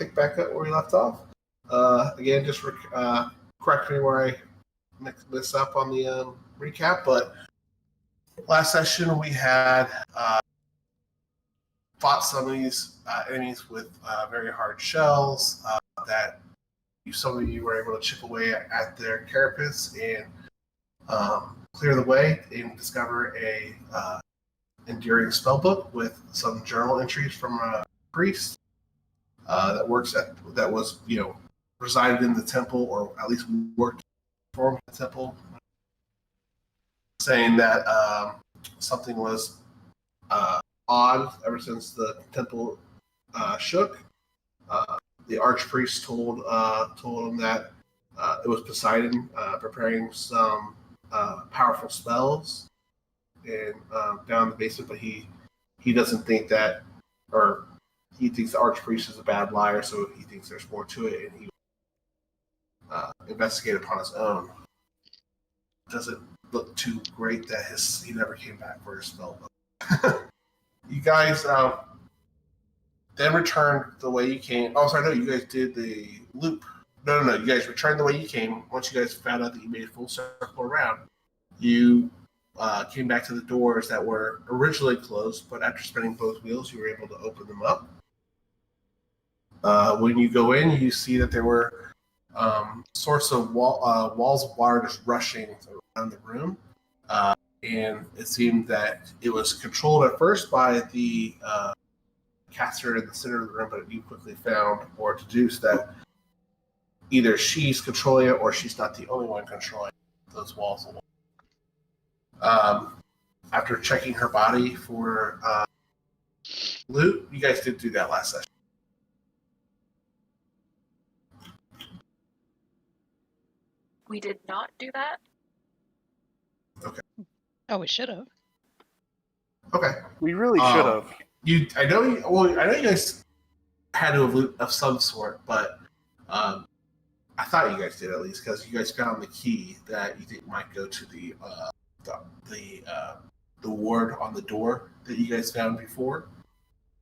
pick back up where we left off. Again, just correct me where I mixed this up on the recap, but last session we had fought some of these enemies with very hard shells that some of you were able to chip away at their carapace and clear the way and discover a enduring spellbook with some journal entries from a priest that was resided in the temple, or at least worked for the temple, saying that something was odd ever since the temple shook. The archpriest told him that it was Poseidon preparing some powerful spells and down in the basement, but he doesn't think that, or he thinks the archpriest is a bad liar, so he thinks there's more to it, and he investigate upon his own. Doesn't look too great that he never came back for his spell book. You guys then returned the way you came. Oh, sorry, no, you guys did the loop. No, you guys returned the way you came. Once you guys found out that you made a full circle around, you came back to the doors that were originally closed, but after spinning both wheels, you were able to open them up. When you go in, you see that there were sorts of walls of water just rushing around the room. And it seemed that it was controlled at first by the caster in the center of the room, but you quickly found or deduced that either she's controlling it or she's not the only one controlling those walls of water. After checking her body for loot, you guys did do that last session. We did not do that. Okay. Oh, we should have. Okay. We really should have. I know you guys had to have loot of some sort, but I thought you guys did at least, because you guys found the key that you think might go to the ward on the door that you guys found before.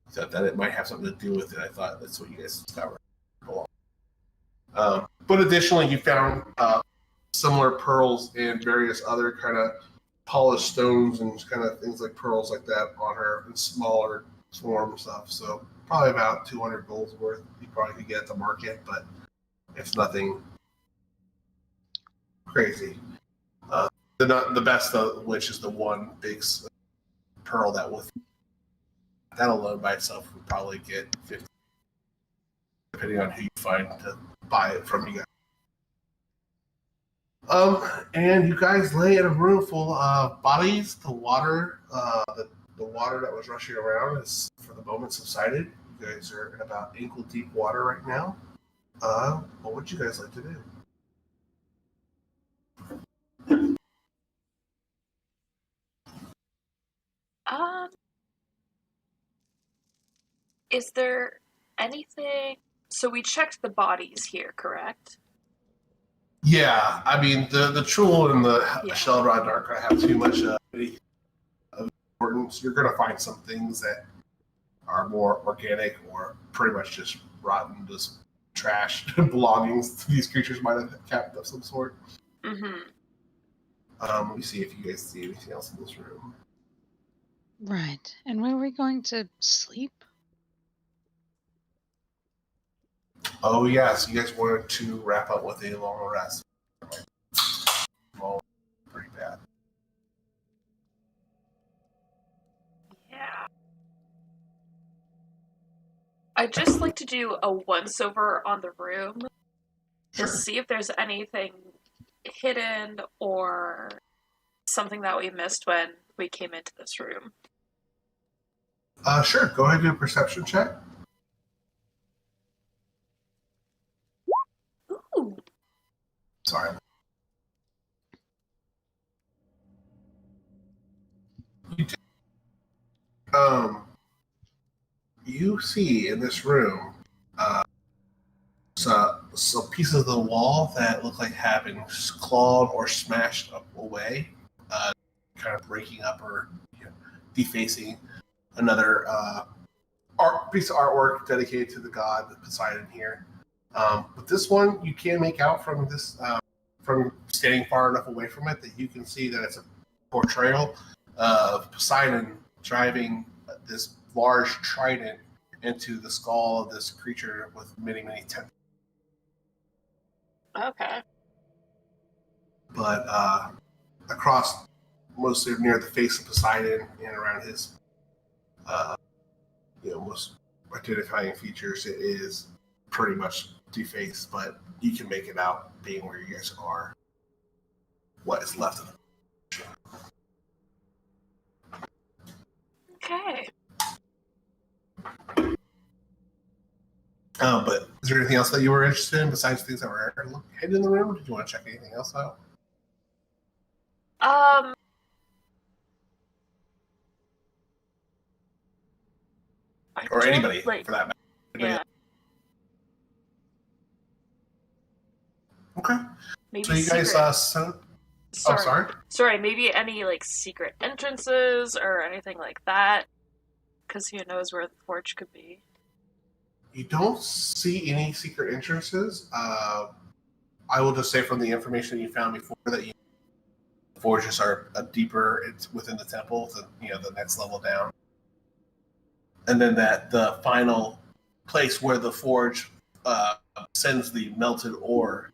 I thought that it might have something to do with it. I thought that's what you guys discovered. But additionally, you found similar pearls and various other kind of polished stones and kind of things like pearls like that on her in smaller form stuff. So probably about 200 gold's worth you probably could get at the market, but it's nothing crazy. The best of which is the one big pearl that alone by itself would probably get 50, depending on who you find to buy it from you guys. And you guys lay in a room full of bodies. The water, the water that was rushing around is for the moment subsided. You guys are in about ankle deep water right now. What would you guys like to do? Is there anything? So we checked the bodies here, correct? Yeah, I mean the Troll and the Shell Rod aren't going to have too much of importance. You're going to find some things that are more organic or pretty much just rotten, just trash belongings these creatures might have kept of some sort. Mm-hmm. Let me see if you guys see anything else in this room. Right. And where are we going to sleep? Oh, yes. You guys wanted to wrap up with a long rest. Well, pretty bad. Yeah. I'd just like to do a once-over on the room to see if there's anything hidden or something that we missed when we came into this room. Sure. Go ahead and do a perception check. Ooh. Sorry. You see in this room some pieces of the wall that look like have been clawed or smashed up away, kind of breaking up or defacing another piece of artwork dedicated to the god Poseidon here. But this one you can make out from this from standing far enough away from it that you can see that it's a portrayal of Poseidon driving this large trident into the skull of this creature with many, many tentacles. Okay. But across mostly near the face of Poseidon and around his most identifying features, it is pretty much defaced, but you can make it out being where you guys are. What is left of it. Okay. But is there anything else that you were interested in besides things that were hidden in the room? Did you want to check anything else out? Or anybody, for that matter. Yeah. Okay. Maybe So you guys Sorry, maybe any secret entrances or anything like that, because who knows where the forge could be. You don't see any secret entrances. I will just say from the information you found before that the forges are deeper within the temple, the next level down, and then that the final place where the forge sends the melted ore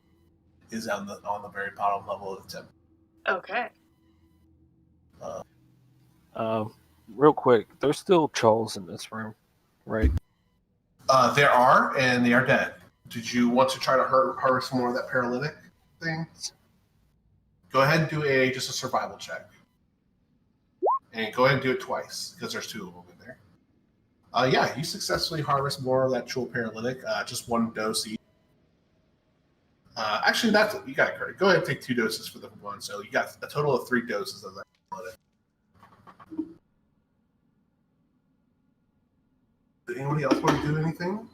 is on the very bottom level of the temple. Okay. Real quick, there's still trolls in this room, right? There are, and they are dead. Did you want to try to harvest more of that paralytic thing? Go ahead and do just a survival check. And go ahead and do it twice, because there's two of them in there. Yeah, you successfully harvest more of that jewel paralytic, just one dose each. Actually, you got it correct. Go ahead and take 2 doses for the one, so you got a total of 3 doses of that paralytic. Did anybody else want to do anything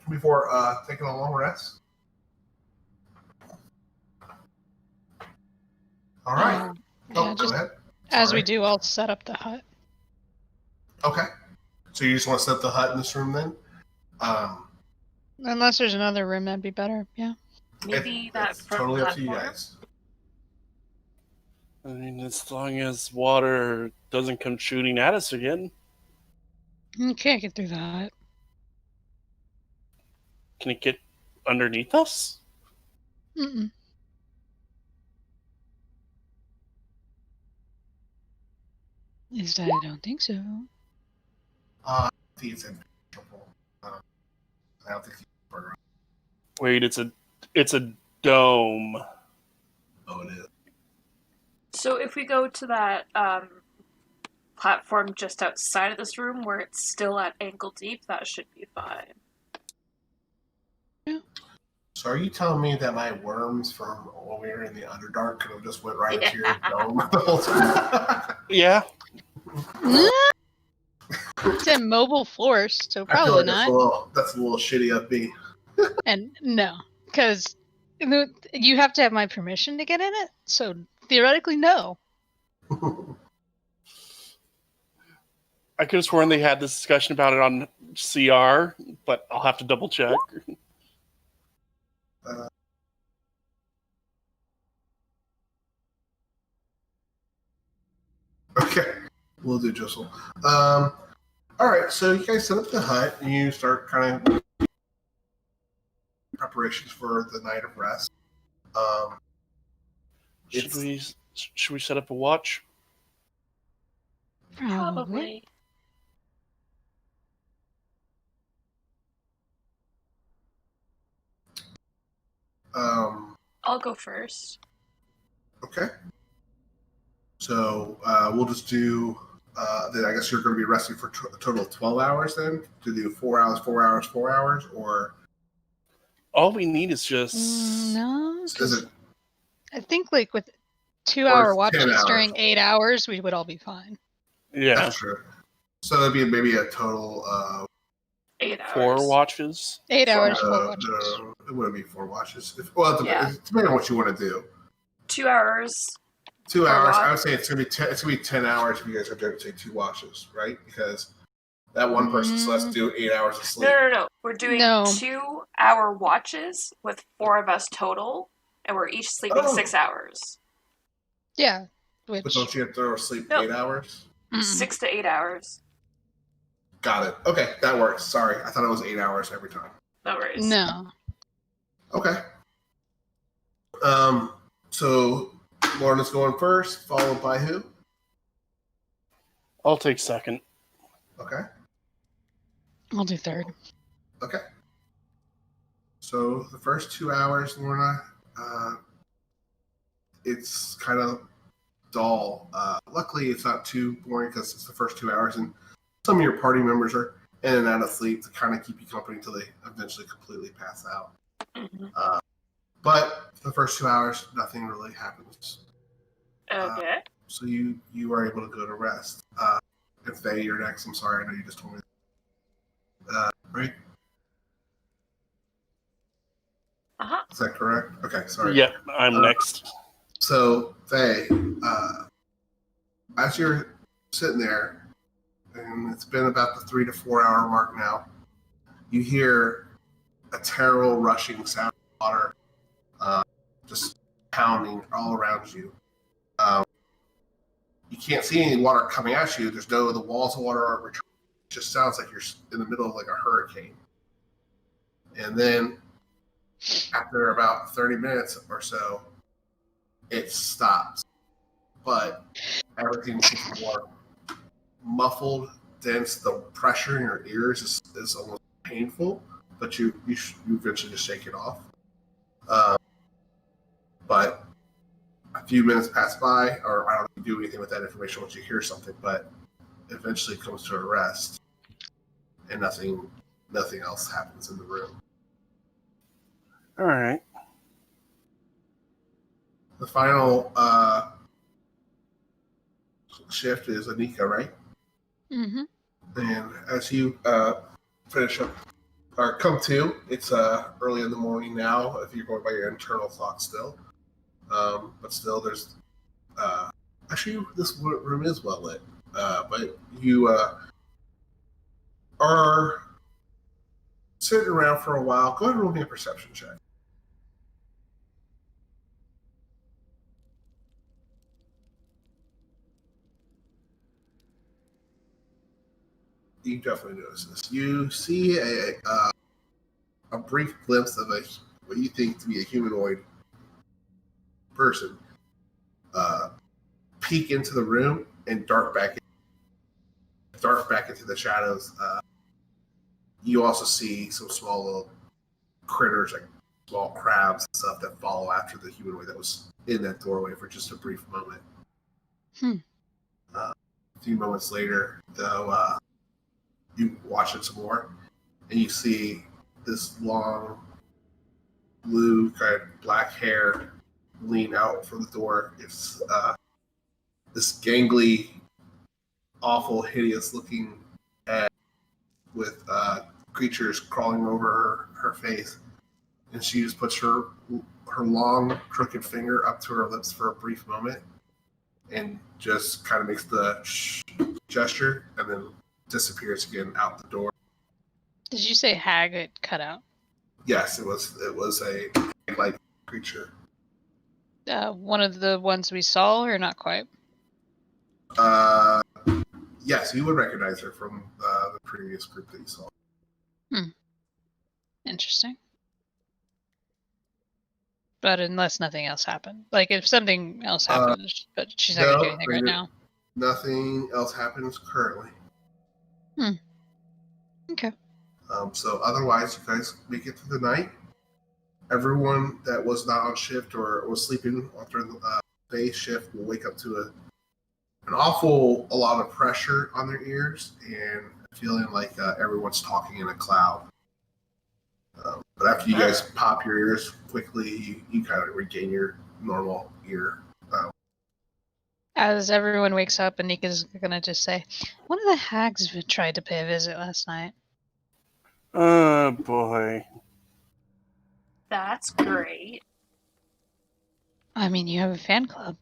before taking a long rest? All right. Go ahead. As we do, I'll set up the hut. Okay. So you just want to set up the hut in this room then? Unless there's another room, that'd be better. Yeah. Maybe it's totally up to you guys. I mean, as long as water doesn't come shooting at us again. You can't get through the hut. Can it get underneath us? Mm-mm. At least I don't think so. I think it's impenetrable. I don't think you can. Wait, it's a dome. Oh, it is. So if we go to that platform just outside of this room where it's still at ankle deep, that should be fine. Yeah. So are you telling me that my worms from when we were in the Underdark could have just went right into your dome the whole time? Yeah. It's a mobile force, so I feel probably like not. That's a little shitty of me. And no, because you have to have my permission to get in it, so theoretically, no. I could have sworn they had this discussion about it on CR, but I'll have to double check. Okay, we'll do Jessel. All right, so you guys set up the hut and you start kind of preparations for the night of rest. Should we set up a watch? Probably. I'll go first. Okay. So we'll just do. Then I guess you're going to be resting for a total of 12 hours. Then to do 4 hours, 4 hours, 4 hours, or all we need is just. No. Is it? I think with 2-hour watches 10 hours. during 8 hours, we would all be fine. Yeah. That's true. So it'd be maybe a total of 8 hours. 4 watches. 8 hours, 4 watches. No, it wouldn't be 4 watches. It depends on what you want to do. 2 hours. 2 Per hours. watch? I would say it's gonna be 10 hours if you guys are doing say 2 watches, right? Because That one person still has to do 8 hours of sleep. No. We're doing No. 2-hour watches with 4 of us total, and we're each sleeping 6 hours. Yeah. But Which don't you have to sleep No. 8 hours? 6 to 8 hours. Got it. Okay, that works. Sorry, I thought it was 8 hours every time. No worries. no. Okay. So Lorna's going first, followed by who? I'll take second. Okay. I'll do third. Okay. So the first 2 hours, Lorna, it's kind of dull. Luckily, it's not too boring because it's the first 2 hours, and some of your party members are in and out of sleep to kind of keep you company until they eventually completely pass out. But for the first 2 hours, nothing really happens. Okay. So you are able to go to rest. If Faye, you're next. I'm sorry, I know you just told me. Right? Uh-huh. Is that correct? Okay, sorry. Yep, I'm next. So, Faye, as you're sitting there, and it's been about the 3 to 4 hour mark now, you hear a terrible rushing sound of water just pounding all around you. You can't see any water coming at you. The walls of water aren't retracting. It just sounds like you're in the middle of like a hurricane. And then after about 30 minutes or so, it stops. But everything seems more muffled, dense. The pressure in your ears is almost painful, but you eventually just shake it off. But a few minutes pass by, or I don't know if you do anything with that information once you hear something, but eventually it comes to a rest, and nothing else happens in the room. All right. The final shift is Anika, right? Mm-hmm. And as you finish up or come to, it's early in the morning now. If you're going by your internal clock still, but still, there's actually this room is well lit. But you are sitting around for a while. Go ahead and roll me a perception check. You definitely notice this. You see a brief glimpse of what you think to be a humanoid person peek into the room and dart back into the shadows. You also see some small little critters, like small crabs and stuff, that follow after the humanoid that was in that doorway for just a brief moment. A few moments later, though, you watch it some more, and you see this long, blue, kind of black hair lean out from the door. It's this gangly, awful, hideous-looking head with creatures crawling over her face, and she just puts her long, crooked finger up to her lips for a brief moment, and just kind of makes the gesture, and then disappears again out the door. Did you say hag it cut out? Yes, it was a like creature. One of the ones we saw, or not quite? Yes, you would recognize her from the previous group that you saw. Interesting. But unless nothing else happened. Like, if something else happens, but she's not going to do anything right now. Nothing else happens currently. Okay. So otherwise, you guys make it through the night. Everyone that was not on shift or was sleeping during the day shift will wake up to a lot of pressure on their ears and feeling like everyone's talking in a cloud. But after you guys pop your ears quickly, you kind of regain your normal ear. As everyone wakes up, Anika's going to just say, one of the hags tried to pay a visit last night. Oh, boy. That's great. I mean, you have a fan club.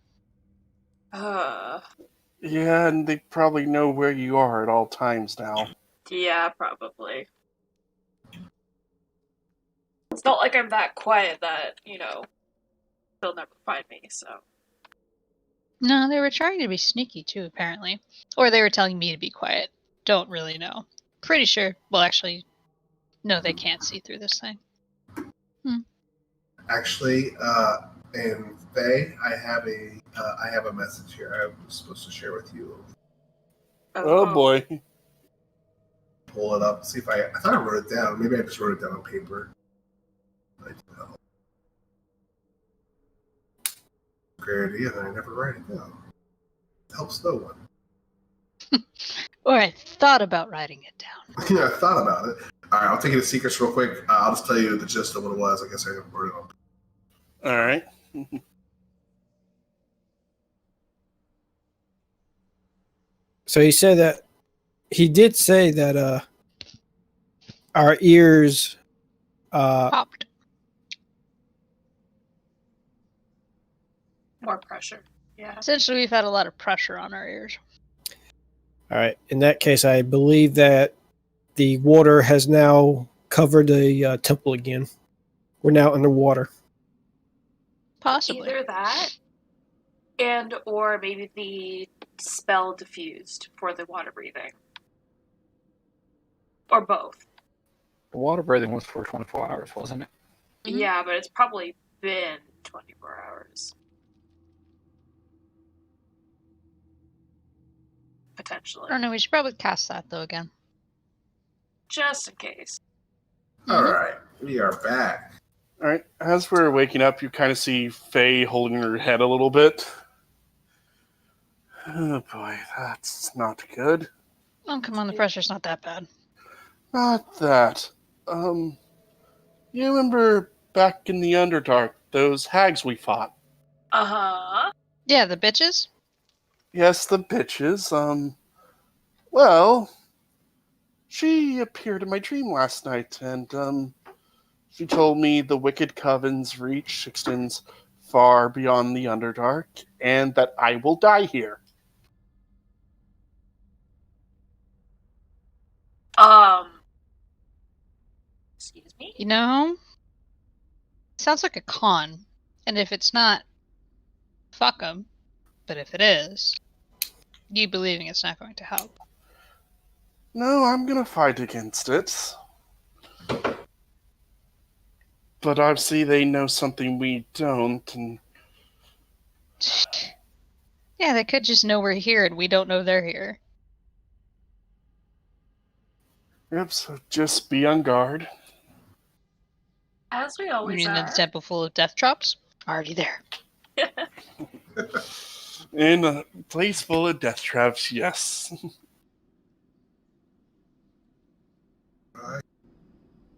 Yeah, and they probably know where you are at all times now. Yeah, probably. It's not like I'm that quiet that, they'll never find me, so. No, they were trying to be sneaky too, apparently. Or they were telling me to be quiet. Don't really know. Pretty sure. Well, actually, no, they can't see through this thing. Actually, and Faye, I have a message here I'm supposed to share with you. Oh boy. Pull it up. See if I thought I wrote it down. Maybe I just wrote it down on paper. I don't know. Great idea, and I never write it down. It helps no one. Or I thought about writing it down. Yeah, I thought about it. All right, I'll take you to secrets real quick. I'll just tell you the gist of what it was. I guess I never wrote it on. All right. So he did say that our ears Popped. More pressure. Yeah. Essentially, we've had a lot of pressure on our ears. all right, in that case I believe that the water has now covered the temple again. We're now underwater. Possibly. Either that, and or maybe the spell diffused for the water breathing. Or both. The water breathing was for 24 hours, wasn't it? Mhm. Yeah, but it's probably been 24 hours. Potentially. I don't know, we should probably cast that, though, again. Just in case. All right, we are back. All right. As we're waking up, you kind of see Faye holding her head a little bit. Oh boy, that's not good. Oh, come on, the pressure's not that bad. Not that. You remember back in the Underdark, those hags we fought? Uh-huh. Yeah, the bitches? Yes, the bitches. Well, she appeared in my dream last night, and, she told me the Wicked Coven's reach extends far beyond the Underdark, and that I will die here. Excuse me? You know? Sounds like a con. And if it's not, fuck 'em. But if it is, you believing it's not going to help. No, I'm gonna fight against it. But obviously they know something we don't, and Yeah, they could just know we're here and we don't know they're here. yep, so just be on guard. As we You always mean are. the temple full of death traps? Already there. In a place full of death traps, yes.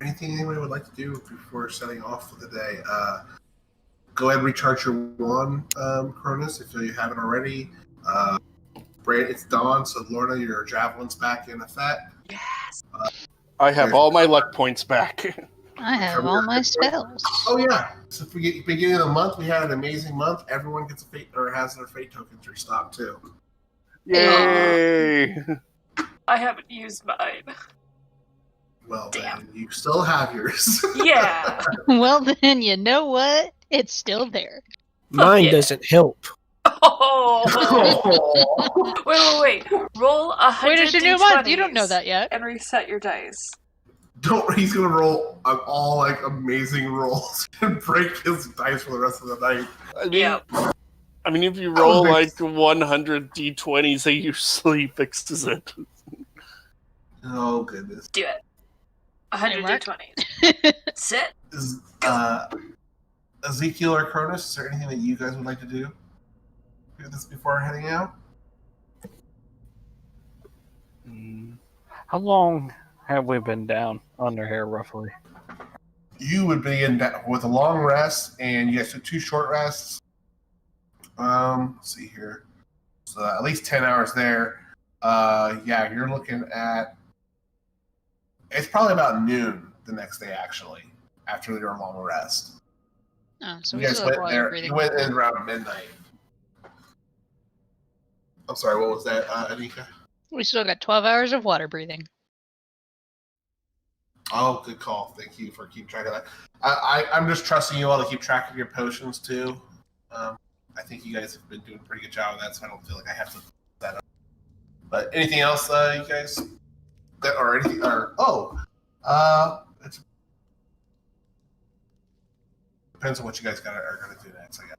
Anything anybody would like to do before setting off for the day? Go ahead and recharge your wand, Cronus, if you haven't already. It's dawn, so Lorna, your javelin's back in effect. Yes. I have all my luck points back. I have all my spells. Oh yeah! So beginning of the month, we had an amazing month. Everyone gets a fate or has their fate tokens restocked too. Yay! I haven't used mine. Well, Damn. then you still have yours. Yeah. Well, then, you know what? It's still there. Mine yeah. doesn't help. Oh. Oh. Wait. Roll 100 Wait, it's a new month. You don't know D20s that yet. and reset your dice. Don't. He's gonna roll all like amazing rolls and break his dice for the rest of the night. Yep. I mean, if you roll Oh, like 100 d20s, it usually fixes it. Oh goodness. Do it. 100 Mark? D20s. Sit. Is Ezekiel or Cronus? Is there anything that you guys would like to do this before heading out? How long have we been down under here, roughly? You would be in with a long rest, and you guys took 2 short rests. Let's see here. So at least 10 hours there. Yeah, you're looking at. It's probably about noon the next day, actually, after your long rest. Oh, so You we guys still have went water there. breathing. You went in around midnight. I'm sorry. What was that, Anika? We still got 12 hours of water breathing. Oh, good call. Thank you for keeping track of that. I'm just trusting you all to keep track of your potions too. I think you guys have been doing a pretty good job of that, so I don't feel like I have to put that up. But anything else, you guys? Or anything? It depends on what you guys are going to do next, I guess.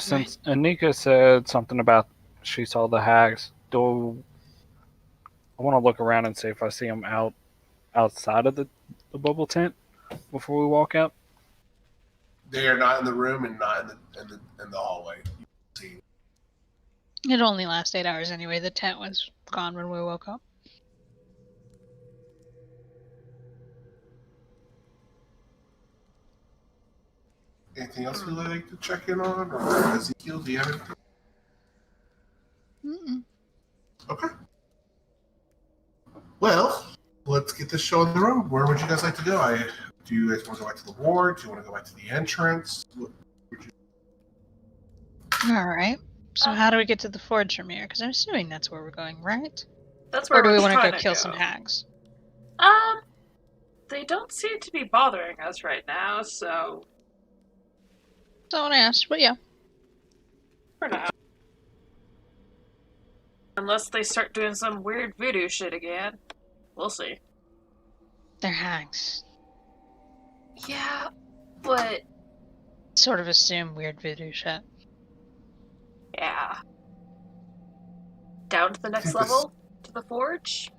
Since Anika said something about she saw the hags, do I want to look around and see if I see them outside of the bubble tent before we walk out? They are not in the room and not in the hallway. You can see. It only lasts 8 hours anyway. The tent was gone when we woke up. Anything else you'd like to check in on, or Ezekiel? Do you have anything? Mm-mm. Okay. Well, let's get this show on the road. Where would you guys like to go? Do you guys want to go back to the ward? Do you want to go back to the entrance? All right. So how do we get to the forge from here? Because I'm assuming that's where we're going, right? That's where Or do we we're want to trying go kill some hags? They don't seem to be bothering us right now, so Someone asked, but yeah. for now. Unless they start doing some weird voodoo shit again. We'll see. They're hags. Yeah, but Sort of assume weird voodoo shit. yeah. Down to the next level? To the forge?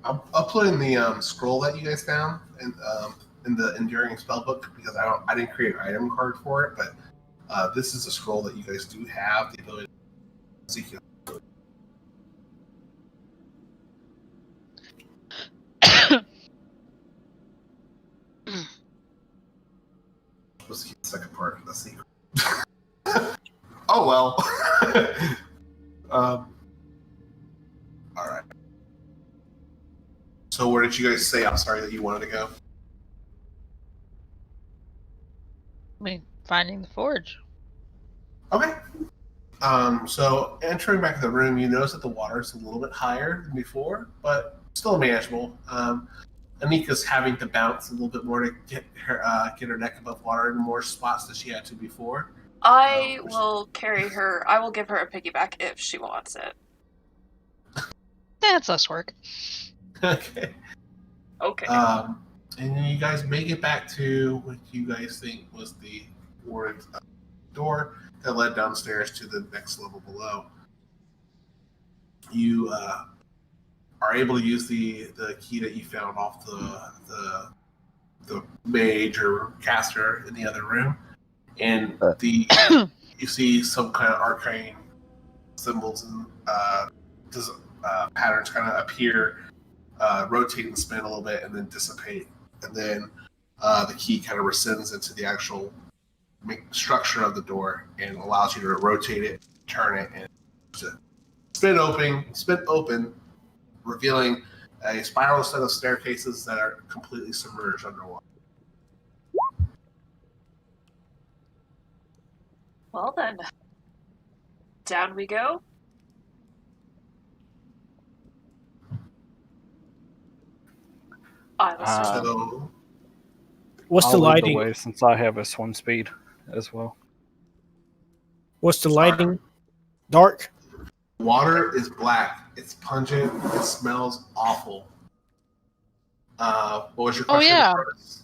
I'll put in the scroll that you guys found in the enduring spellbook because I didn't create an item card for it, but this is a scroll that you guys do have the ability to Ezekiel. Let's keep the second part of the secret. Oh well. All right. So where did you guys say? I'm sorry that you wanted to go. I mean, finding the forge. Okay. So entering back to the room, you notice that the water is a little bit higher than before, but still manageable. Anika's having to bounce a little bit more to get her neck above water in more spots than she had to before. I will carry her. I will give her a piggyback if she wants it. That's less work. Okay. Okay. And then you guys make it back to what you guys think was the ward door that led downstairs to the next level below. You are able to use the key that you found off the mage or caster in the other room, and you see some kind of arcane symbols and patterns kind of appear, rotate and spin a little bit, and then dissipate, and then the key kind of rescinds into the actual structure of the door and allows you to rotate it, turn it, and spin open, revealing a spiral set of staircases that are completely submerged underwater. Well then, down we go. I will start. So, What's I'll the lead lighting? way since I have a swim speed as well. What's the lighting? Dark? water is black. It's pungent. It smells awful. What was your question? yeah. Curtis?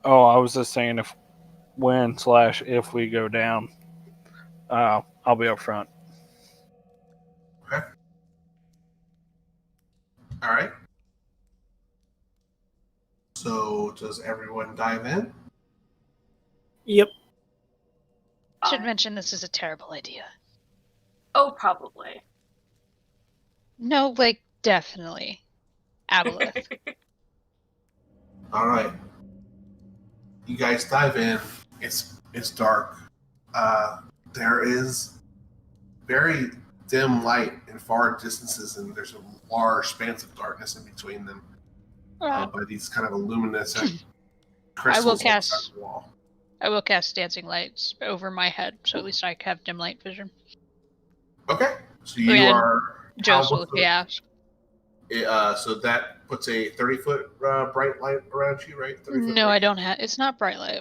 Oh, I was just saying if we go down, I'll be up front. Okay. All right. So, does everyone dive in? Yep. Should mention this is a terrible idea. Oh, probably. No, like, definitely. Aboleth. All right. You guys dive in. It's dark. There is very dim light in far distances, and there's a large expanse of darkness in between them by these kind of luminescent crystals I will outside cast. the wall. I will cast dancing lights over my head, so at least I have dim light vision. Okay. So you And are. Josel, if you ask. So that puts a 30-foot bright light around you, right? 30-foot No, bright. I don't have. It's not bright light.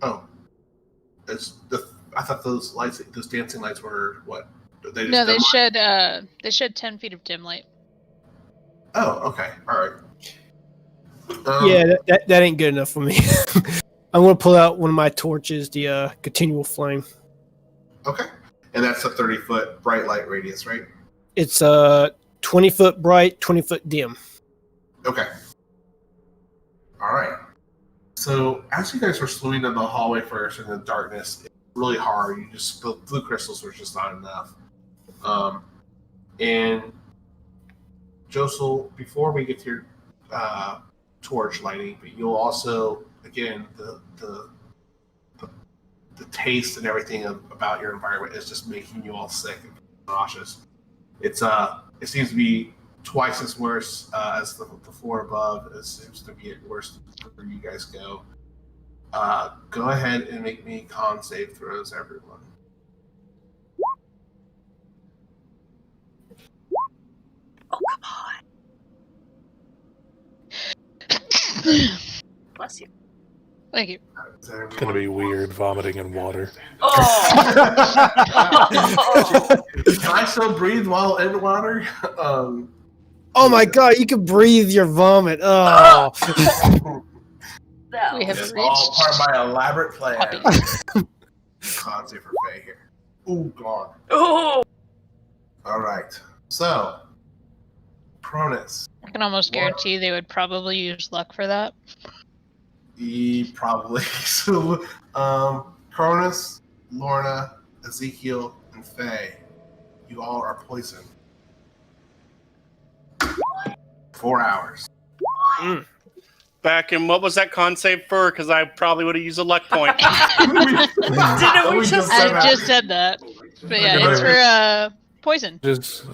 Oh, I thought those lights, those dancing lights, were what? They No, they dim light? shed 10 feet of dim light. Oh, okay, all right. Yeah, that ain't good enough for me. I'm gonna pull out one of my torches, the continual flame. Okay, and that's a 30-foot bright light radius, right? It's 20-foot bright, 20-foot dim. Okay. All right. So as you guys were swimming down the hallway first in the darkness, it's really hard. The blue crystals were just not enough. And Josel, before we get to your torch lighting, but you'll also, again, the taste and everything about your environment is just making you all sick and nauseous. It seems to be twice as worse as the floor above. It seems to be worse where you guys go. Go ahead and make me con save throws, everyone. Oh, come on. Bless you. Thank you. It's gonna be weird vomiting in water. Oh! Can I still breathe while in water? Oh my god, you can breathe your vomit. Oh. No. We have It's reached all part of my elaborate plan. puppy. Con save for Faye here. Ooh, gone. Oh! All right. So, Cronus. I can almost guarantee they would probably use luck for that. Probably. So, Cronus, Lorna, Ezekiel, and Faye, you all are poisoned. 4 hours. Back in what was that con save for? Because I probably would have used a luck point. Didn't we just say I that? just said that. But yeah, it's for poison.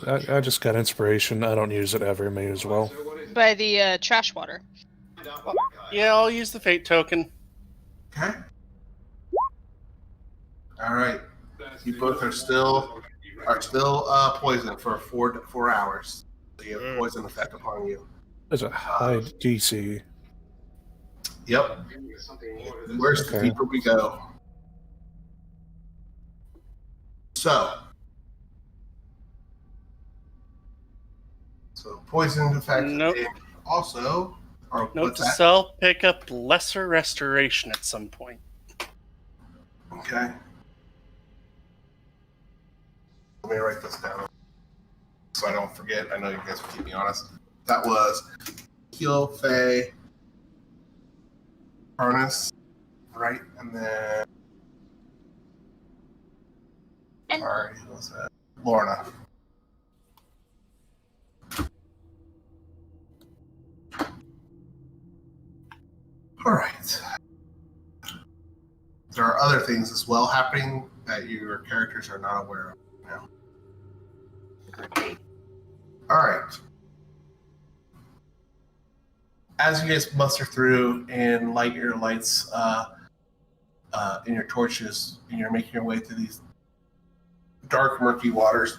I just got inspiration. I don't use it ever. May as well. By the trash water. Yeah, I'll use the fate token. Okay. All right. You both are still poisoned for 4 hours. So you have poison effect upon you. There's a high DC. Yep. Where's the Okay. deeper we go? So poison effect. Nope. And also, or Note what's to that? self: pick up lesser restoration at some point. Okay. Let me write this down so I don't forget. I know you guys will keep me honest. That was Heal, Faye, Harness, right? And then. Sorry, who was that? Lorna. All right. There are other things as well happening that your characters are not aware of now. All right. As you guys muster through and light your lights in your torches, and you're making your way through these dark, murky waters,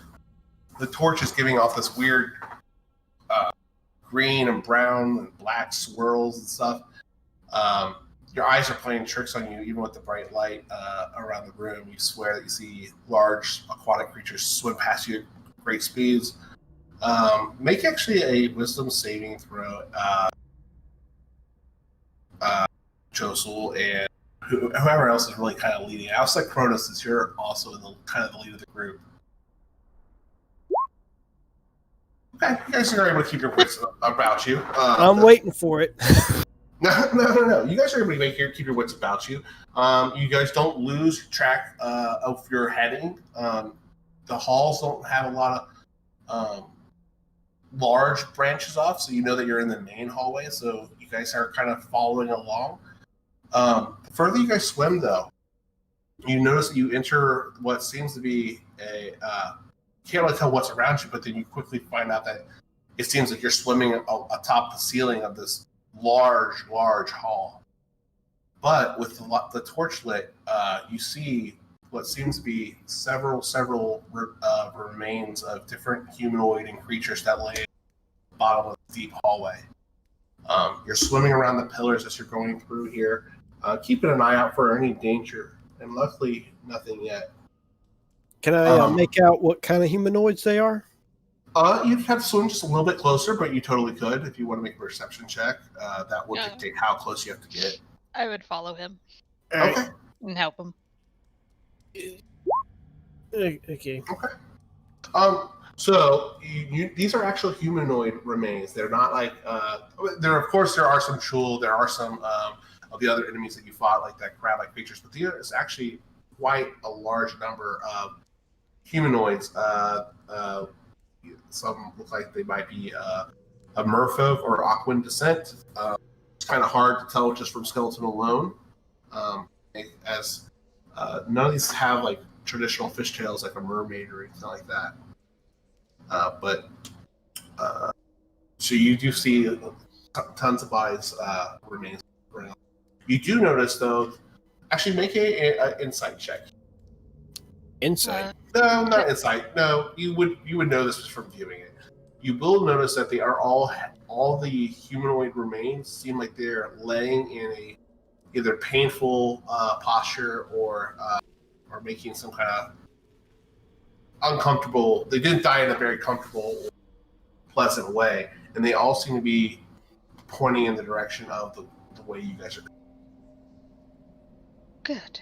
the torch is giving off this weird green and brown and black swirls and stuff. Your eyes are playing tricks on you, even with the bright light around the room. You swear that you see large aquatic creatures swim past you at great speeds. Make actually a wisdom saving throw, Josel, and whoever else is really kind of leading. I also like Cronus, since you're also in the kind of the lead of the group. Okay, you guys are able to keep your wits about you. I'm waiting for it. No. You guys are able to keep your wits about you. You guys don't lose track of your heading. The halls don't have a lot of large branches off, so you know that you're in the main hallway. So you guys are kind of following along. The further you guys swim, though, you notice that you enter what seems to be a can't really tell what's around you, but then you quickly find out that it seems like you're swimming atop the ceiling of this large hall. But with the torch lit, you see what seems to be several remains of different humanoid and creatures that lay at the bottom of the deep hallway. You're swimming around the pillars as you're going through here, keeping an eye out for any danger, and luckily nothing yet. Can I make out what kind of humanoids they are? You'd have to swim just a little bit closer, but you totally could if you want to make a perception check. That would dictate how close you have to get. I would follow him Okay. and help him. Okay. So these are actual humanoid remains. They're not like there. Of course, there are some Chul. There are some of the other enemies that you fought, like that crab-like creatures. But there is actually quite a large number of humanoids. Some look like they might be a merfolk or Aquan descent. It's kind of hard to tell just from skeleton alone, as none of these have like traditional fishtails like a mermaid or anything like that. So you do see tons of eyes remains around. You do notice, though. Actually, make a insight check. Insight. No, not insight. No, you would know this from viewing it. You will notice that they are all the humanoid remains seem like they're laying in a either painful posture or making some kind of uncomfortable. They didn't die in a very comfortable, pleasant way, and they all seem to be pointing in the direction of the way you guys are going. Good.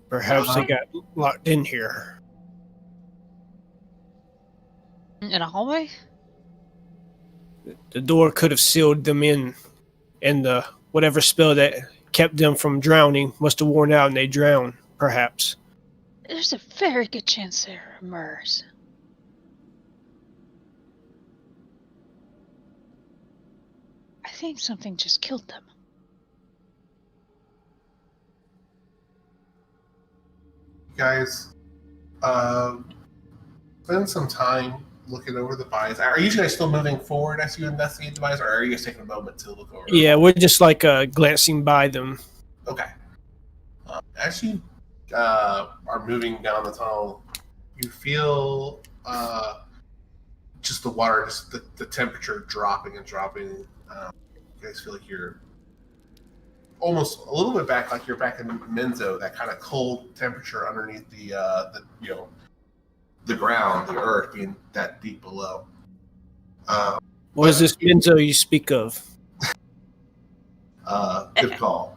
Perhaps they got locked in here. In a hallway? The door could have sealed them in, and the whatever spell that kept them from drowning must have worn out and they drowned, perhaps. There's a very good chance they're Murs. I think something just killed them. You guys, spend some time looking over the bodies. Are you guys still moving forward as you investigate the bodies, or are you guys taking a moment to look over? Yeah, we're just like glancing by them. Okay. As you are moving down the tunnel, you feel just the water, just the temperature dropping and dropping. You guys feel like you're almost a little bit back, like you're back in Menzo, that kind of cold temperature underneath the ground, the earth being that deep below. What is this Menzo you speak of? Good call.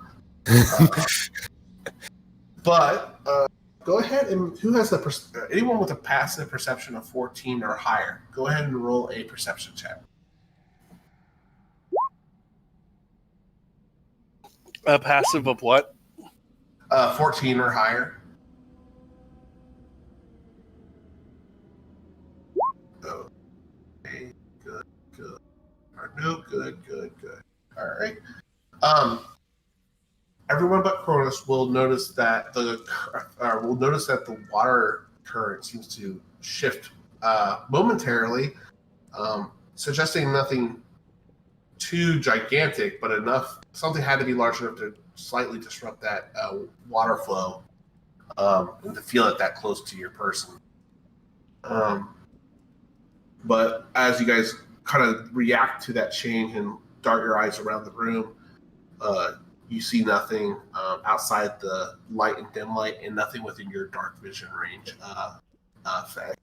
But go ahead and who has anyone with a passive perception of 14 or higher? Go ahead and roll a perception check. A passive of what? 14 or higher. Okay, good. No, good. All right. Everyone but Cronus will notice that the water current seems to shift momentarily, suggesting nothing too gigantic, but enough. Something had to be large enough to slightly disrupt that water flow, and to feel it that close to your person. But as you guys kind of react to that change and dart your eyes around the room, you see nothing outside the light and dim light, and nothing within your dark vision range. Fact.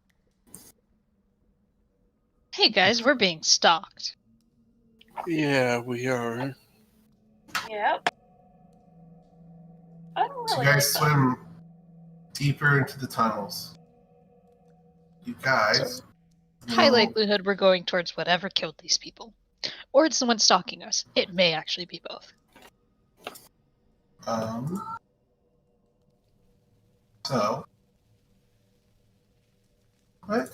Hey guys, we're being stalked. Yeah, we are. Yep. I don't So really you guys like that. swim deeper into the tunnels. You guys. High likelihood we're going towards whatever killed these people. Or it's the one stalking us. It may actually be both. So. What?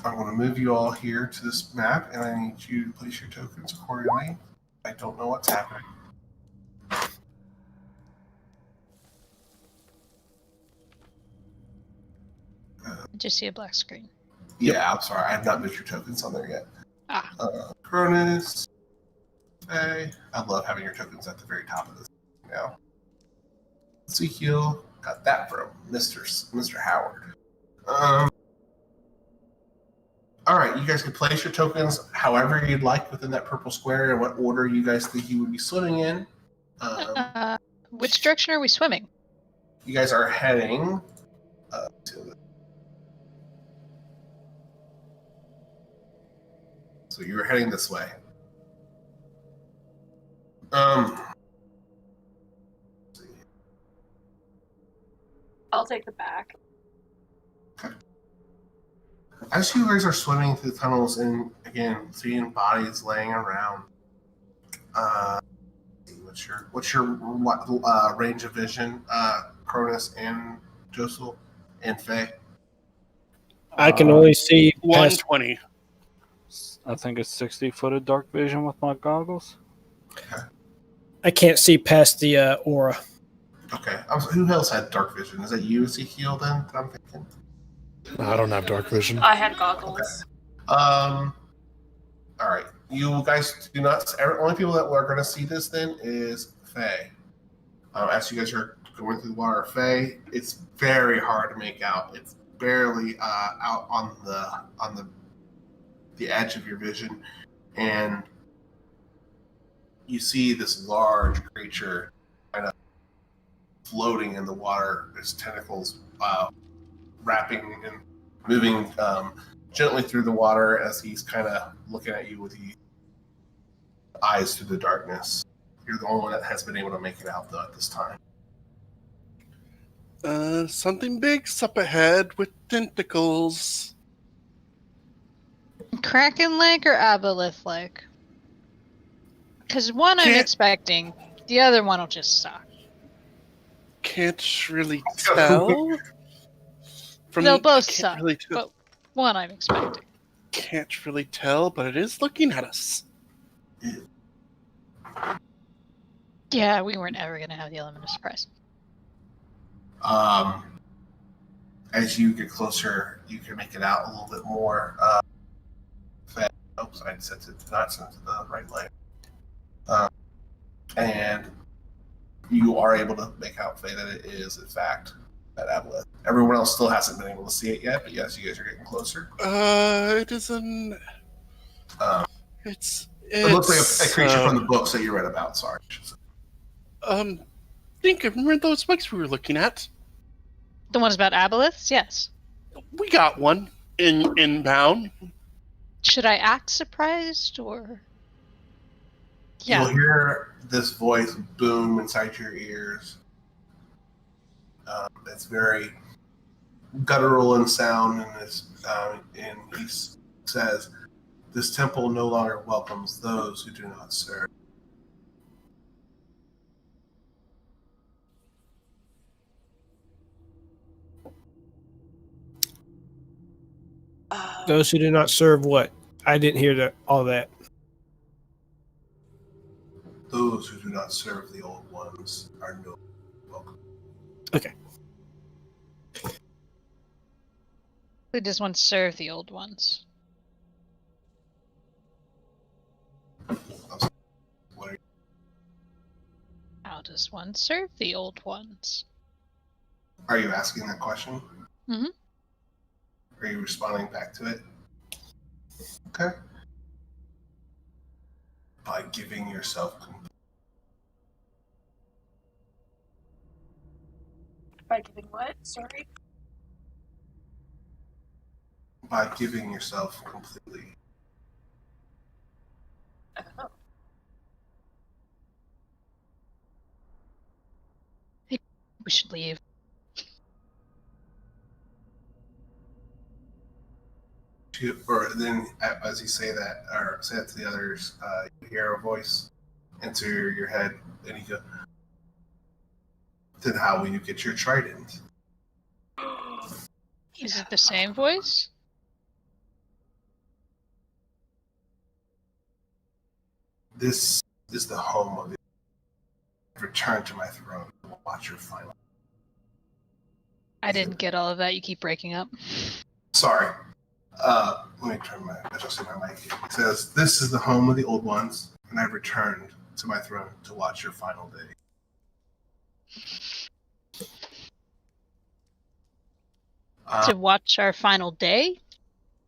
I'm going to move you all here to this map, and I need you to place your tokens accordingly. I don't know what's happening. I just see a black screen. Yeah, I'm sorry. I have not moved your tokens on there yet. Cronus. Hey, I love having your tokens at the very top of this now. Ezekiel got that from Mr. Howard. All right, you guys can place your tokens however you'd like within that purple square and what order you guys think you would be swimming in. Which direction are we swimming? You guys are heading so you're heading this way. I'll take the back. As you guys are swimming through the tunnels and again seeing bodies laying around, what's your range of vision, Cronus and Josel and Faye? I can only see past. 120. I think it's 60 foot of dark vision with my goggles. I can't see past the aura. Okay. Who else had dark vision? Is that you, Ezekiel, then, that I'm thinking? I don't have dark vision. I had goggles. All right. You guys do not... Only people that are going to see this, then, is Faye. As you guys are going through the water, Faye, it's very hard to make out. It's barely out on the edge of your vision, and you see this large creature kind of floating in the water, his tentacles wrapping and moving gently through the water as he's kind of looking at you with the eyes through the darkness. You're the only one that has been able to make it out, though, at this time. Something big's up ahead with tentacles. Kraken-like or aboleth-like? Because one I'm Can't- expecting, the other one will just suck. Can't really tell. They'll both can't suck, really tell. but one I'm expecting. Can't really tell, but it is looking at us. Yeah, we weren't ever going to have the element of surprise. As you get closer, you can make it out a little bit more. Oops, I set it not sent to the right leg. And you are able to make out, Faye, that it is, in fact, that aboleth. Everyone else still hasn't been able to see it yet, but yes, you guys are getting closer. It is an. It looks like a creature from the books that you read about. Sorry. Think I remember those books we were looking at. The ones about aboleths? Yes. We got one inbound. Should I act surprised, or... You'll hear this voice boom inside your ears. It's very guttural in sound, and he says, "This temple no longer welcomes those who do not serve." Those who do not serve what? I didn't hear all that. Those who do not serve the old ones are no welcome. Okay. Who does one serve the old ones? What are you? How does one serve the old ones? Are you asking that question? Mhm. Are you responding back to it? Okay. By giving yourself By giving what? Sorry? by giving yourself completely. Oh. We should leave. Or then, as you say that, or say it to the others, you hear a voice enter your head, and you go, "Then how will you get your trident?" Is it the same voice? This is the home of it. Return to my throne. Watch your final. I didn't get all of that. You keep breaking up. Sorry. Let me adjust my mic. It says, "This is the home of the old ones, and I've returned to my throne to watch your final day." To watch our final day?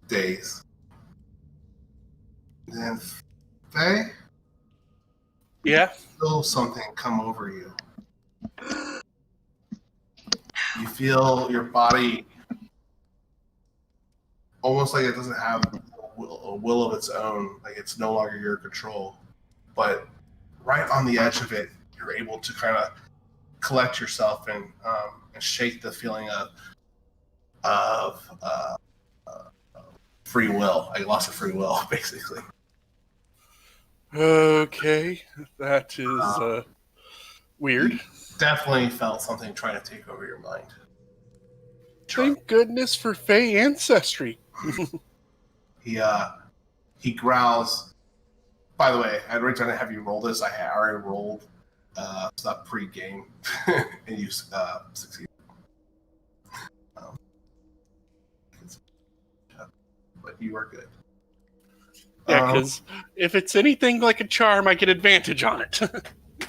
Days. Then, Faye, Yeah. feel something come over you. You feel your body almost like it doesn't have a will of its own, like it's no longer your control. But right on the edge of it, you're able to kind of collect yourself and shake the feeling of free will. I lost a free will, basically. Okay, that is weird. Definitely felt something trying to take over your mind. Thank goodness for Fey ancestry. He growls. By the way, I'd already trying to have you roll this. I already rolled stuff pre-game, and you succeeded. But you are good. Yeah, because if it's anything like a charm, I get advantage on it.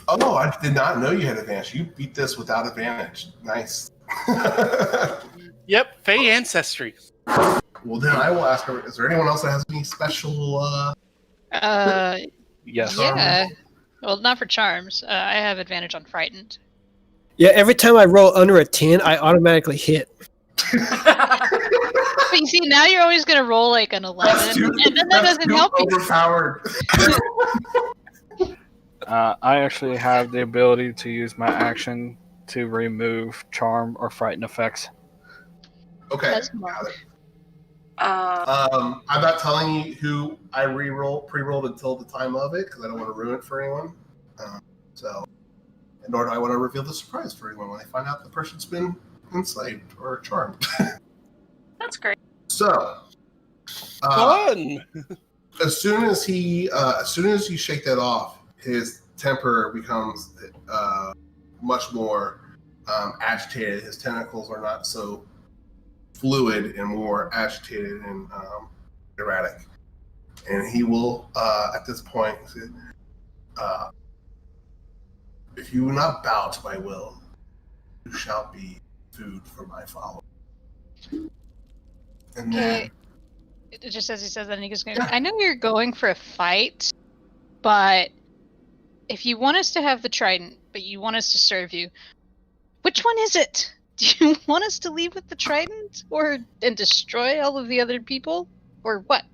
Oh, I did not know you had advantage. You beat this without advantage. Nice. Yep, Fey ancestry. Well, then I will ask her, is there anyone else that has any special... Yes. Yeah. Well, not for charms. I have advantage on frightened. Yeah, every time I roll under a 10, I automatically hit. But you see, now you're always going to roll like an 11, and then that doesn't help you. Overpowered. I actually have the ability to use my action to remove charm or frighten effects. Okay. That's smart. I'm not telling you who I pre-rolled until the time of it because I don't want to ruin it for anyone. Nor do I want to reveal the surprise for anyone when they find out the person's been enslaved or charmed. That's great. So, Fun! as soon as you shake that off, his temper becomes much more agitated. His tentacles are not so fluid and more agitated and erratic. And he will, at this point, say, if you will not bow to my will, you shall be food for my followers. And then, Just as he says that, and he goes, I know you're going for a fight, but if you want us to have the trident, but you want us to serve you, which one is it? Do you want us to leave with the trident and destroy all of the other people? Or what?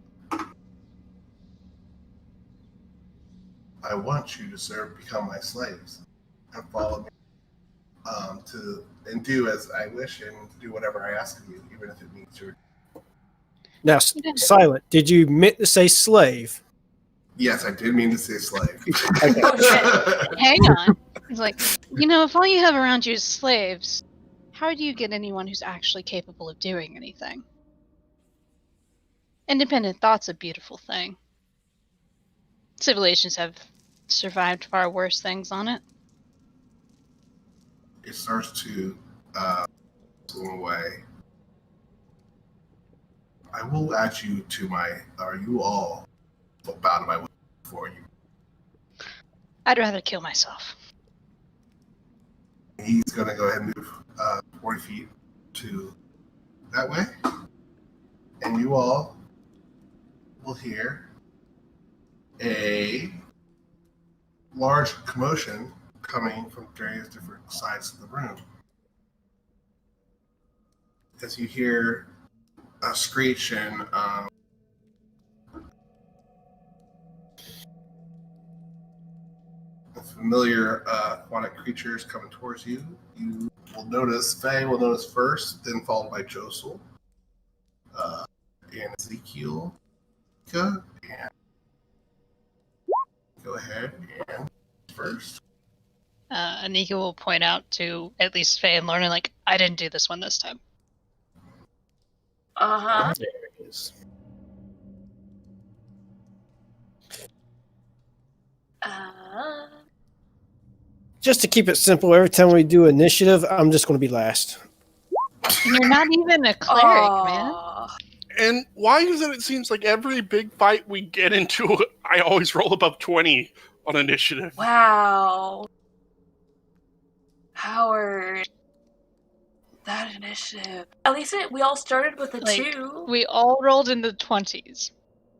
I want you to become my slaves and follow me and do as I wish and do whatever I ask of you, even if it means your... Now, Silent, did you meant to say slave? Yes, I did mean to say slave. Oh, shit. Hang on. He's like, if all you have around you is slaves, how do you get anyone who's actually capable of doing anything? Independent thought's a beautiful thing. Civilizations have survived far worse things on it. It starts to swim away. I will add you to you all bow to my will for you. I'd rather kill myself. He's going to go ahead and move 40 feet to that way. And you all will hear a large commotion coming from various different sides of the room. As you hear a screech and familiar aquatic creatures coming towards you. You will notice, Faye will notice first, then followed by Josel, and Ezekiel, and go ahead and first. Anika will point out to at least Faye and Lorna, like, I didn't do this one this time. Uh-huh. There it is. Just to keep it simple, every time we do initiative, I'm just going to be last. And you're not even a cleric, man. And why is it seems like every big fight we get into, I always roll above 20 on initiative? Wow. Howard. That initiative. At least we all started with a Like, 2. we all rolled in the 20s.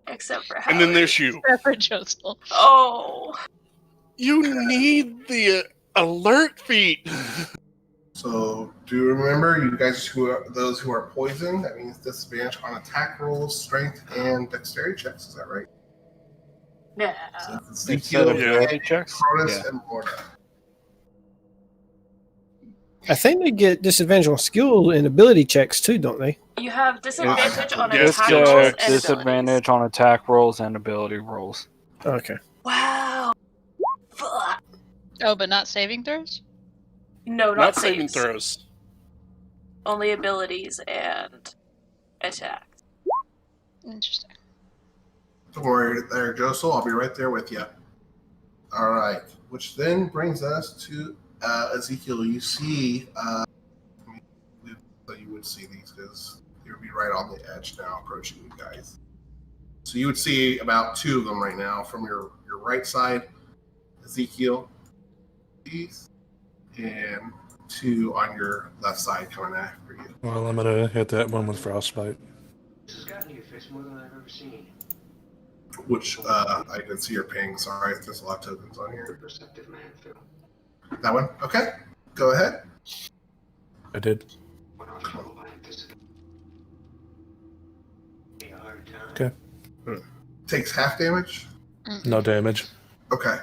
Except for Howard. And then there's you. Except for Josel. Oh. You need the alert feat. So do remember, you guys those who are poisoned, that means disadvantage on attack rolls, strength, and dexterity checks. Is that right? Yeah. So it's Instead of Ezekiel, ability checks? Cronus, Yeah. and Lorna. I think they get disadvantage on skill and ability checks too, don't they? You have disadvantage on Yeah, attack skill rolls checks. and Disadvantage abilities. on attack rolls and ability rolls. Okay. Wow. Fuck. Oh, but not saving throws? No, Not saving saves. throws. Only abilities and attack. Interesting. Don't worry there, Josel. I'll be right there with you. All right. Which then brings us to Ezekiel. You see, so you would see these because you would be right on the edge now, approaching you guys. So you would see about 2 of them right now from your right side, Ezekiel, these, and 2 on your left side coming after you. Well, I'm gonna hit that one with frostbite. This has gotten you fixed more than I've ever seen. Which I can see your ping. Sorry, there's a lot of tokens on here. Perceptive man, Phil. That one? Okay. Go ahead. I did. When our trouble by anticipation. Be a hard time. Okay. Takes half damage. No damage. Okay.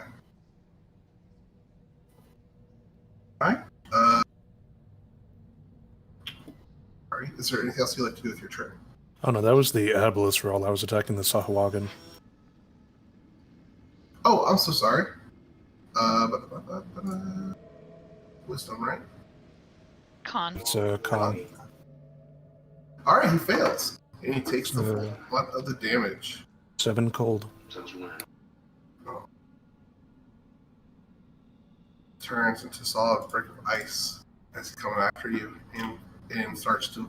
Alright. Sorry. Is there anything else you'd like to do with your turn? Oh no, that was the Abolus roll. I was attacking the Sahuagin. Oh, I'm so sorry. Wisdom, right? Con. It's a con. Alright, he fails. And he takes the full Uh. brunt of the damage. 7 cold. Sounds wild. Turns into solid brick of ice as he's coming after you and starts to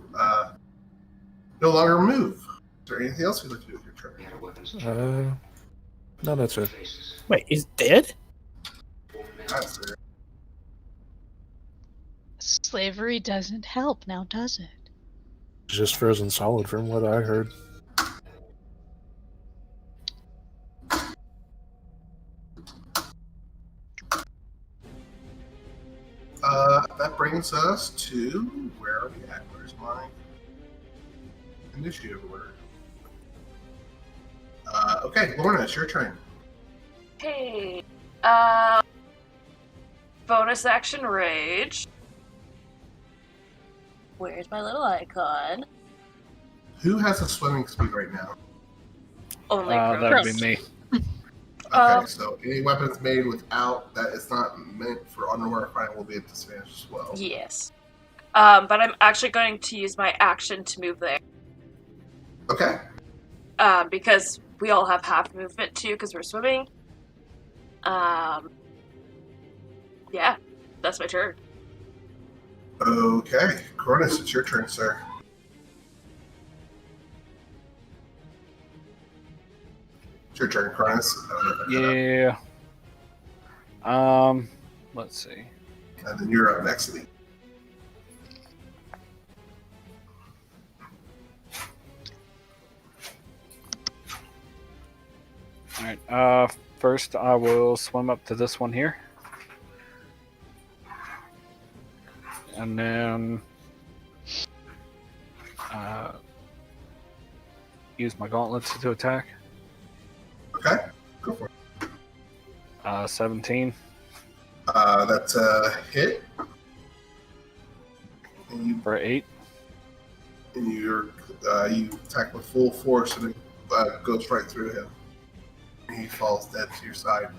no longer move. Is there anything else you'd like to do with your turn? We had our weapons. No, that's it. Faces. Wait, he's dead? That's it. Slavery doesn't help now, does it? It's just frozen solid from what I heard. That brings us to where are we at? Where's my initiative order? Okay, Lorna, it's your turn. Hey. Bonus action rage. Where's my little icon? Who has a swimming speed right now? Only That'd be me. Okay, so any weapons made without that is not meant for underwater fighting will be at disadvantage as well. Yes. But I'm actually going to use my action to move there. Okay. Because we all have half movement too, because we're swimming. Yeah, that's my turn. Okay. Cronus, it's your turn, sir. It's your turn, Cronus. Yeah. Let's see. And then you're up next, Lee. Alright, first I will swim up to this one here. And then use my gauntlets to attack. Okay, go for it. 17. That's a hit. And For 8. you attack with full force and it goes right through him. And he falls dead to your side.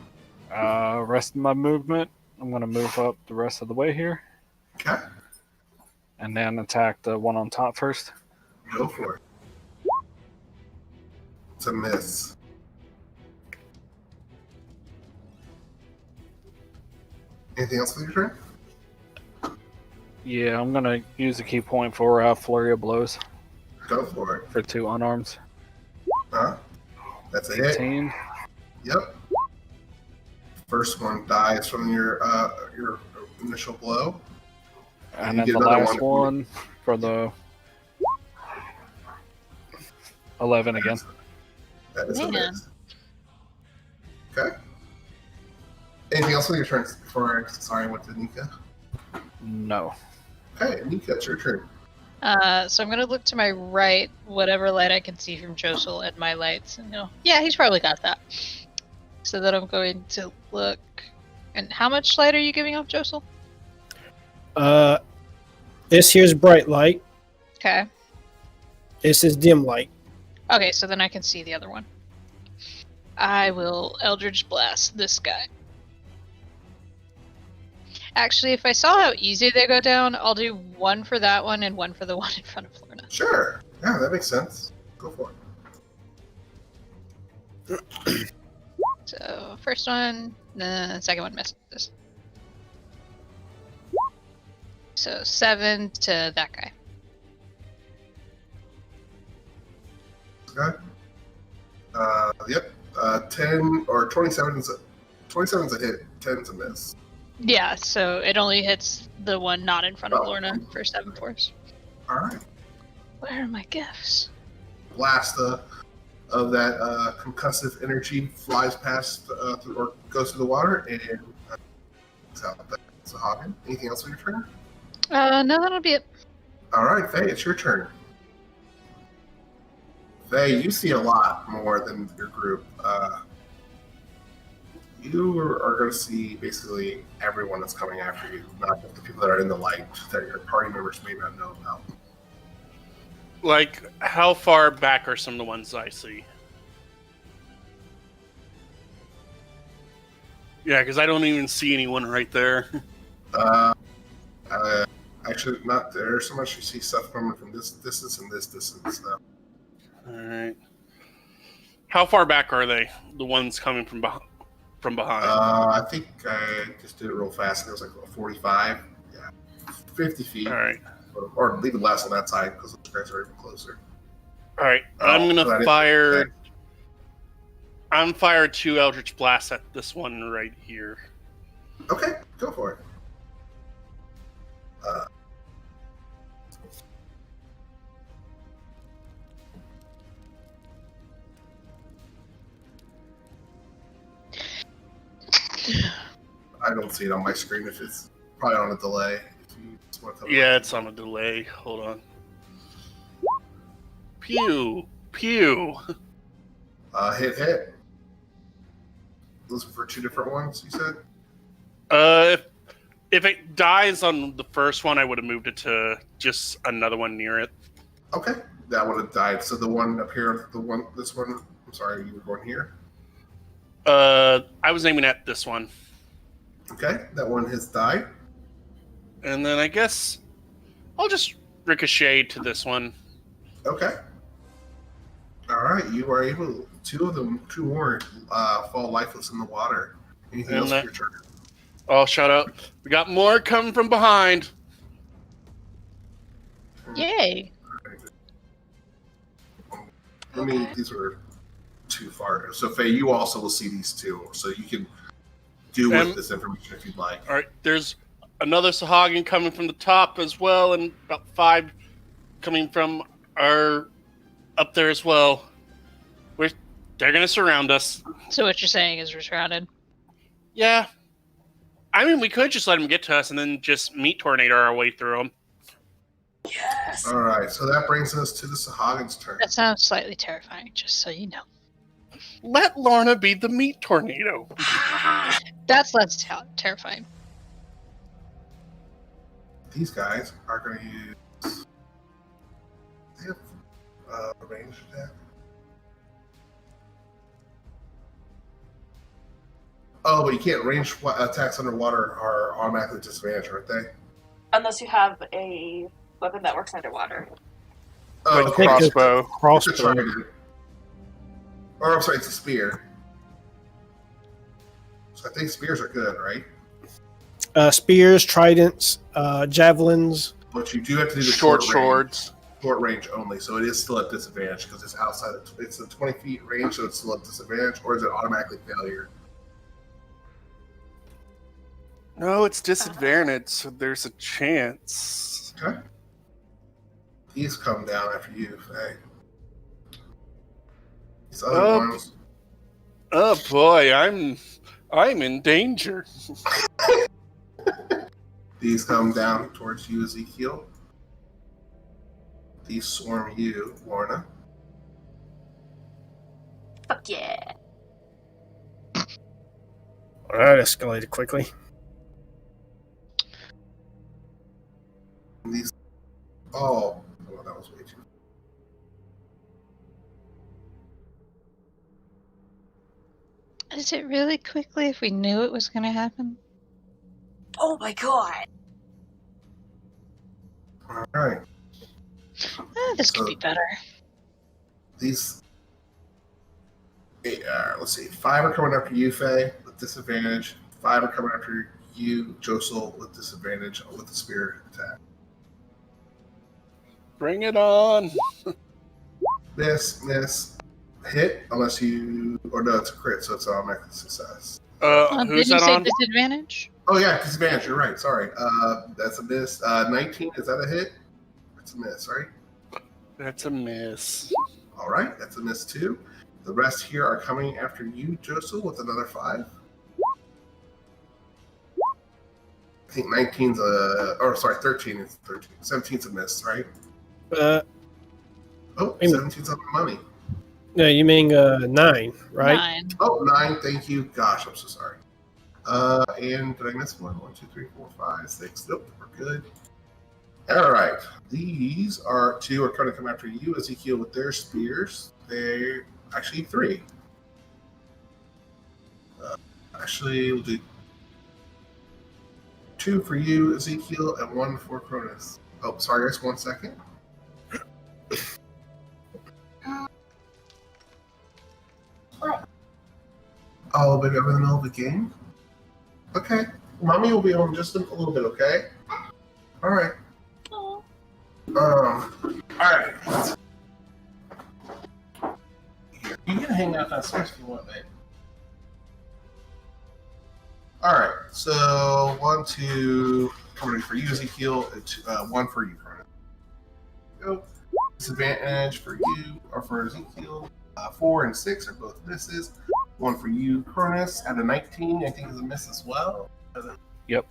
Rest of my movement, I'm going to move up the rest of the way here. Okay, And then attack the one on top first. go for it. It's a miss. Anything else with your turn? Yeah, I'm going to use a key point for Flurry of Blows. Go for it. for 2 unarmed. Huh? That's a hit. 18. Yep. First one dies from your initial blow. And you then get the another last one for the 11 again. That is a Man. miss. Okay. Anything else on your turn before I went to Nika? No. Okay, Nika, it's your turn. So I'm gonna look to my right, whatever light I can see from Josel and my lights, and go, yeah, he's probably got that. So then I'm going to look. And how much light are you giving off, Josel? This here's bright light. Okay. This is dim light. Okay, so then I can see the other one. I will Eldritch Blast this guy. Actually, if I saw how easy they go down, I'll do 1 for that one and 1 for the one in front of Lorna. Sure. Yeah, that makes sense. Go for it. So, first one, the second one misses. So, 7 to that guy. Okay. Yep. 10 or 27 is a hit. 10's a miss. Yeah, so it only hits the one not in front of Oh. Lorna for 7 force. All right. Where are my gifts? Blast of that concussive energy flies past through, or goes through the water and it's out. That's a Hagen. Anything else on your turn? No, that'll be it. All right, Faye, it's your turn. Faye, you see a lot more than your group. You are going to see basically everyone that's coming after you, not just the people that are in the light that your party members may not know about. Like, how far back are some of the ones I see? Yeah, because I don't even see anyone right there. Actually, not there so much. You see stuff coming from this distance and this distance. Though. All right. How far back are they? The ones coming from behind? I think I just did it real fast. It was like 45. Yeah, 50 feet. All right. Or leave it less on that side because those guys are even closer. All right. I'm so that gonna is- fire. I'm fire 2 Eldritch Blasts at this one right here. Okay, go for it. I don't see it on my screen. If it's probably on a delay. If you just want to tell me. Yeah, it's on a delay. Hold on. Pew pew. Hit. Those are for 2 different ones. You said. If it dies on the first one, I would have moved it to just another one near it. Okay, that would have died. So the one up here, this one. I'm sorry, you were going here. I was aiming at this one. Okay, that one has died. And then I guess I'll just ricochet to this one. Okay. All right, you are able. 2 more fall lifeless in the water. Anything else for your turn? Oh, shut up. We got more coming from behind. Yay! I mean, these were too far. So, Faye, you also will see these 2, so you can do with this information if you'd like. All right, there's another Sahagin coming from the top as well, and about 5 coming from our up there as well. They're going to surround us. So what you're saying is we're surrounded? Yeah. I mean, we could just let them get to us and then just meat tornado our way through them. Yes. All right, so that brings us to the Sahagin's turn. That sounds slightly terrifying, just so you know. Let Lorna be the meat tornado. That's less terrifying. These guys are going to use. They have range attack. Oh, but you can't range attacks underwater are automatically disadvantaged, aren't they? Unless you have a weapon that works underwater. Oh, Like okay. crossbow. It's a Crossbow. trident. Or I'm sorry, it's a spear. So I think spears are good, right? Spears, tridents, javelins. But you do have to do the Short range. swords. short range only, so it is still at disadvantage because it's outside. It's a 20 feet range, so it's still at disadvantage, or is it automatically failure? No, it's disadvantage, so there's a chance. Okay. These come down after you, Faye. These other ones. Oh boy, I'm in danger. These come down towards you, Ezekiel. These swarm you, Lorna. Fuck yeah. Well, that escalated quickly. And these. Oh, that was way too. Is it really quickly if we knew it was going to happen? Oh my god. All right. This could be better. These. Let's see. 5 are coming after you, Faye, with disadvantage. 5 are coming after you, Josel, with disadvantage with the spear attack. Bring it on. Miss, hit, unless you. Or no, it's a crit, so it's automatic success. Who's Didn't you that say on? disadvantage? Oh, yeah, disadvantage. You're right. Sorry. That's a miss. 19, is that a hit? That's a miss, right? That's a miss. All right, that's a miss too. The rest here are coming after you, Josel, with another 5. I think 19's a. Or, sorry, 13 is 13. 17's a miss, right? Uh, Oh, 17's on the money. no, you mean 9, right? 9. Oh, 9, thank you. Gosh, I'm so sorry. And did I miss one? 1, 2, 3, 4, 5, 6. Nope, we're good. All right. These are 2 are trying to come after you, Ezekiel, with their spears. They're actually 3. Actually, we'll do 2 for you, Ezekiel, and 1 for Cronus. Oh, sorry, guys. 1 second. Oh, baby, I'm in the middle of the game? Okay. Mommy will be home just a little bit, okay? Alright. Alright. Here. You can hang out downstairs if you want, babe. Alright, so 1, 2, coming for you, Ezekiel, and 1 for you, Cronin. Go. Disadvantage for you, or for Ezekiel. 4 and 6 are both misses. 1 for you, Cronus, at a 19, I think is a miss as well. Yep.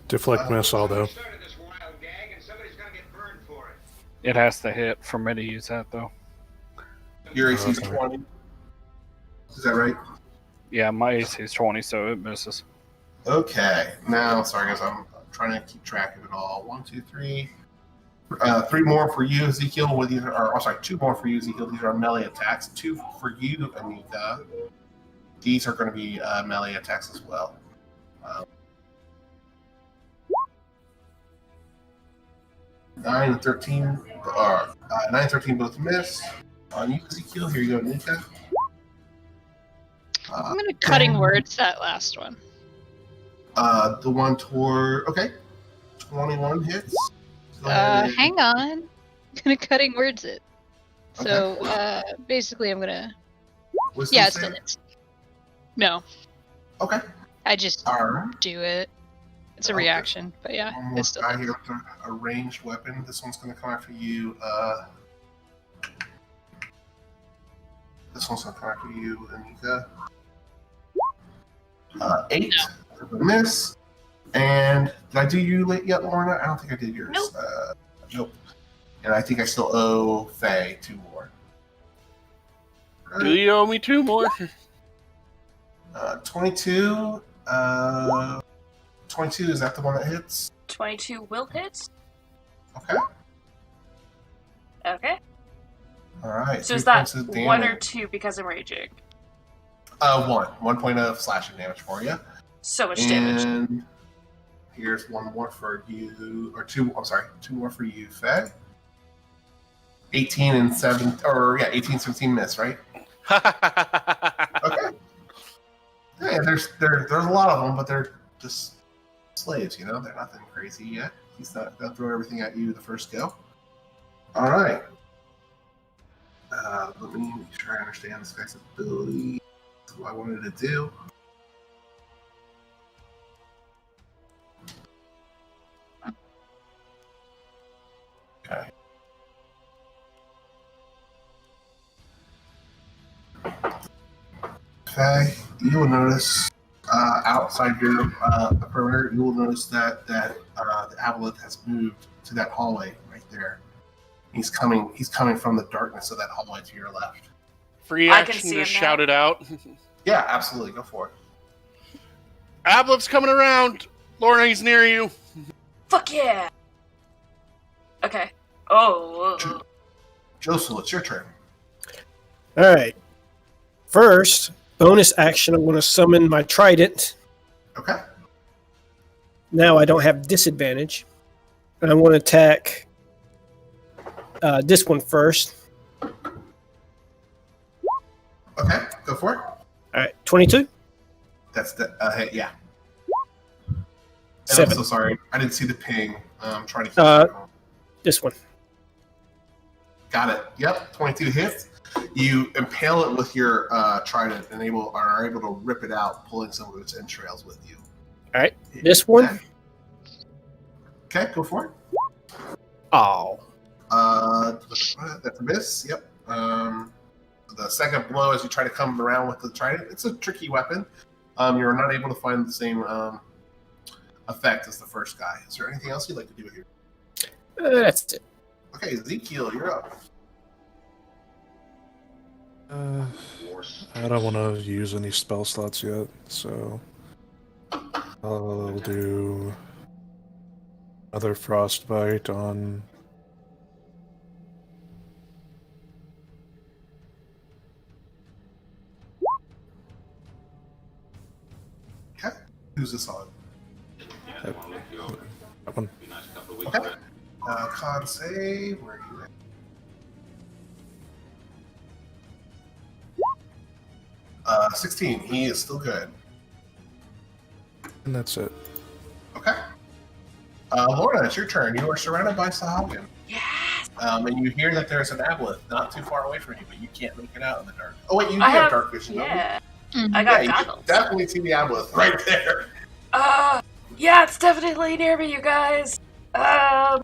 Deflect miss, although. It has to hit for me to use that, though. Your AC is Okay. 20. Is that right? Yeah, my AC is 20, so it misses. Okay. Now, sorry guys, I'm trying to keep track of it all. 1, 2, 3. 3 more for you, Ezekiel. With these are, oh, sorry, 2 more for you, Ezekiel. These are melee attacks. 2 for you, Anika. These are going to be melee attacks as well. 9 and 13 are 9 and 13 both miss. On you, Ezekiel. Here you go, Anika. I'm going to cutting words that last one. The one toward 21 hits. Go ahead and- Hang on. I'm going to cutting words it. So, basically I'm going to... Wisdom Yeah, it save? still hits. No, Okay. I just All right. do it. It's a Okay. reaction, but yeah, One more it's still guy here with a ranged weapon. This one's going to come after you. This one's going to come after you, Anika. 8 for the miss. And did I do you yet, Lorna? I don't think I did yours. Nope. Nope. And I think I still owe Faye 2 more. Do you owe me 2 more? 22. 22, is that the one that hits? 22 will hit. Okay. Okay. Alright. So 3 is that points of 1 or damage. 2 because I'm raging? 1. 1 point of slashing damage for you. So much damage. And here's 1 more for you, or 2. I'm sorry, 2 more for you, Faye. 18 and 7, or yeah, 18, 17 miss, right? Okay. Yeah, there's a lot of them, but they're just slaves, you know. They're nothing crazy yet. He's not going to throw everything at you the first go. All right. Let me make sure I understand this guy's ability. That's what I wanted to do. Okay. Okay, you will notice outside your perimeter, you will notice that the aboleth has moved to that hallway right there. He's coming from the darkness of that hallway to your left. Free I can action see to him shout now. it out. Yeah, absolutely. Go for it. Ablev's coming around. Lorna, he's near you. Fuck yeah! Okay. Oh. Josel, it's your turn. All right. First, bonus action, I'm going to summon my trident. Okay. Now I don't have disadvantage. And I want to attack this one first. Okay, go for it. All right, 22. That's the hit, yeah. And 7. I'm so sorry. I didn't see the ping. I'm trying to keep track of it. This one. Got it. Yep, 22 hits. You impale it with your trident and are able to rip it out, pulling some of its entrails with you. All right, this one. Okay, go for it. Oh. That's a miss. Yep. The second blow, as you try to come around with the trident, it's a tricky weapon. You're not able to find the same effect as the first guy. Is there anything else you'd like to do with your? That's it. Okay, Ezekiel, you're up. I don't want to use any spell slots yet, so I'll do another frostbite on. Okay, who's this on? That one. Okay. Con save. Where are you at? Uh, 16. He is still good. And that's it. Okay. Lorna, it's your turn. You are surrounded by Sahagin. Yes! And you hear that there's an aboleth not too far away from you, but you can't make it out in the dark. Oh, wait, you do I have have dark vision, don't you? Yeah. Mhm. I got you can goggles. definitely see the aboleth right there. Yeah, it's definitely near me, you guys. I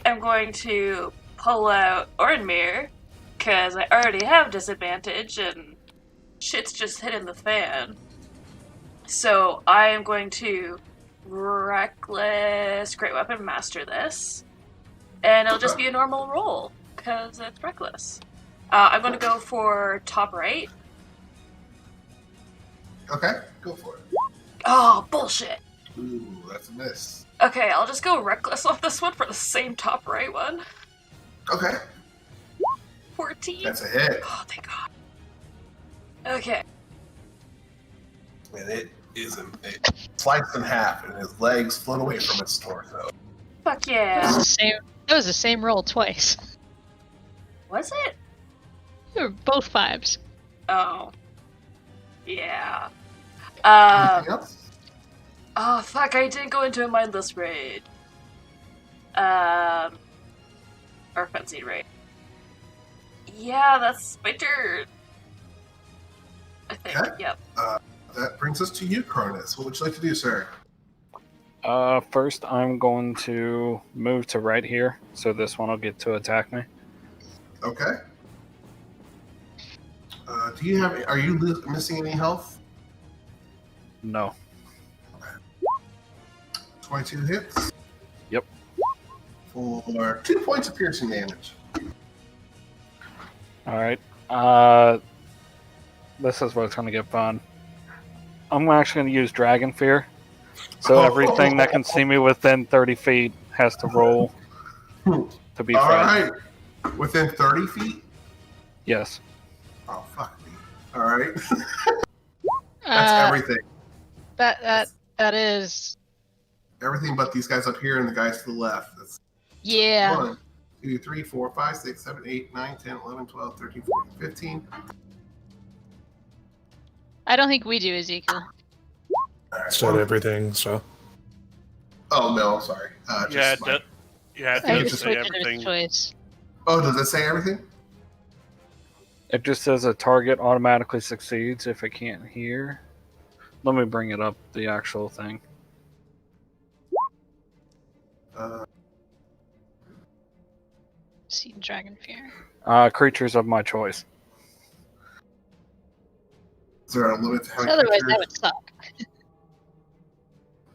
am going to pull out Ornmere, because I already have disadvantage, and shit's just hitting the fan. So I am going to Reckless Great Weapon Master this, and it'll just be a normal roll, because it's Reckless. I'm going to go for top right. Okay, go for it. Oh, bullshit. Ooh, that's a miss. Okay, I'll just go Reckless on this one for the same top right one. Okay, 14. that's a hit. Oh, thank God. Okay. And it sliced in half, and his legs float away from its torso. Fuck That yeah. was the same. That was the same roll twice. Was it? They were both 5s. Oh. Yeah. Anything else? Oh, fuck, I didn't go into a mindless raid. Or frenzied raid. Yeah, that's my turn. I think, Okay. yep. That brings us to you, Cronus. What would you like to do, sir? First, I'm going to move to right here, so this one will get to attack me. Okay. Are you missing any health? No. 22 hits. Yep. For 2 points of piercing damage. Alright. This is where it's going to get fun. I'm actually going to use Dragon Fear. So everything that can see me within 30 feet has to roll to be All frightened. right. Within 30 feet? Yes. Oh, fuck me. All right. That's everything. That is. Everything but these guys up here and the guys to the left. That's Yeah. 1, 2, 3, 4, 5, 6, 7, 8, 9, 10, 11, 12, 13, 14, 15. I don't think we do, Ezekiel. All right. Said everything, so. Oh no, I'm sorry. Yeah, Just like, yeah, it think I it's does just just say looked at his everything. choice. oh, does it say everything? It just says a target automatically succeeds if it can't hear. Let me bring it up, the actual thing. Uh, See Dragon Fear. Creatures of my choice. is there a limit to how many Otherwise, that creatures? would suck.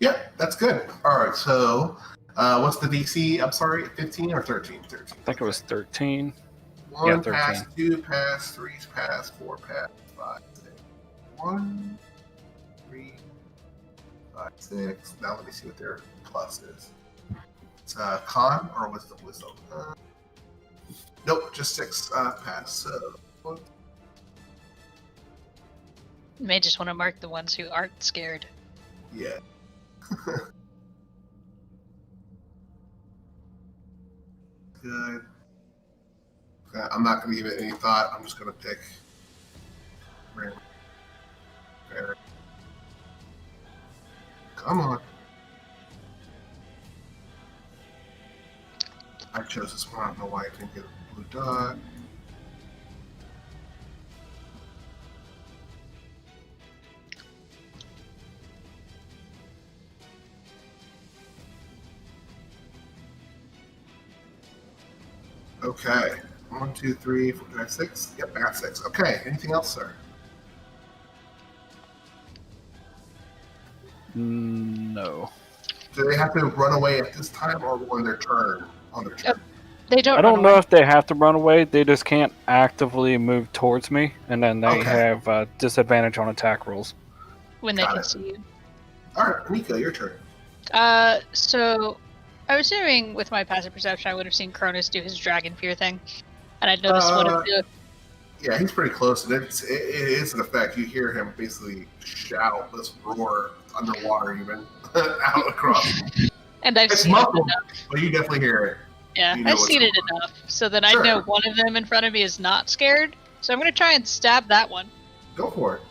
Yep, that's good. All right, so what's the DC? I'm sorry, 15 or 13? 13. I think it was 13. One Yeah, 13. pass, two pass, three pass, four pass, 5, 6. 1, 3, 5, 6. Now let me see what their plus is. It's con or wisdom? Wisdom. Nope, just 6 pass. So one, You may just want to mark the ones who aren't scared. yeah. Good. Okay, I'm not going to give it any thought. I'm just going to pick random. Fair. Come on. I chose this one. I don't know why I didn't get a blue dot. Okay. 1, 2, 3, 4, 5, 6. Yep, I got 6. Okay. Anything else, sir? No. Do they have to run away at this time or on their turn? On their turn. They don't. I don't run know away. if they have to run away. They just can't actively move towards me, and then they Okay. have disadvantage on attack rolls. when they Got can it. see you. All right, Nika, your turn. So I was assuming with my passive perception, I would have seen Cronus do his Dragon Fear thing, and I'd noticed one of the. Yeah, he's pretty close, and it is an effect. You hear him basically shout this roar underwater, even out across. And I've It's seen it muffled, enough. but you definitely hear it. Yeah, you know I've what's seen it going enough, so that Sure. I know one of them in front of me is not scared. So I'm gonna try and stab that one. Go for it.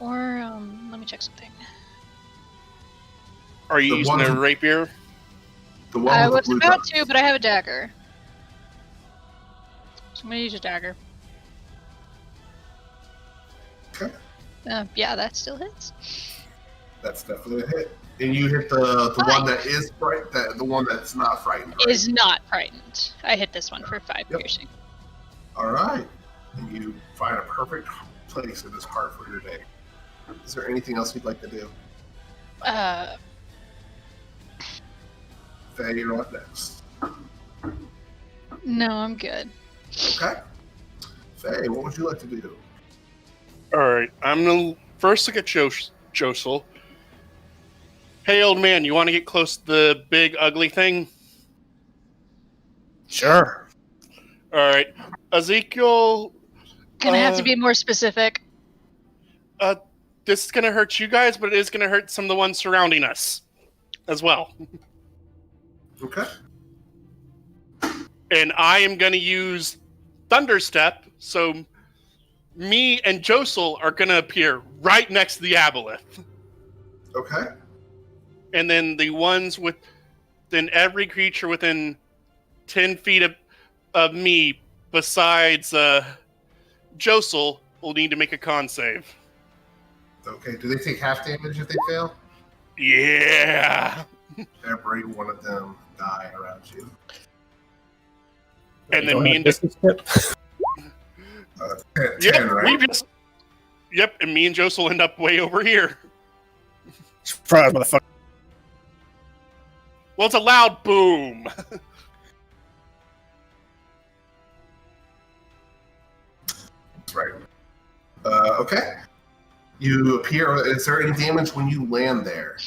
Or let me check something. Are you The using ones a with- rapier? The one I with was the blue about dot. to, but I have a dagger. So I'm gonna use a dagger. Okay. Yeah, that still hits. That's definitely a hit. And you hit the one that is the one that's not frightened. Right? Is not frightened. I hit this one for 5 Yep. piercing. All right. And you find a perfect place in his heart for your day. Is there anything else you'd like to do? Faye, you're up next. No, I'm good. Okay. Faye, what would you like to do? All right, I'm gonna first look at Josel. Hey, old man, you want to get close to the big ugly thing? Sure. All right, Ezekiel. Gonna have to be more specific. This is gonna hurt you guys, but it is gonna hurt some of the ones surrounding us as well. Okay. And I am gonna use Thunderstep, so me and Josel are gonna appear right next to the aboleth. Okay. And then the ones within every creature within 10 feet of me, besides Josel, will need to make a con save. Okay. Do they take half damage if they fail? Yeah! Every one of them die around you. And You then don't me have and distance tip? 10, Yep, right? and me and Josel end up way over here. Surprise, motherfucker. Well, it's a loud boom. That's right. Okay. You appear. Is there any damage when you land there?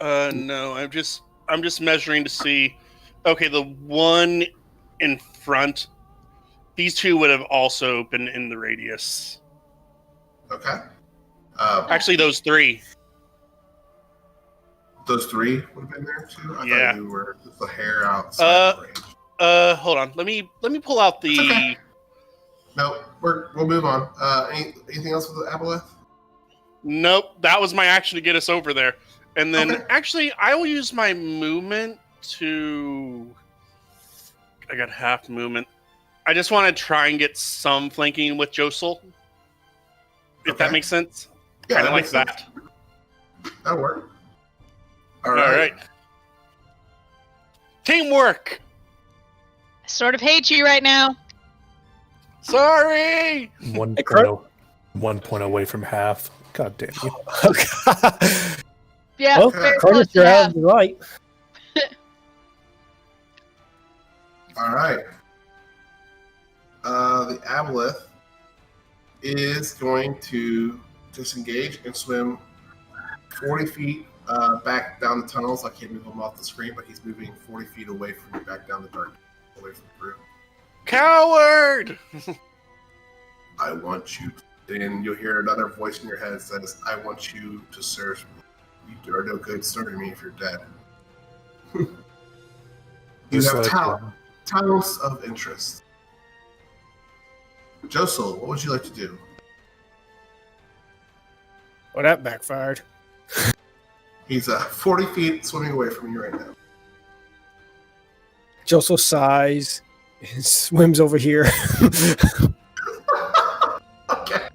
No, I'm just measuring to see. Okay, the one in front. These two would have also been in the radius. Okay. Actually, those three. Those 3 would have been there too. I Yeah. thought you were just the hair outside the range. Hold on. Let me pull out the. It's okay. No, we'll move on. Anything else with the aboleth? Nope, that was my action to get us over there. And then, Okay. actually, I will use my movement to... I got half movement. I just want to try and get some flanking with Josel. If that Okay. makes sense. Yeah, Kind of like makes sense. that. That'll work. All All right. right. Teamwork! I sort of hate you right now. Sorry! 1 point away from half. God damn you. Okay. Yeah, Well, very Curtis, close you're to out half. of the light. All right. The aboleth is going to disengage and swim 40 feet back down the tunnels. I can't move him off the screen, but he's moving 40 feet away from me, back down the dark, away from the room. Coward! I want you to, and you'll hear another voice in your head that says, I want you to serve me. You are no good serving me if you're dead. You Just have like, talents of interest. Josel, what would you like to do? Well, that backfired. He's 40 feet swimming away from you right now. Joseph sighs and swims over here. Okay.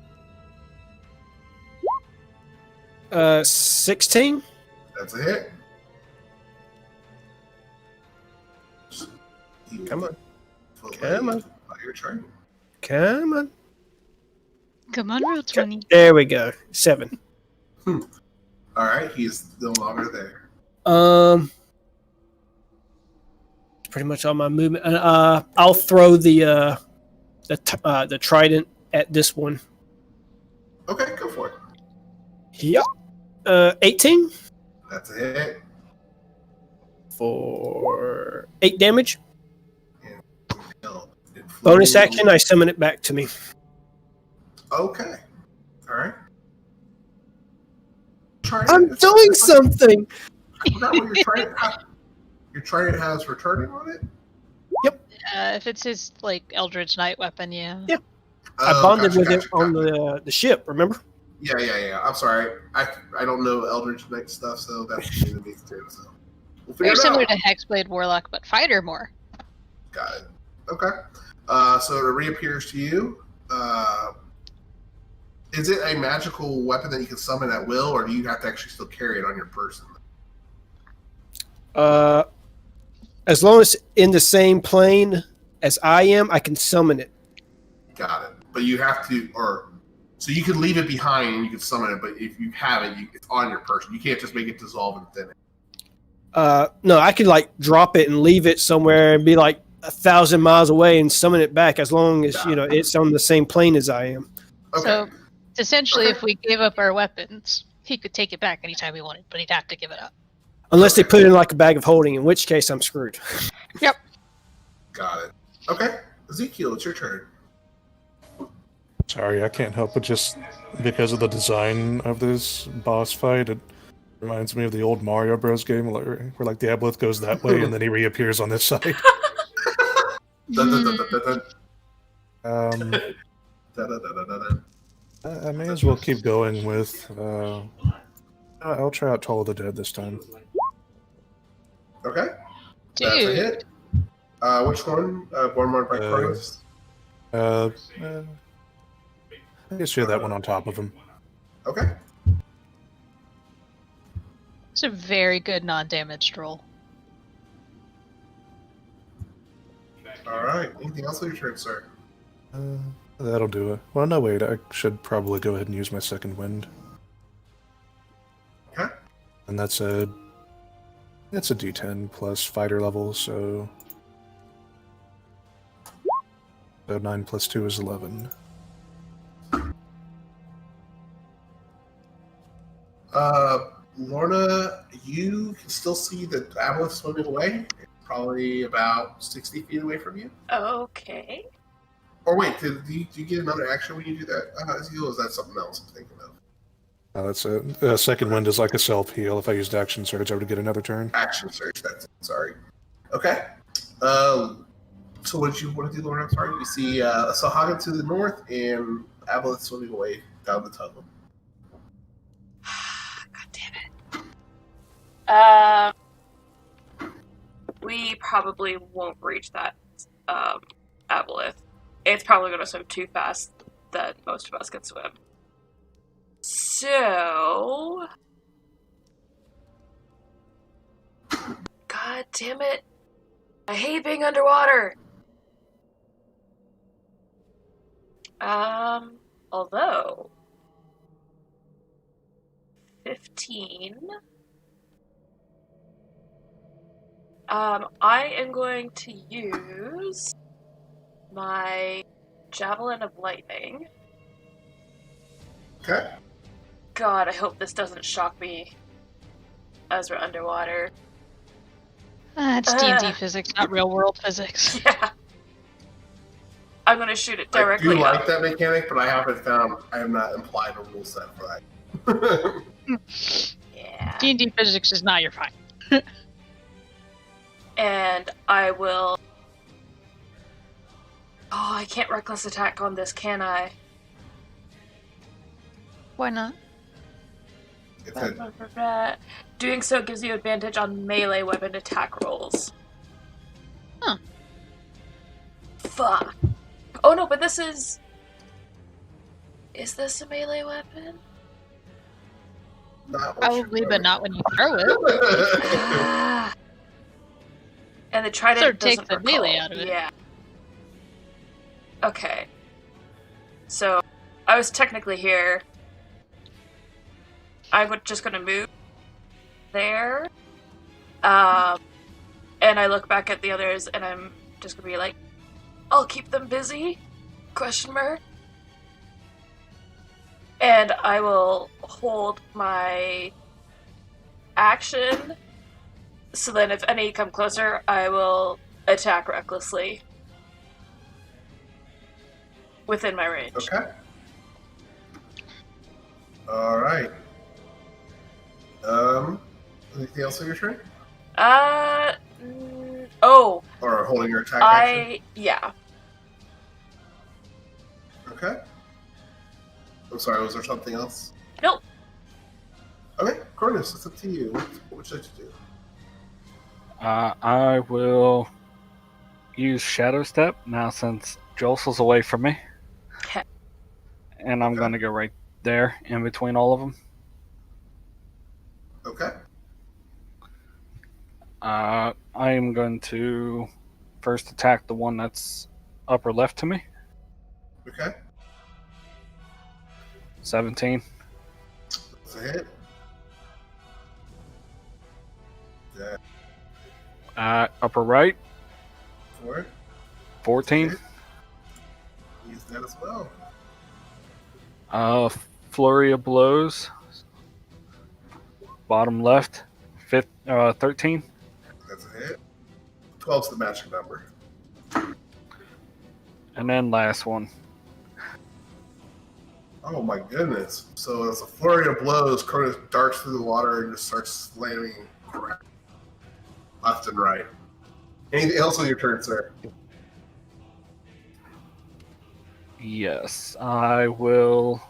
16? That's a hit. Come on. Fully Come on. by your turn. Come on. Come on, roll 20. There we go. 7. All right, he's no longer there. Pretty much all my movement. I'll throw the trident at this one. Okay, go for it. Yep. 18 That's a hit. for 8 damage. Kill. Bonus action, I summon it back to me. Okay. All right. I'm doing something. I forgot what your trident. Your trident has returning on it. If it's his Eldritch Knight weapon, yeah. Yeah. I bonded with it on the ship. Remember? Yeah. I'm sorry. I don't know Eldritch Knight stuff, so that's new to me too. So we'll figure Very it similar out. to Hexblade Warlock, but fighter more. Got it. Okay. So it reappears to you. Is it a magical weapon that you can summon at will, or do you have to actually still carry it on your person? As long as in the same plane as I am, I can summon it. Got it. But you have to, so you can leave it behind and you can summon it, but if you have it, it's on your person. You can't just make it dissolve and thin it. No, I could drop it and leave it somewhere and be 1,000 miles away and summon it back as long as it's on the same plane as I am. Okay. So essentially, Okay. if we gave up our weapons, he could take it back anytime he wanted, but he'd have to give it up. Unless they put it in a bag of holding, in which case I'm screwed. Got it. Okay. Ezekiel, it's your turn. Sorry, I can't help but just because of the design of this boss fight, it reminds me of the old Mario Bros. Game where the aboleth goes that way and then he reappears on this side. Dun, dun, dun, dun, dun, Um, dun, dun, dun, dun, dun. I may as well keep going with. I'll try out Toll of the Dead this time. Okay. That's a Dude, hit. Which one? Born Marked by Chronos? I guess you have that one on top of him. Okay. it's a very good non-damaged roll. All right. Anything else on your turn, sir? That'll do it. Well, no, wait. I should probably go ahead and use my second wind. Okay. And that's a D10 plus fighter level, so 9 plus 2 is 11. Lorna, you can still see the aboleth swimming away. It's probably about 60 feet away from you. Okay. Or wait, do you get another action when you do that, Ezekiel, or is that something else I'm thinking of? That's it. Second wind is like a self heal. If I used action surge, I would get another turn. Action search, that's it. Sorry. Okay. So what did you want to do, Lorna? I'm sorry. You see Sahana to the north and aboleth swimming away down the tunnel. We probably won't reach that aboleth. It's probably going to swim too fast that most of us can swim. So... God damn it. I hate being underwater. Although... 15... I am going to use my Javelin of Lightning. Okay. God, I hope this doesn't shock me as we're underwater. It's D&D physics, not real world physics. Yeah. I'm going to shoot it I directly do like up. that mechanic, but I have not implied a rule set for that. Yeah. D&D physics is not your fight. And I will... Oh, I can't reckless attack on this, can I? Why not? It's a, Doing so gives you advantage on melee weapon attack rolls. Huh. Fuck. Oh no, but this is... Is this a melee weapon? not what Probably, you're but not when you throw it. Ah. And the trident Sort of doesn't takes the recall. melee out of it. Yeah. Okay. So, I was technically here. I'm just gonna move there. And I look back at the others and I'm just gonna be like, I'll keep them busy? Question mark. And I will hold my action. So then if any come closer, I will attack recklessly. Within my range. Okay. Alright. Anything else on your turn? Oh, Or holding your attack action? yeah. Okay. I'm sorry, was there something else? Nope. Okay, Cronus, it's up to you. What would you like to do? I will use Shadow Step now since Jolsel's away from me. Okay. And I'm going to go right there in between all of them. Okay. I am going to first attack the one that's upper left to me. Okay. 17. That's a hit. Yeah. Upper right, For it. 14. Use that as well. Flurry of blows. Bottom left, 13. That's a hit. 12's the matching number. And then last one. Oh my goodness. So as a flurry of blows, Cronus darts through the water and just starts slamming crap left and right. Anything else on your turn, sir? Yes, I will.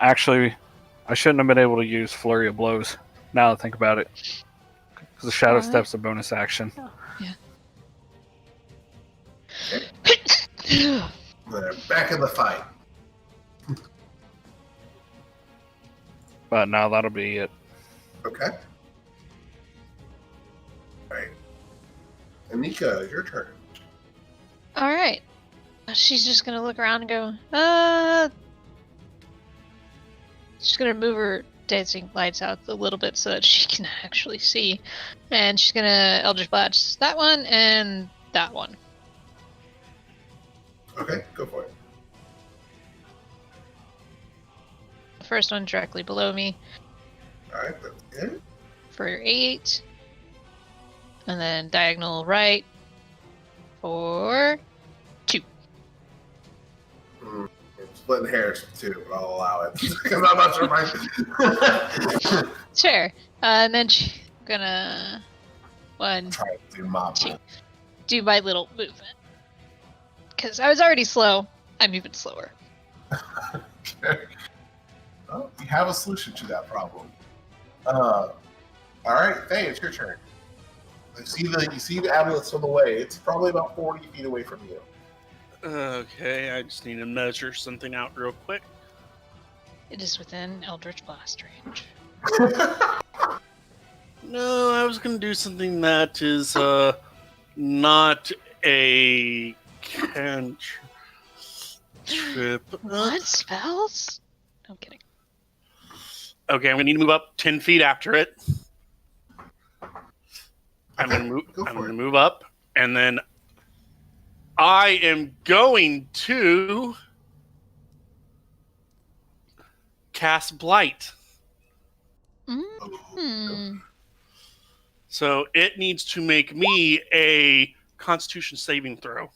Actually, I shouldn't have been able to use Flurry of Blows, now that I think about it. Because the Shadow Why? Step's a bonus action. They're back in the fight. But now that'll be it. Okay. Alright. Anika, your turn. Alright. She's just gonna look around and go, She's gonna move her dancing lights out a little bit so that she can actually see. And she's gonna Eldritch Blast that one and that one. Okay, go for it. The first one directly below me Alright, that's good. for 8. And then diagonal right for 2. I'm splitting hairs too, but I'll allow it. Because I'm not sure if I Sure. And then she's gonna try to do mob. do my little movement. Because I was already slow, I'm even slower. Well, you have a solution to that problem. All right, Faye, it's your turn. You see the ambulance on the way. It's probably about 40 feet away from you. Okay, I just need to measure something out real quick. It is within Eldritch Blast range. No, I was going to do something that is not a cantrip. What? Spells? No, I'm kidding. Okay, I'm going to need to move up 10 feet after it. I'm Okay, going go for to it. move up, and then I am going to cast Blight. Hmm. So it needs to make me a Constitution saving throw,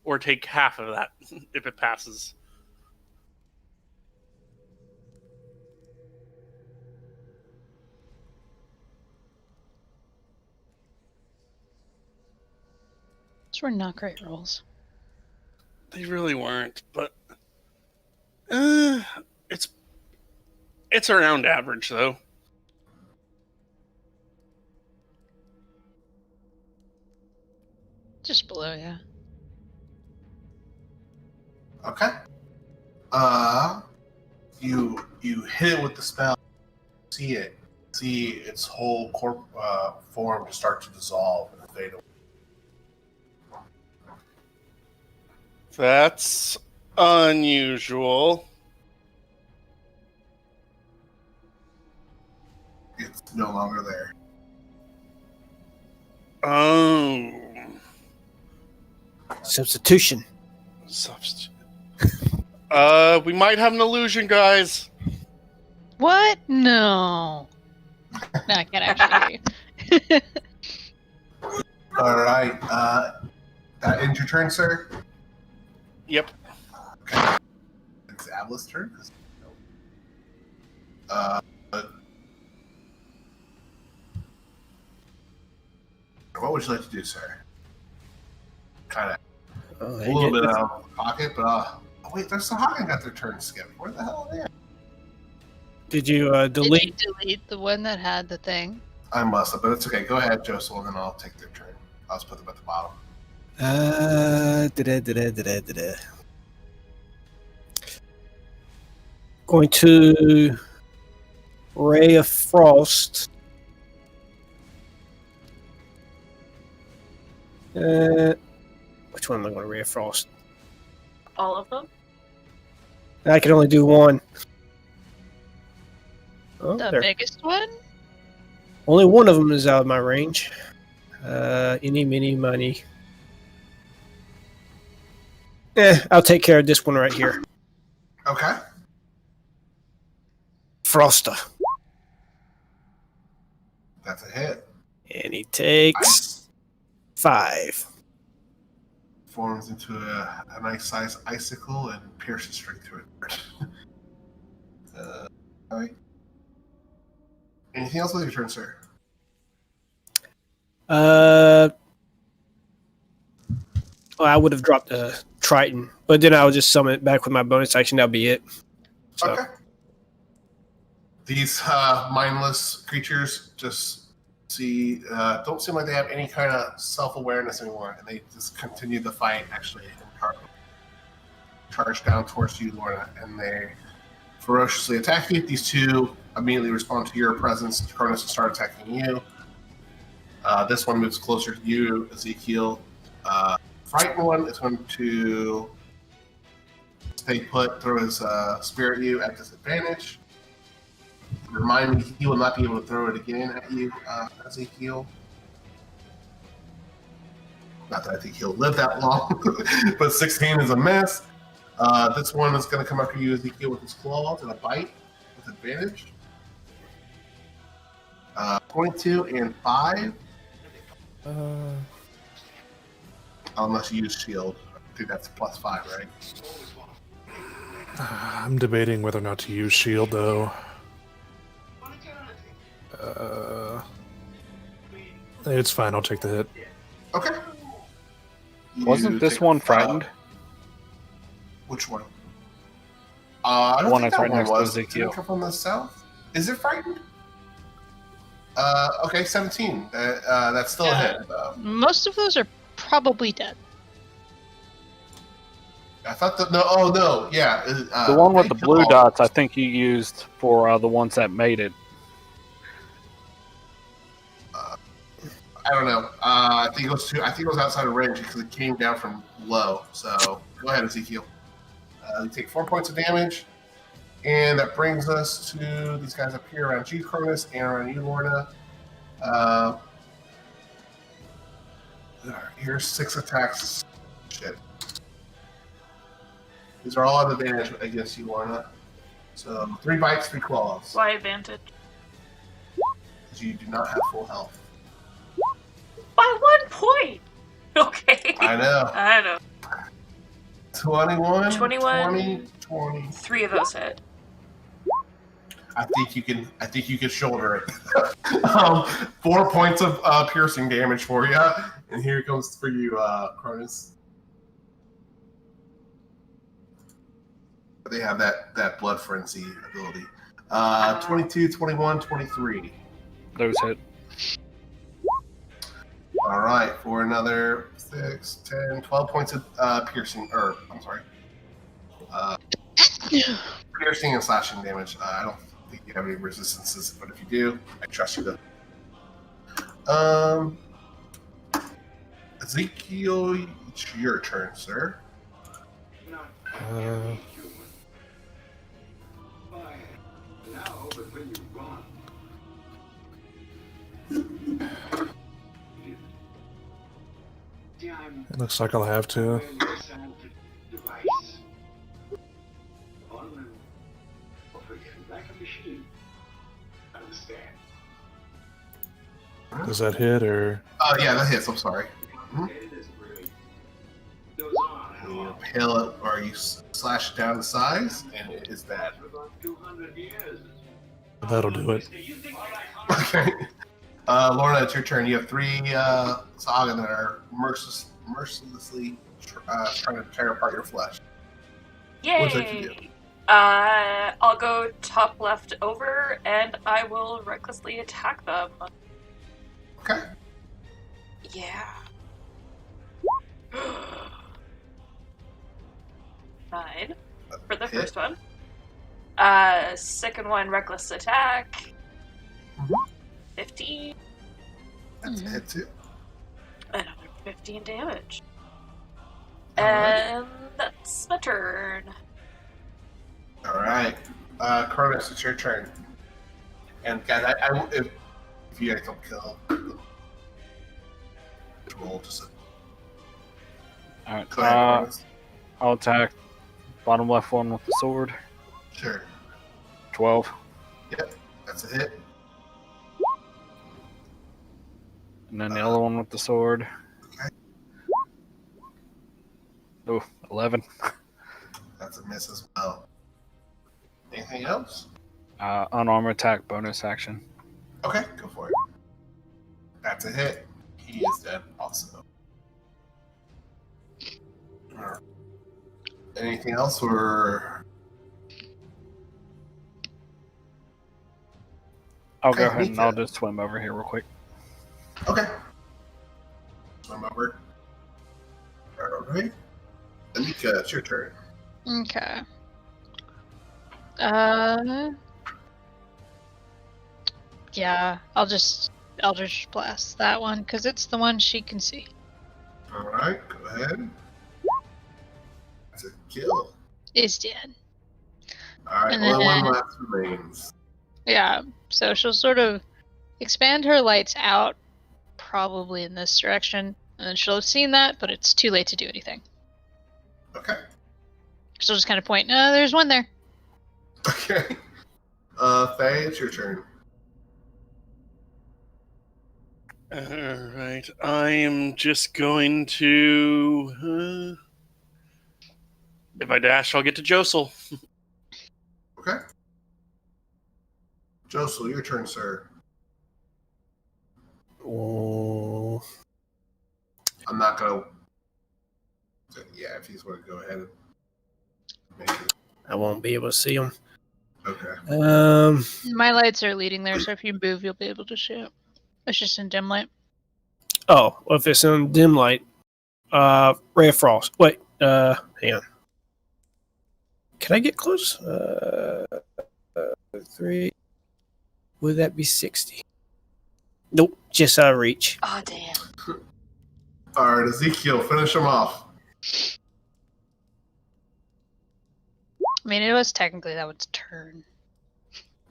or take half of that if it passes. Those were not great rolls. They really weren't, but it's around average though. Just below, yeah. Okay. You hit it with the spell. See its whole form to start to dissolve and fade away. That's unusual. It's no longer there. Oh, Substitution. substitute. We might have an illusion, guys. What? No. No, I can't actually hear you. All right. That ends your turn, sir. Yep. Okay. It's Abla's turn. What would you like to do, sir? Kind of a little bit out of pocket, but oh wait, there's Sahagin got their turn skipped. Where the hell are they at? Did you delete? Did you delete the one that had the thing? I must have, but it's okay. Go ahead, Josel, and then I'll take their turn. I'll just put them at the bottom. Going to Ray of Frost. Which one am I going to Ray of Frost? All of them? I can only do one. Oh, The there. biggest one? Only one of them is out of my range. Any, mini, money. I'll take care of this one right here. Okay. Frosta. That's a hit. And he takes 5. Forms into a nice size icicle and pierces straight through it. All right. Anything else with your turn, sir? Well, I would have dropped the Triton, but then I'll just summon it back with my bonus action. That'll be it. So. Okay. These mindless creatures just don't seem like they have any kind of self-awareness anymore, and they just continue the fight, actually, and charge down towards you, Lorna, and they ferociously attack you. These two immediately respond to your presence. Cronus will start attacking you. This one moves closer to you, Ezekiel. Frightened one is going to stay put, throw his spear at you at disadvantage. Remind me, he will not be able to throw it again at you, Ezekiel. Not that I think he'll live that long, but 16 is a miss. This one is going to come after you, Ezekiel, with his claws and a bite with advantage. 22 and 5. Unless you use shield. I think that's +5, right? I'm debating whether or not to use shield, though. It's fine. I'll take the hit. Okay. Wasn't You this take one frightened? Which one? I don't one think that's that right one next to was. Ezekiel. Did it come from the south? Is it frightened? Okay, 17. That's still a Yeah. hit. Most of those are probably dead. I thought that. No, oh no, yeah. The one with they the kill blue all dots, I those. think you used for the ones that made it. I don't know. I think it was outside of range because it came down from low. So go ahead, Ezekiel. You take 4 points of damage, and that brings us to these guys up here around G Cronus and around you, Lorna. Here's 6 attacks. Shit. These are all at advantage against you, Lorna. So 3 bites, 3 claws. Why advantage? Because you do not have full health. By 1 point! Okay. I know. I know. 21, 21. 20. 3 of those hit. I think you can shoulder it. 4 points of piercing damage for you, and here it comes for you, Cronus. They have that blood frenzy ability. 22, 21, 23. Those hit. All right, for another 6, 10, 12 points of piercing, I'm sorry. Piercing and slashing damage. I don't think you have any resistances, but if you do, I trust you to. Ezekiel, it's your turn, sir. Not Uh, human. Why? Now, but when you're gone. See, I'm it looks like I'll have to. wearing a scientific device. On and off again, like a machine. Understand? Does that hit or? Yeah, that hits. I'm sorry. It isn't really. Goes on, how You long? impale it, or you slash it down to size, and it is that. For about 200 years. That'll do it. You think I Okay. Lorna, it's your turn. You have 3 Saga that are mercilessly trying to tear apart your flesh. What's that you do? Yay! I'll go top left over, and I will recklessly attack them. Okay. Yeah. 9 for the Hit. first one. Second one, reckless attack. 15. That's a hit too. Another 15 damage. Alright. And that's my turn. All right. Cronus, it's your turn. And guys, if you guys don't kill, roll just All right. go ahead, Cronus. I'll attack bottom left one with the sword. Sure. 12. That's a hit. And then the other one with the sword. Okay. Oh, 11. That's a miss as well. Anything else? Unarmed attack bonus action. Okay, go for it. That's a hit. He is dead also. Alright. Anything else, or I'll go Okay, ahead and I'll Mika. just swim over here real quick. okay? Swim over. All right. Anika, it's your turn. Okay. Yeah, I'll just Eldritch Blast that one because it's the one she can see. All right, go ahead. That's a kill. Is dead. All right, And only one then- left remains. Yeah, so she'll sort of expand her lights out, probably in this direction, and then she'll have seen that, but it's too late to do anything. Okay. She'll just kind of point, there's one there. Okay. Faye, it's your turn. Alright, I am just going to. If I dash, I'll get to Josel. Okay. Josel, your turn, sir. Oh, I'm not gonna. Yeah, if he's going to go ahead and make it I won't be able to see them. Okay. My lights are leading there, so if you move, you'll be able to see it. It's just in dim light. Oh, well, if it's in dim light, ray of frost. Wait, hang on. Can I get close? 3. Would that be 60? Nope, just out of reach. Oh, damn. All right, Ezekiel, finish him off. I mean, it was technically that one's turn.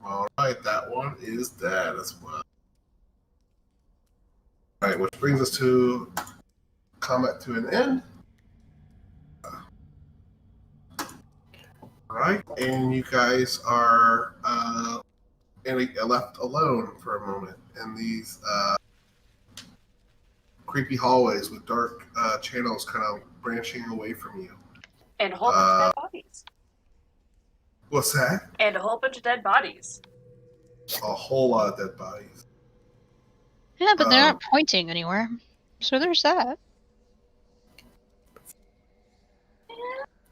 All right, that one is dead as well. All right, which brings us to combat to an end. All right, and you guys are left alone for a moment in these creepy hallways with dark channels kind of branching away from you. And a whole bunch of dead bodies. What's that? And a whole bunch of dead bodies. A whole lot of dead bodies. Yeah, but they're not pointing anywhere. So there's that.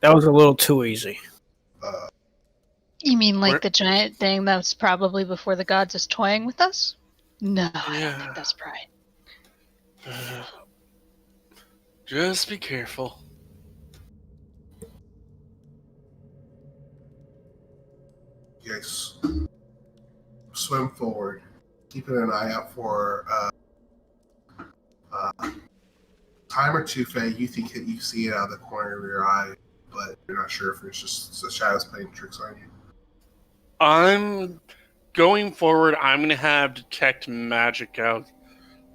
That was a little too easy. You mean like Where- the giant thing that's probably before the gods is toying with us? No, I don't Yeah. think that's pride. Just be careful. You guys swim forward, keeping an eye out for time or two, Faye. You think that you see it out of the corner of your eye, but you're not sure if it's just the shadows playing tricks on you. I'm going forward. I'm going to have detect magic out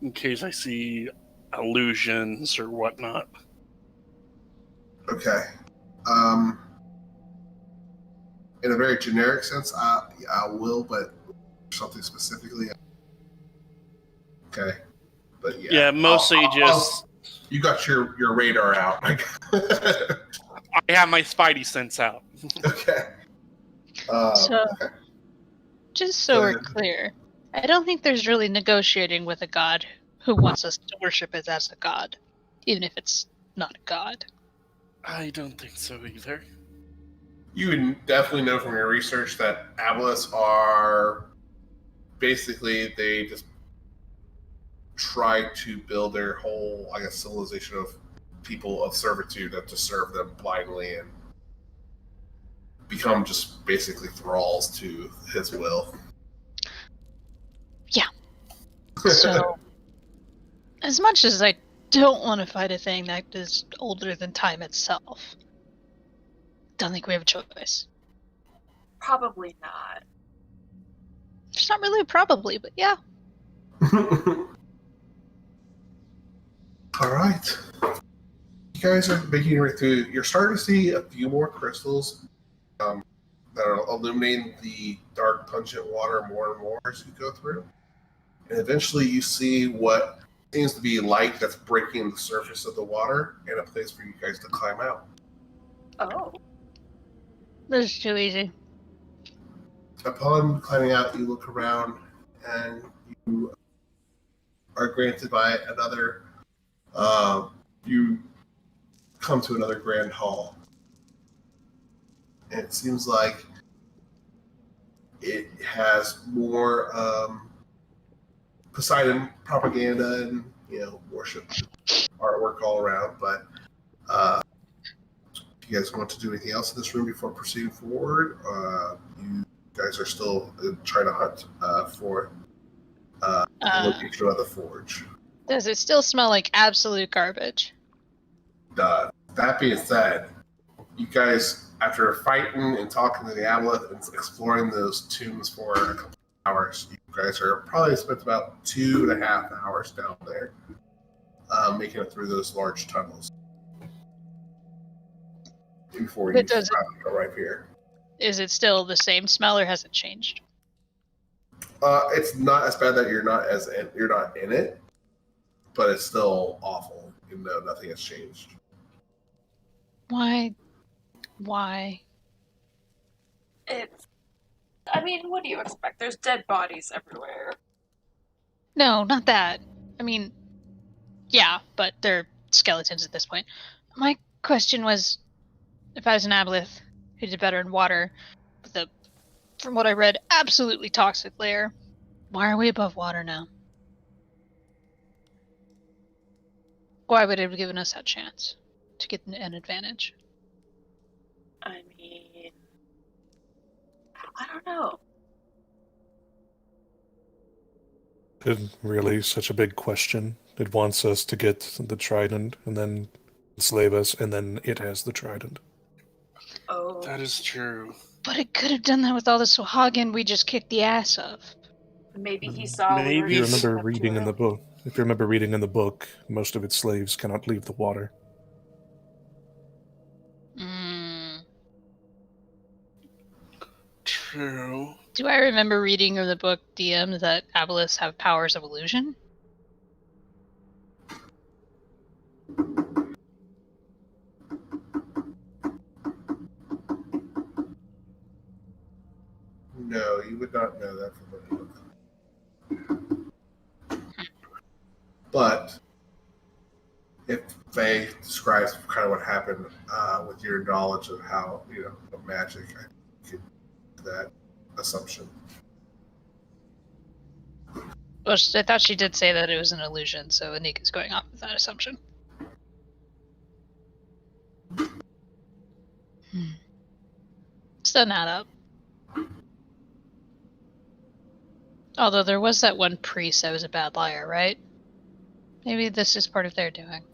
in case I see illusions or whatnot. Okay. In a very generic sense, I will, but something specifically. Okay. But yeah. Yeah, mostly just. You got your radar out. I have my spidey sense out. Okay. So, okay. just so Go we're ahead. clear, I don't think there's really negotiating with a god who wants us to worship it as a god, even if it's not a god. I don't think so either. You would definitely know from your research that aboleths are basically, they just try to build their whole, I guess, civilization of people of servitude that just serve them blindly and become just basically thralls to his will. Yeah. So, as much as I don't want to fight a thing that is older than time itself, don't think we have a choice. Probably not. It's not really a probably, but yeah. All right. You guys are making your way through. You're starting to see a few more crystals that are illuminating the dark, pungent water more and more as you go through. And eventually you see what seems to be light that's breaking the surface of the water and a place for you guys to climb out. Oh. This is too easy. Upon climbing out, you look around and you are granted by another. You come to another grand hall, and it seems like it has more Poseidon propaganda and worship artwork all around. But if you guys want to do anything else in this room before proceeding forward, you guys are still trying to hunt for the location of the forge. Does it still smell like absolute garbage? That being said, you guys, after fighting and talking to the aboleth and exploring those tombs for a couple of hours, you guys are probably spent about 2.5 hours down there, making it through those large tunnels before you arrive here. Is it still the same smell or has it changed? It's not as bad that you're not in it, but it's still awful, even though nothing has changed. Why? I mean, what do you expect? There's dead bodies everywhere. No, not that. I mean, yeah, but they're skeletons at this point. My question was, if I was an aboleth who did better in water, with the, from what I read, absolutely toxic layer. Why are we above water now? Why would it have given us that chance to get an advantage? I mean, I don't know. It's really such a big question. It wants us to get the trident and then enslave us, and then it has the trident. Oh, That is true. But it could have done that with all the Swahagan we just kicked the ass of. maybe he saw we were Maybe. If you taking remember them reading to in the it. book, if you remember reading in the book, most of its slaves cannot leave the water. True. Do I remember reading in the book DM that aboleths have powers of illusion? No, you would not know that from the book. But if Faye describes kind of what happened with your knowledge of how, of magic, I could do that assumption. Well, I thought she did say that it was an illusion, so Anika's going off with that assumption. Still not up. Although there was that one priest that was a bad liar, right? Maybe this is part of their doing.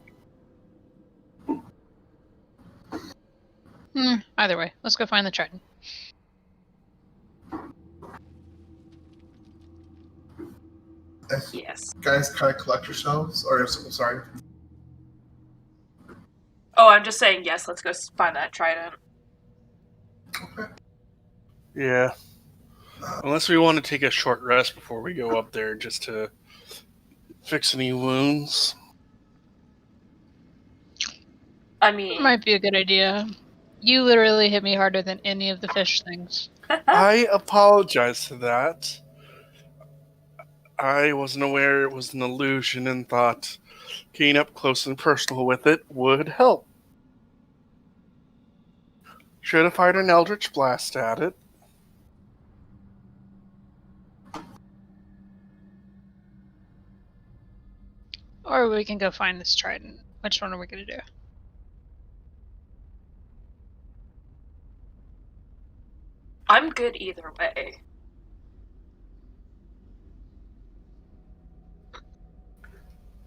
Either way, let's go find the trident. Yes. Guys, kind of collect yourselves, or sorry. Oh, I'm just saying yes. Let's go find that trident. Okay. Yeah. Unless we want to take a short rest before we go up there just to fix any wounds. I mean, Might be a good idea. You literally hit me harder than any of the fish things. I apologize for that. I wasn't aware it was an illusion and thought getting up close and personal with it would help. Should have fired an Eldritch Blast at it. Or we can go find this trident. Which one are we going to do? I'm good either way.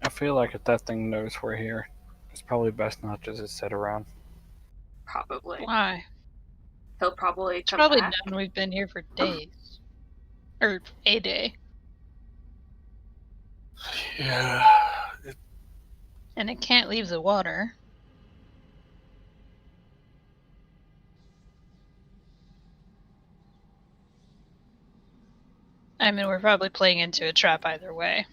I feel like if that thing knows we're here, it's probably best not just to sit around. Probably. Why? He'll probably It's come probably back. known we've been here for days. Or a day. Yeah. And it can't leave the water. I mean, we're probably playing into a trap either way.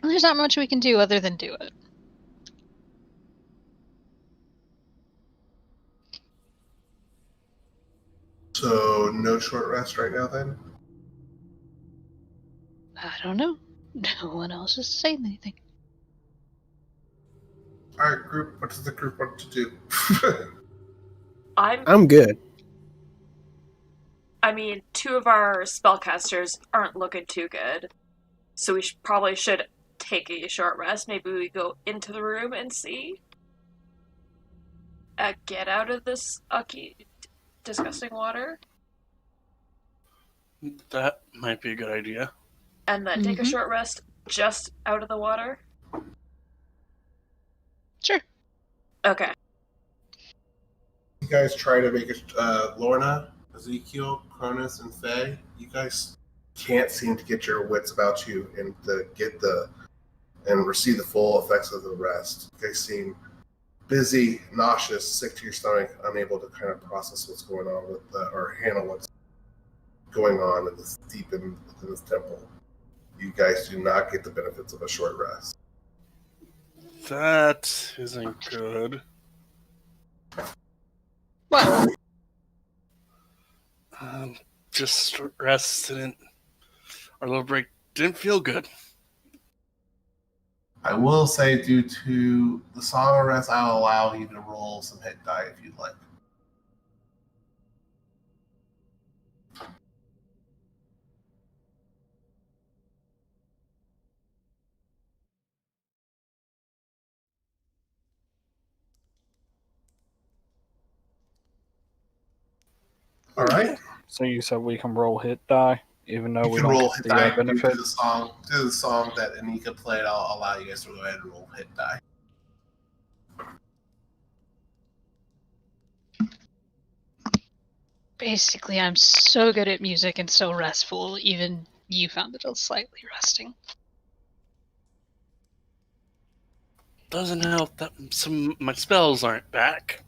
There's not much we can do other than do it. So no short rest right now, then. I don't know. No one else is saying anything. All right, group. What does the group want to do? I'm good. I mean, two of our spellcasters aren't looking too good, so we probably should take a short rest. Maybe we go into the room and see. Get out of this disgusting water, That might be a good idea. and then take a short rest just out of the water. Sure. Okay. You guys try to make it. Lorna, Ezekiel, Cronus, and Faye. You guys can't seem to get your wits about you and to get and receive the full effects of the rest. You guys seem busy, nauseous, sick to your stomach, unable to kind of process what's going on or handle what's going on in this within this temple. You guys do not get the benefits of a short rest. That isn't good. What? Just rest didn't. Our little break didn't feel good. I will say, due to the song arrest, I'll allow you to roll some hit die if you'd like. All right. So you said we can roll hit die, even though You we can don't roll get hit the die due benefit. to the song. Due to the song that Anika played, I'll allow you guys to go ahead and roll hit die. Basically, I'm so good at music and so restful, even you found it slightly resting. Doesn't help that some my spells aren't back.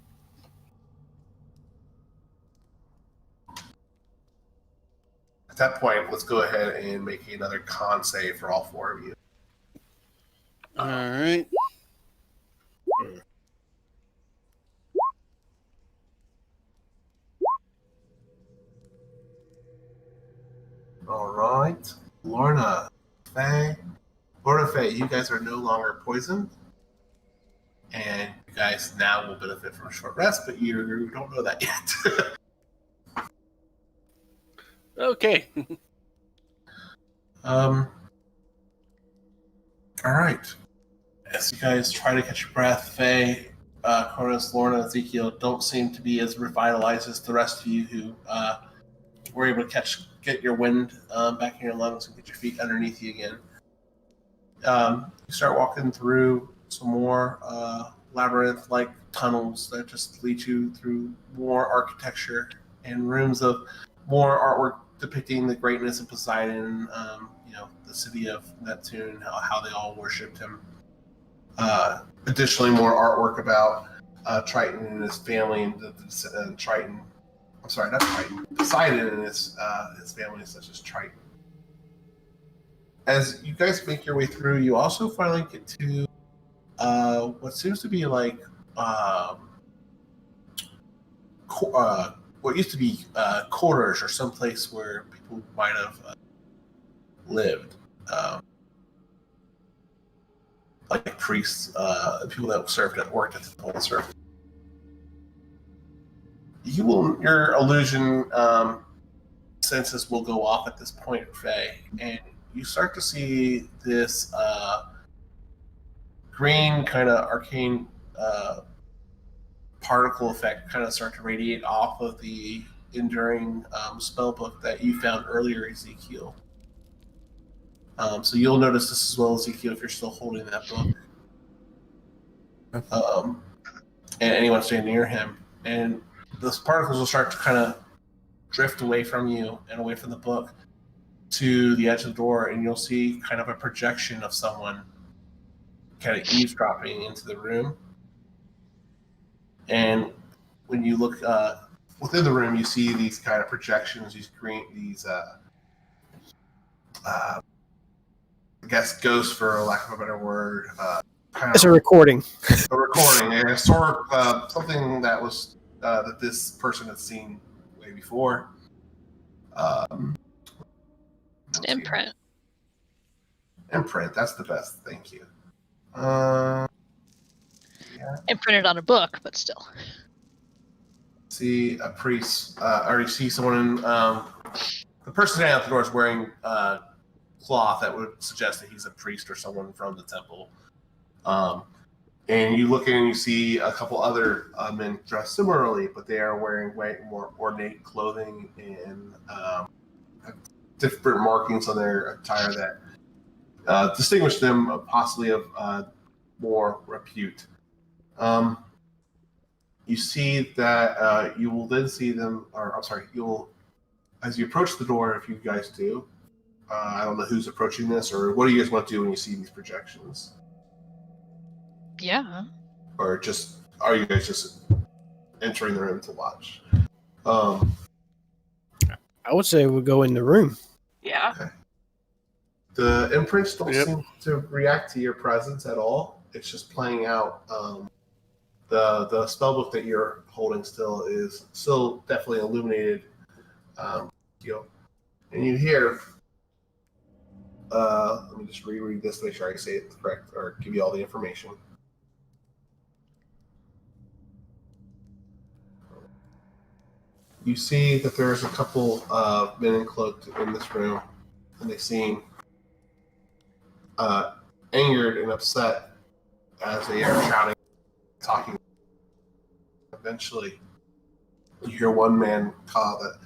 At that point, let's go ahead and make another con save for all four of you. All right. All right. Lorna, Faye. Lorna, Faye, you guys are no longer poisoned. And you guys now will benefit from a short rest, but you don't know that yet. Okay. All right. As you guys try to catch your breath, Faye, Cronus, Lorna, Ezekiel don't seem to be as revitalized as the rest of you who were able to get your wind back in your lungs and get your feet underneath you again. You start walking through some more labyrinth-like tunnels that just lead you through more architecture and rooms of more artwork depicting the greatness of Poseidon, the city of Neptune, how they all worshipped him. Additionally, more artwork about Triton and his family, and Triton. I'm sorry, not Triton. Poseidon and his family, such as Triton. As you guys make your way through, you also finally get to what seems to be like what used to be quarters or someplace where people might have lived. Like priests, people that worked at the temple and served. Your illusion senses will go off at this point, Faye, and you start to see this green kind of arcane particle effect kind of start to radiate off of the enduring spell book that you found earlier, Ezekiel. So you'll notice this as well, Ezekiel, if you're still holding that book. And anyone staying near him. And those particles will start to kind of drift away from you and away from the book to the edge of the door, and you'll see kind of a projection of someone kind of eavesdropping into the room. And when you look within the room, you see these kind of projections, I guess ghosts, for lack of a better word. It's a recording. A recording, a sort of something that was that this person had seen way before. Imprint. Imprint, that's the best. Thank you. Yeah. Imprinted on a book, but still. See a priest, or you see someone in the person standing out the door is wearing cloth that would suggest that he's a priest or someone from the temple. And you look in and you see a couple other men dressed similarly, but they are wearing way more ornate clothing and have different markings on their attire that distinguish them possibly of more repute. You see that you will then see them, or I'm sorry, as you approach the door, if you guys do, I don't know who's approaching this, or what do you guys want to do when you see these projections? Yeah. Or are you guys just entering the room to watch? I would say we'll go in the room. Yeah. Okay. The imprints don't Yep. seem to react to your presence at all. It's just playing out. The spellbook that you're holding still is definitely illuminated. And you hear let me just reread this to make sure I say it correct or give you all the information. You see that there's a couple of men cloaked in this room, and they seem angered and upset as they are shouting, talking. Eventually, you hear one man call that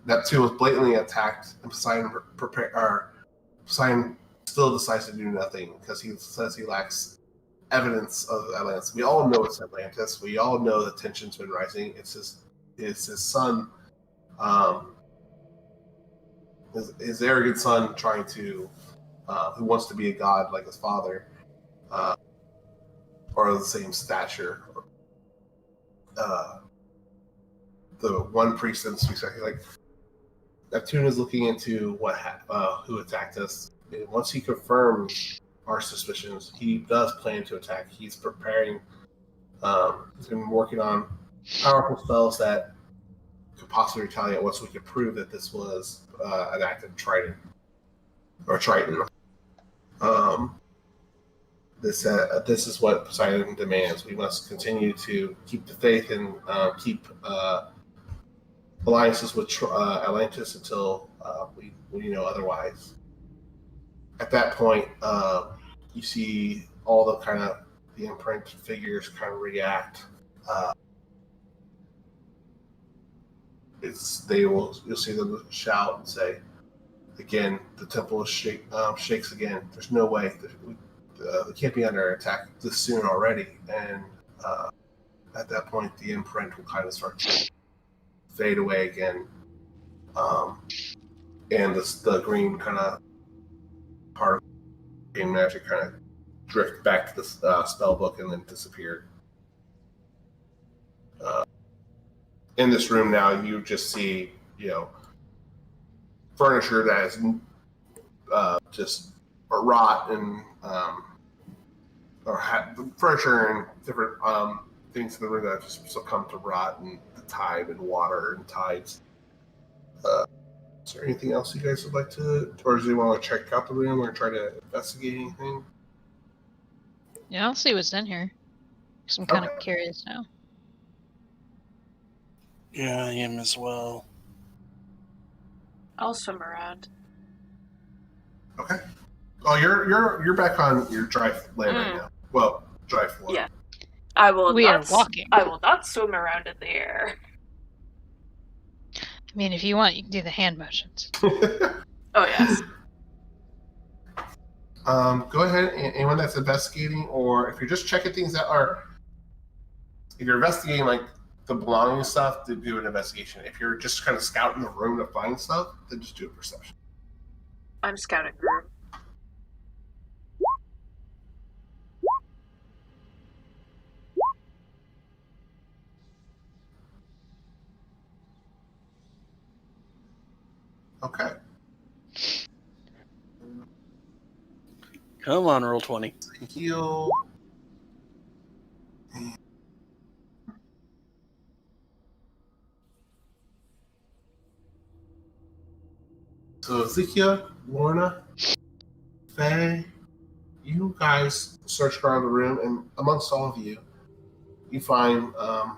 Neptune was blatantly attacked, and Poseidon still decides to do nothing because he says he lacks evidence of Atlantis. We all know it's Atlantis. We all know the tension's been rising. It's his son, his arrogant son, trying to who wants to be a god like his father, or of the same stature. The one priest then speaks back, like, Neptune is looking into who attacked us. And once he confirms our suspicions, he does plan to attack. He's preparing. He's been working on powerful spells that could possibly retaliate once we could prove that this was an act of Triton. This is what Poseidon demands. We must continue to keep the faith and keep alliances with Atlantis until we know otherwise. At that point, you see all the kind of the imprint figures kind of react. You'll see them shout and say, again, the temple shakes again. There's no way they can't be under attack this soon already. And at that point, the imprint will kind of start to fade away again, and the green kind of part of green magic kind of drift back to the spell book and then disappeared. In this room now, you just see, furniture that is just rot and furniture and different things in the room that just succumb to rot and the tide and water and tides. Is there anything else you guys would like to, or do you want to check out the room or try to investigate anything? Yeah, I'll see what's in here. Because I'm kind of curious now. Yeah, I am as well. I'll swim around. Okay. Oh, you're back on your dry land right now. Well, dry floor. Yeah. I will We not are walking. I will not swim around in the air. I mean, if you want, you can do the hand motions. Oh, yes. Go ahead, anyone that's investigating, or if you're just checking things that are, if you're investigating like the belonging stuff, to do an investigation. If you're just kind of scouting the room to find stuff, then just do a perception. I'm scouting the room. Okay. Come on, roll 20. Heal. So Ezekiel, Lorna, Faye, you guys search around the room, and amongst all of you, you find a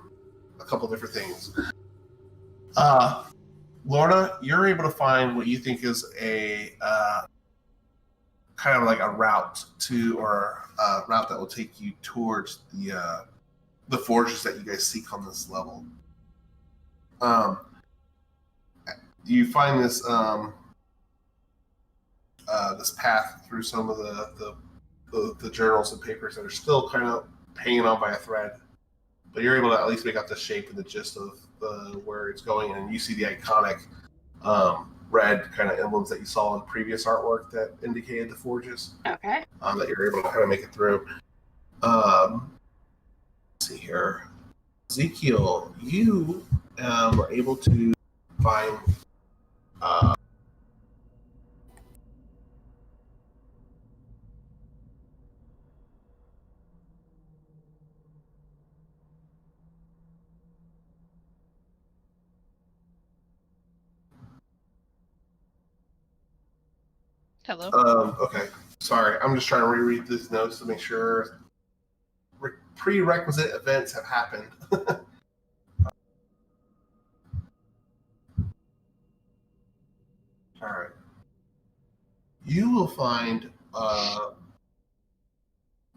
couple different things. Lorna, you're able to find what you think is a kind of like a route to, or a route that will take you towards the forges that you guys seek on this level. You find this this path through some of the journals and papers that are still kind of hanging on by a thread, but you're able to at least make out the shape and the gist of where it's going, and you see the iconic red kind of emblems that you saw in previous artwork that indicated the forges. Okay. That you're able to kind of make it through. Let's see here, Ezekiel, you were able to find. Hello. Okay. Sorry, I'm just trying to reread these notes to make sure prerequisite events have happened. All right. You will find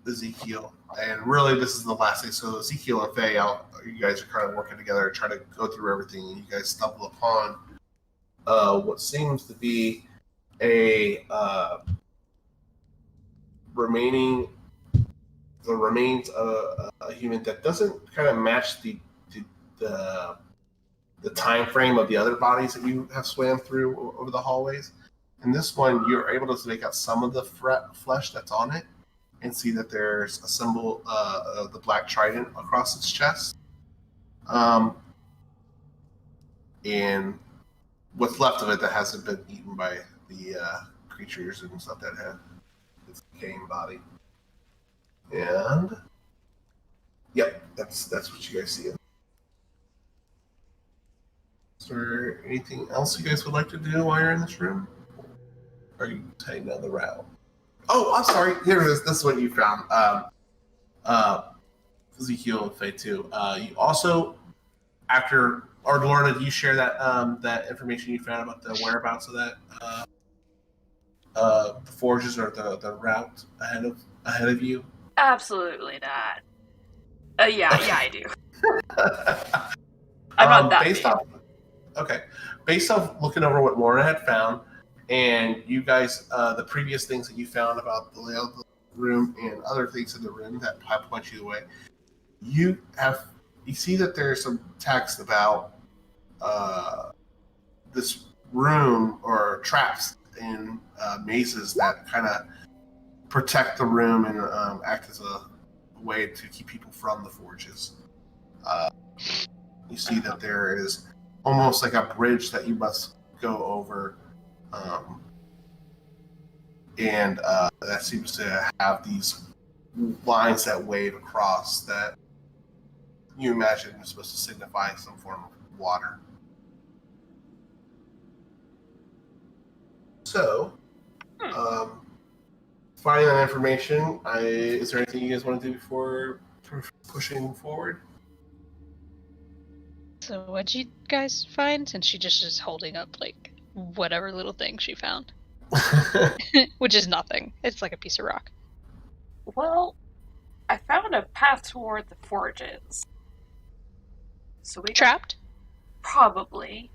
Ezekiel, and really this is the last thing. So Ezekiel and Faye, you guys are kind of working together, trying to go through everything, and you guys stumble upon what seems to be a remains of a human that doesn't kind of match the time frame of the other bodies that you have swam through over the hallways. In this one, you're able to make out some of the flesh that's on it, and see that there's a symbol of the black trident across its chest. And what's left of it that hasn't been eaten by the creatures and stuff that have its decaying body. And yep, that's what you guys see. Is there anything else you guys would like to do while you're in this room? Or are you taking another route? Oh, I'm sorry. Here it is. This is what you found. Ezekiel and Faye too. You also, after, or Lorna, did you share that that information you found about the whereabouts of that the forges or the route ahead of you? Absolutely not. Yeah, I do. I'm not that based big. Based off looking over what Lorna had found, and you guys, the previous things that you found about the layout of the room and other things in the room that point you away, you see that there's some text about this room or traps and mazes that kind of protect the room and act as a way to keep people from the forges. You see that there is almost like a bridge that you must go over, and that seems to have these lines that wave across that you imagine is supposed to signify some form of water. So, finding that information, is there anything you guys want to do before pushing forward? So what'd you guys find? And she just is holding up like whatever little thing she found. Which is nothing. It's like a piece of rock. Well, I found a path toward the forges. So we Trapped? probably.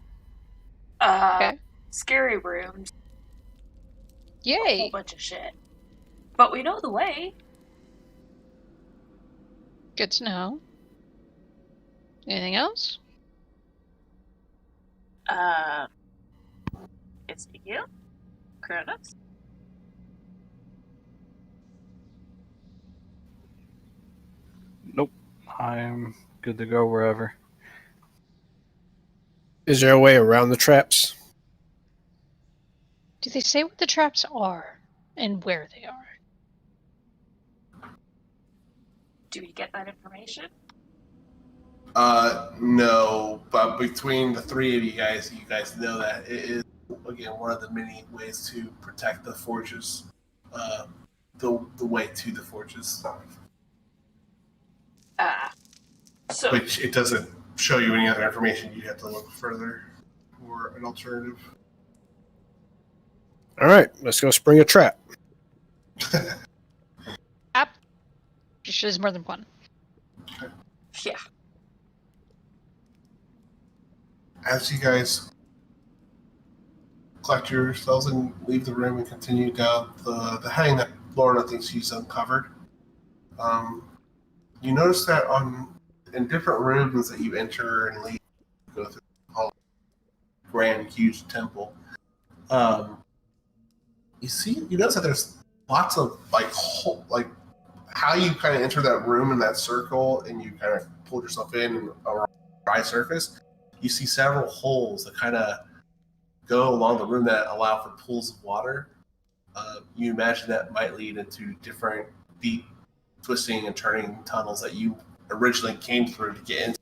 Okay. Scary rooms. A whole Yay. bunch of shit. But we know the way. Good to know. Anything else? It's you, Kronos. Nope. I'm good to go wherever. Is there a way around the traps? Do they say what the traps are and where they are? Do we get that information? No, but between the three of you guys know that it is, again, one of the many ways to protect the forges, the way to the forges. So Which it doesn't show you any other information. You have to look further for an alternative. All right, let's go spring a trap. App. There's more than one. yeah. As you guys collect yourselves and leave the room and continue down the heading that Lorna thinks she's uncovered, you notice that in different rooms that you enter and leave, go through the whole grand, huge temple, you notice that there's lots of like how you kind of enter that room in that circle and you kind of pull yourself in and around a dry surface. You see several holes that kind of go along the room that allow for pools of water. You imagine that might lead into different deep twisting and turning tunnels that you originally came through to get into.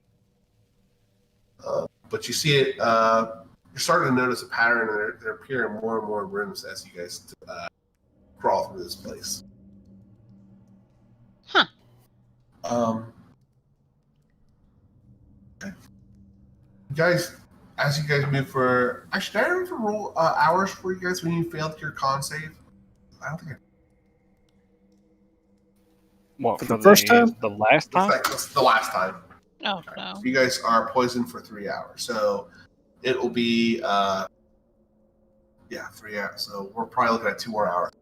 But you see it, you're starting to notice a pattern, and there appearing more and more rooms as you guys crawl through this place. Huh. Okay. You guys, as you guys move for, actually, did I ever roll hours for you guys when you failed your con save? I don't think I. What, For the first time? The last time? That's the last time. Oh, no. You guys are poisoned for 3 hours, so it will be 3 hours. So we're probably looking at 2 more hours.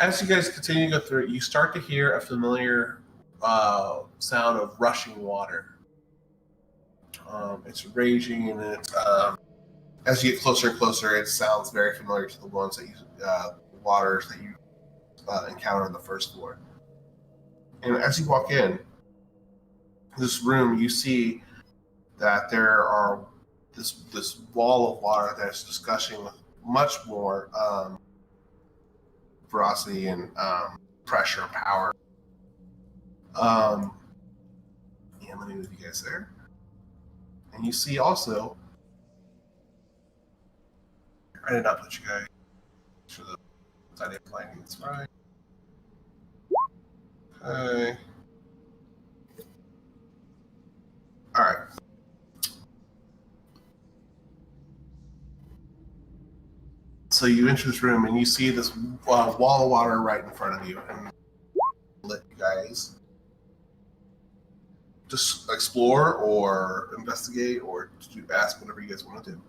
As you guys continue to go through it, you start to hear a familiar sound of rushing water. It's raging, and it's as you get closer and closer, it sounds very familiar to the ones that you waters that you encountered on the first floor. And as you walk in this room, you see that there are this wall of water that's discussing with much more ferocity and pressure and power. Let me move you guys there. And you see also, I did not put you guys for the idea of lighting. It's fine. Okay. All right. So you enter this room and you see this wall of water right in front of you, and let you guys just explore or investigate or ask whatever you guys want to do.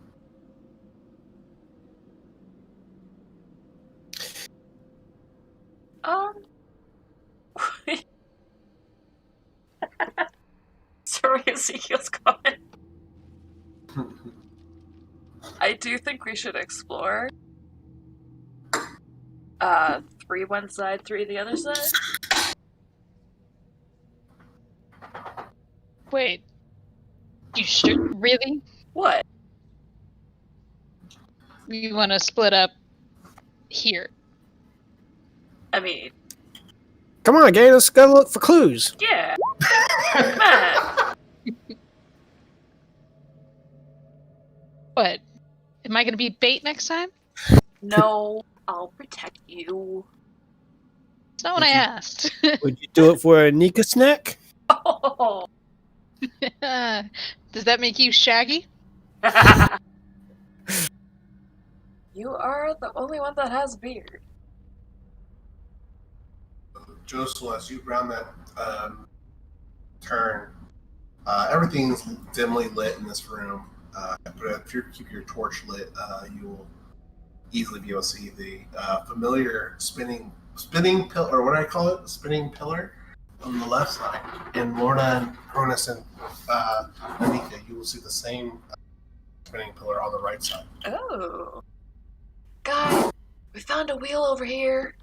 Sorry, Ezekiel's comment. I do think we should explore. 3 one side, 3 the other side. Wait. You should really? What? You want to split up here? I mean, Come on, gang, let's go look for clues. yeah. Man. What? Am I going to be bait next time? No, I'll protect you. That's not what I asked. Would you do it for a Nika snack? Oh. Does that make you Shaggy? You are the only one that has beard. Josel, as you round that turn, everything's dimly lit in this room. But if you keep your torch lit, you will easily be able to see the familiar spinning pillar, or what do I call it? Spinning pillar on the left side. And Lorna and Cronus and Anika, you will see the same spinning pillar on the right side. Oh. Guys, we found a wheel over here.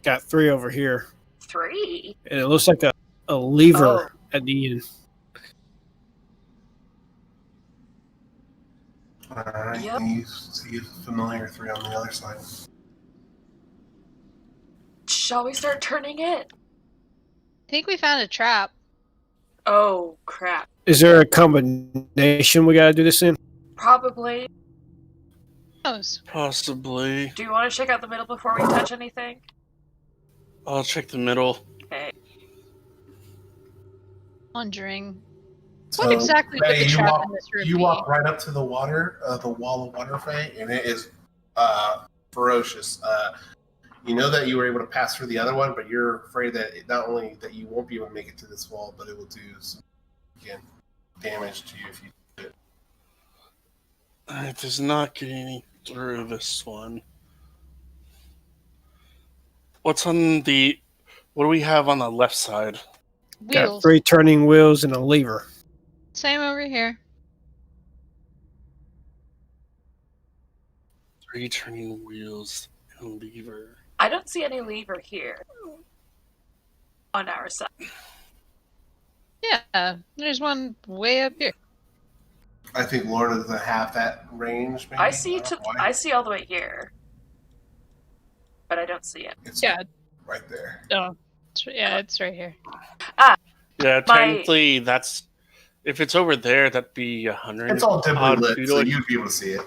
Got 3 over here. 3? And it looks like a lever at the end. Alright, Yep. and you see a familiar 3 on the other side. Shall we start turning it? I think we found a trap. Oh, crap. Is there a combination we gotta do this in? Probably. Possibly. Do you want to check out the middle before we touch anything? I'll check the middle. Okay. Wondering. So, What exactly would Faye, the trap in this room you be? walk right up to the water, the wall of water, Faye, and it is ferocious. You know that you were able to pass through the other one, but you're afraid that not only that you won't be able to make it to this wall, but it will do some damage to you if you do it. It does not get any through this one. What's on the... What do we have on the left side? Got Wheels. 3 turning wheels and a lever. Same over here. 3 turning wheels and lever. I don't see any lever here. On our side. Yeah, there's one way up here. I think Lorna doesn't have that range. Maybe. I see don't know why. I see all the way here. But I don't see it. It's Yeah. right there. Oh, it's right here. Yeah, My- technically that's If it's over there, that'd be 100. It's all dimly odd lit, feet so away. you'd be able to see it.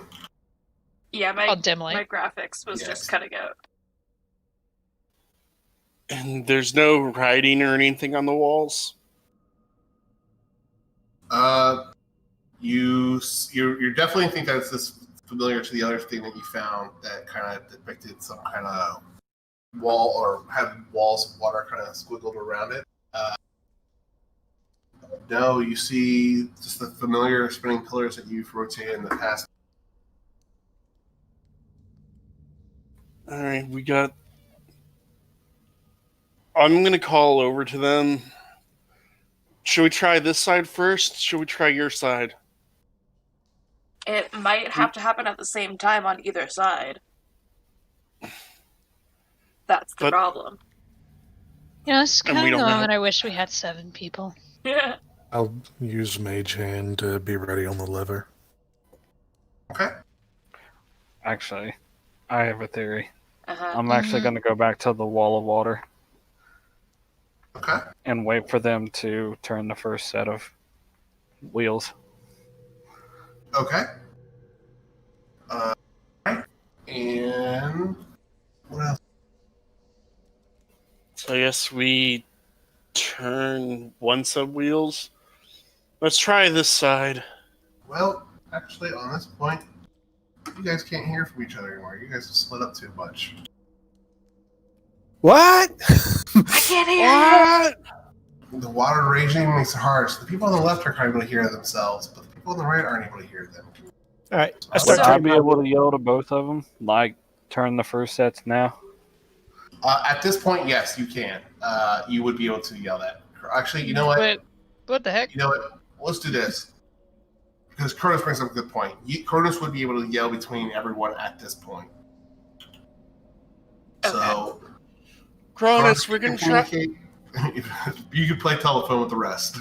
Yeah, my dim light. my graphics was Yes. just cutting out. And there's no writing or anything on the walls. You definitely think that it's this familiar to the other thing that you found that kind of depicted some kind of wall or had walls of water kind of squiggled around it. No, you see just the familiar spinning pillars that you've rotated in the past. All right, we got. I'm gonna call over to them. Should we try this side first? Should we try your side? It might have to happen at the same time on either side. That's the But- problem. You know, it's And kind we of the don't know. moment I wish we had 7 people. Yeah. I'll use Mage Hand to be ready on the lever. Okay. Actually, I have a theory. Uh-huh. I'm actually going to go back to the wall of water Okay. and wait for them to turn the first set of wheels. Okay. Right. And what else? So I guess we turn one set wheels. Let's try this side. Well, actually, on this point, you guys can't hear from each other anymore. You guys have split up too much. What? I can't hear it! The water raging makes it hard. So the people on the left are kind of able to hear themselves, but the people on the right aren't able to hear them. All right. I Would start So- I turning be my able to yell to both of them? Like, turn the first sets now? At this point, yes, you can. You would be able to yell that. Actually, you know what? Wait, what the heck? You know what? Let's do this. Because Cronus brings up a good point. Cronus would be able to yell between everyone at this point. So, Cronus, we're gonna try. communicate. You could play telephone with the rest.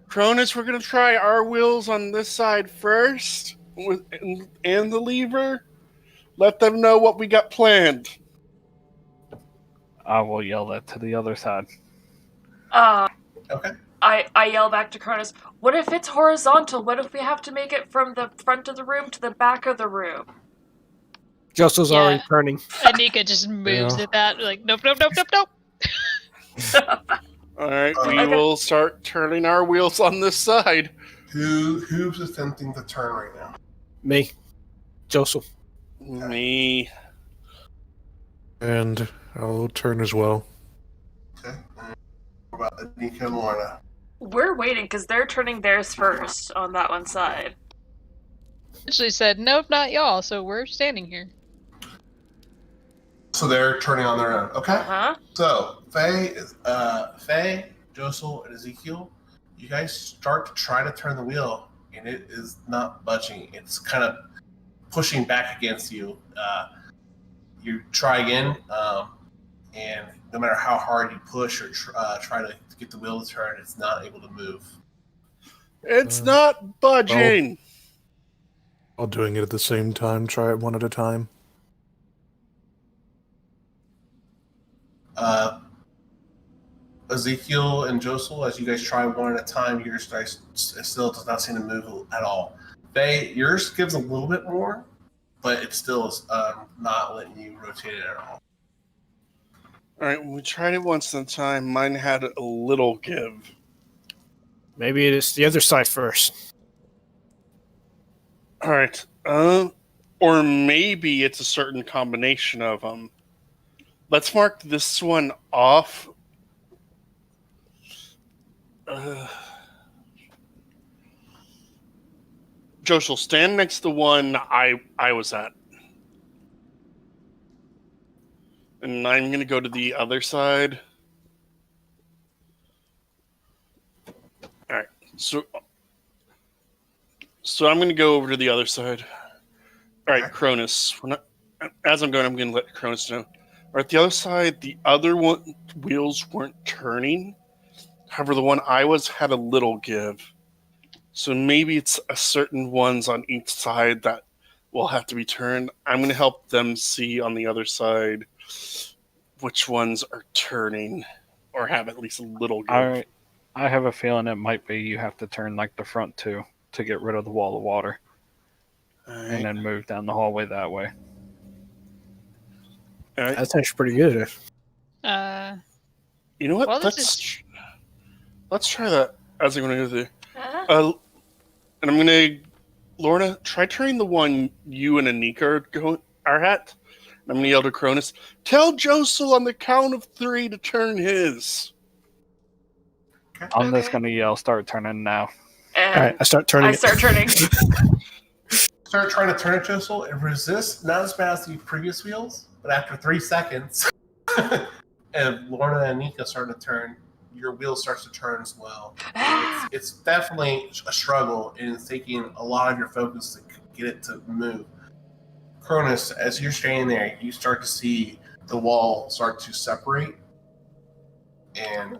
Cronus, we're gonna try our wheels on this side first, and the lever. Let them know what we got planned. I will yell that to the other side. Okay. I yell back to Cronus, what if it's horizontal? What if we have to make it from the front of the room to the back of the room? Jocel's Yeah. already turning. Anika just moves Yeah. at that, like, nope, nope, nope, nope, nope. All right, we Okay. will start turning our wheels on this side. Who's attempting to turn right now? Me. Josel. Me. And I'll turn as well. Okay. What about Anika and Lorna? We're waiting because they're turning theirs first on that one side. She said, nope, not y'all, so we're standing here. So they're turning on their own. Okay. Uh-huh. So Faye, Josel, and Ezekiel, you guys start to try to turn the wheel, and it is not budging. It's kind of pushing back against you. You try again, and no matter how hard you push or try to get the wheel to turn, it's not able to move. It's not budging. All doing it at the same time. Try it one at a time. Ezekiel and Josel, as you guys try one at a time, yours still does not seem to move at all. Yours gives a little bit more, but it still is not letting you rotate it at all. All right, we tried it once at a time. Mine had a little give. Maybe it is the other side first. All right, or maybe it's a certain combination of them. Let's mark this one off. Joshel, stand next to the one I was at. And I'm going to go to the other side. All right. So I'm going to go over to the other side. All right, Cronus. As I'm going to let Cronus know. All right, the other side, the other one wheels weren't turning. However, the one I was had a little give. So maybe it's a certain ones on each side that will have to be turned. I'm going to help them see on the other side which ones are turning or have at least a little give. All right. I have a feeling it might be you have to turn like the front two to get rid of the wall of water, Alright. and then move down the hallway that way. Alright. That's actually pretty good. You know what? Well, Let's try that as I'm going to go through. Huh? And I'm going to, Lorna, try turning the one you and Anika are at. And I'm going to yell to Cronus, tell Josel on the count of 3 to turn his. I'm just gonna yell, start turning now. And All right, I start turning. I start turning. Start trying to turn it, Josel. It resists not as bad as the previous wheels, but after 3 seconds, and Lorna and Nika start to turn, your wheel starts to turn as well. It's definitely a struggle, and it's taking a lot of your focus to get it to move. Cronus, as you're standing there, you start to see the wall start to separate and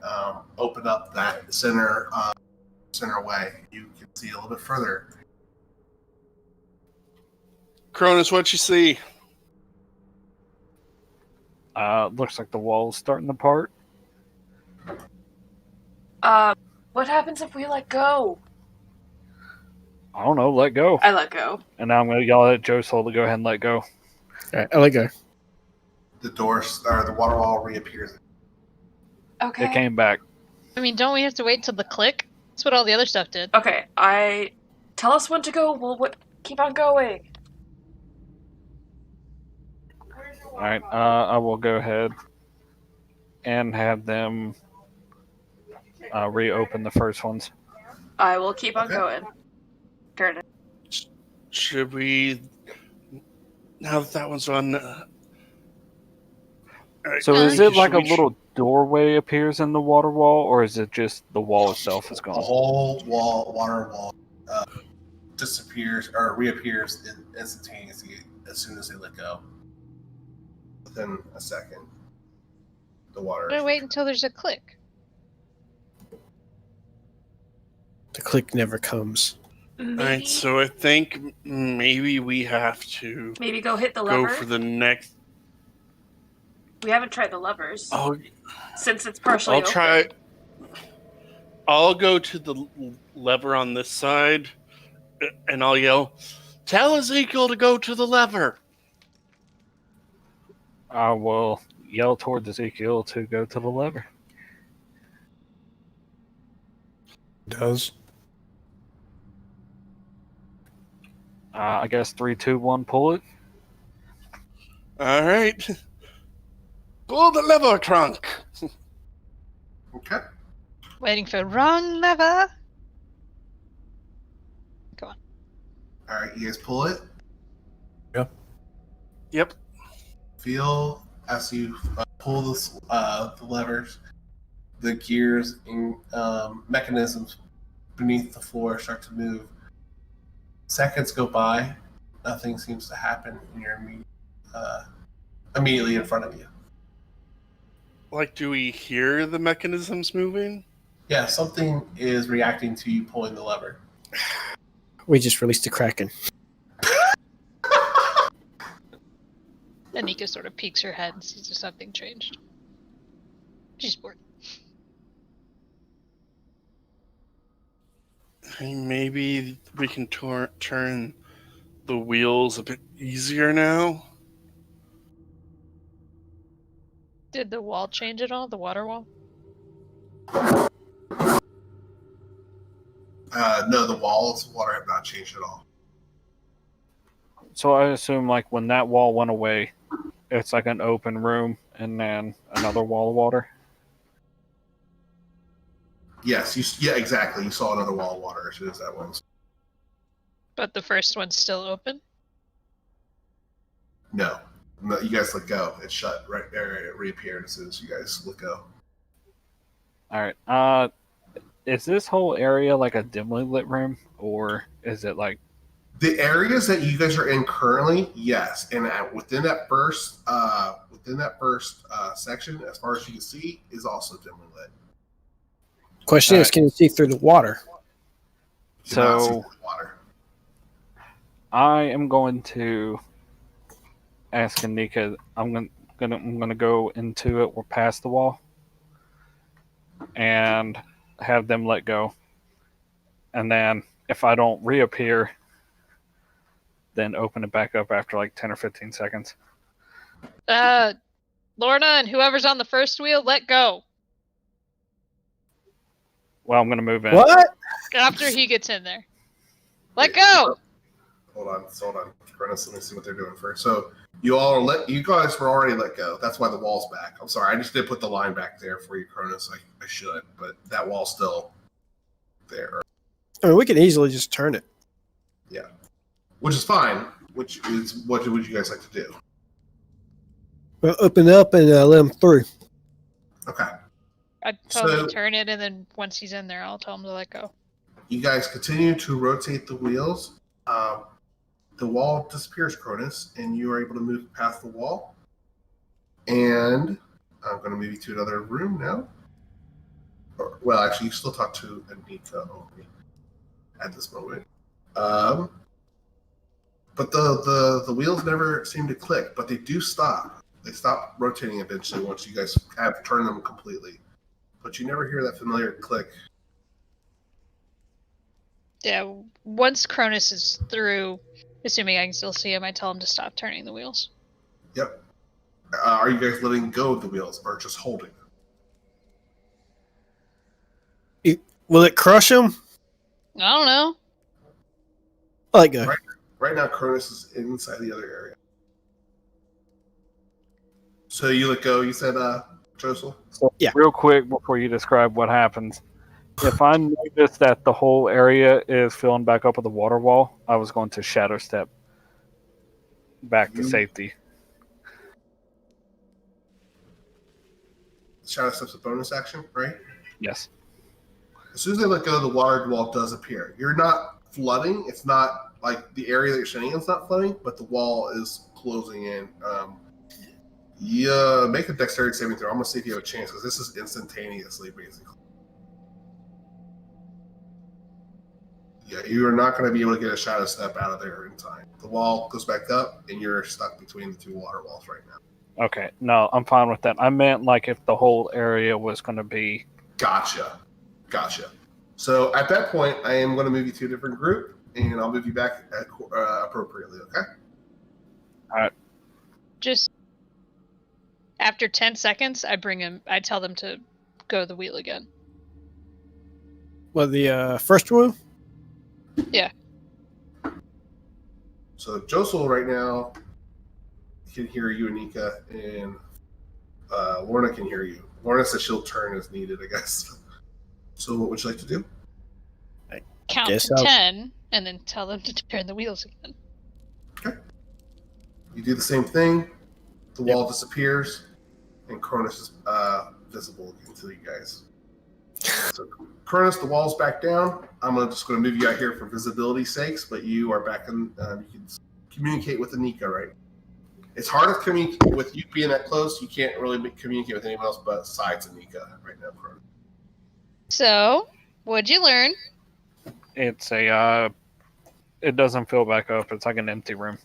open up that center way. You can see a little bit further. Cronus, what you see? Looks like the wall's starting to part. What happens if we let go? I don't know, let go. I let go. And now I'm gonna yell at Josel to go ahead and let go. All right, I let go. The doors or the water wall reappears. Okay. It came back. I mean, don't we have to wait till the click? That's what all the other stuff did. Okay, tell us when to go. We'll keep on going. Alright, I will go ahead and have them reopen the first ones. I will keep on Okay. going. Turn it. Should we, now that one's on... So is it like a Should we- little doorway appears in the water wall, or is it just the wall itself is The gone? whole water wall, disappears or reappears instantaneously as soon as they let go. Within a second, the water. Gotta wait until there's a click. The click never comes. Maybe, Alright, so I think maybe we have to maybe go hit the go lever. for the next... We haven't tried the levers Oh, since it's partially I'll open. try. I'll go to the lever on this side, and I'll yell, "Tell Ezekiel to go to the lever." I will yell towards Ezekiel to go to the lever. Does. I guess 3, 2, 1, pull it. All right, pull the lever trunk. Okay. Waiting for wrong lever. Go on. All right, you guys pull it. Yep. Feel as you pull the levers, the gears and mechanisms beneath the floor start to move. Seconds go by, nothing seems to happen, and you're immediately in front of you. Like, do we hear the mechanisms moving? Yeah, something is reacting to you pulling the lever. We just released the Kraken. Anika sort of peeks her head and sees if something changed. She's bored. Maybe we can turn the wheels a bit easier now. Did the wall change at all? The water wall? No, the walls of water have not changed at all. So I assume like when that wall went away, it's like an open room and then another wall of water. Yes, yeah, exactly. You saw another wall of water as soon as that one was. But the first one's still open? No, you guys let go. It shut right there. It reappeared as soon as you guys let go. All right. Is this whole area like a dimly lit room, or is it like The areas that you guys are in currently, yes, and within that first section, as far as you can see, is also dimly lit. Question is, Alright. can you see through the water? You cannot see so? the water. I am going to ask Anika. I'm gonna go into it or past the wall, and have them let go. And then if I don't reappear, then open it back up after like 10 or 15 seconds. Lorna and whoever's on the first wheel, let go. Well, I'm going to move in. What? After he gets in there. Let Wait, go! Hold on. Cronus, let me see what they're doing first. So you guys were already let go. That's why the wall's back. I'm sorry, I just did put the line back there for you, Cronus. I should, but that wall's still there. I mean, we can easily just turn it. Yeah. Which is fine. Which is what would you guys like to do? We'll open it up and let him through. Okay. I'd tell him So- to turn it, and then once he's in there, I'll tell him to let go. You guys continue to rotate the wheels. The wall disappears, Cronus, and you are able to move past the wall. And I'm going to move you to another room now. Well, actually, you still talk to Anika only at this moment. But the wheels never seem to click, but they do stop. They stop rotating eventually once you guys have turned them completely. But you never hear that familiar click. Yeah, once Cronus is through, assuming I can still see him, I tell him to stop turning the wheels. Yep. Are you guys letting go of the wheels or just holding them? Will it crush him? I don't know. I let go. Right now, Cronus is inside the other area. So you let go, you said, Josel? So, Yeah. real quick before you describe what happens, if I notice that the whole area is filling back up with the water wall, I was going to shadow step back to safety. Shadow Step's a bonus action, right? Yes. As soon as they let go, the water wall does appear. You're not flooding. It's not like the area that you're standing in is not flooding, but the wall is closing in. Yeah, make a dexterity saving throw. I'm going to see if you have a chance because this is instantaneously, basically. Yeah, you are not going to be able to get a shadow step out of there in time. The wall goes back up, and you're stuck between the two water walls right now. Okay. No, I'm fine with that. I meant like if the whole area was going to be. Gotcha. So at that point, I am going to move you to a different group, and I'll move you back appropriately, okay? All right. Just after 10 seconds, I tell them to go the wheel again. Well, the first one? Yeah. So Josel right now can hear you, Anika, and Lorna can hear you. Lorna says she'll turn as needed, I guess. So what would you like to do? Count Guess to I'll- 10, and then tell them to turn the wheels again. Okay. You do the same thing. The wall disappears, and Cronus is visible again to you guys. So Cronus, the wall's back down. I'm just going to move you out here for visibility's sakes, but you are back in. You can communicate with Anika, right? It's hard to communicate with you being that close. You can't really communicate with anyone else besides Anika right now, Cronus. So, what'd you learn? It's a. It doesn't fill back up. It's like an empty room.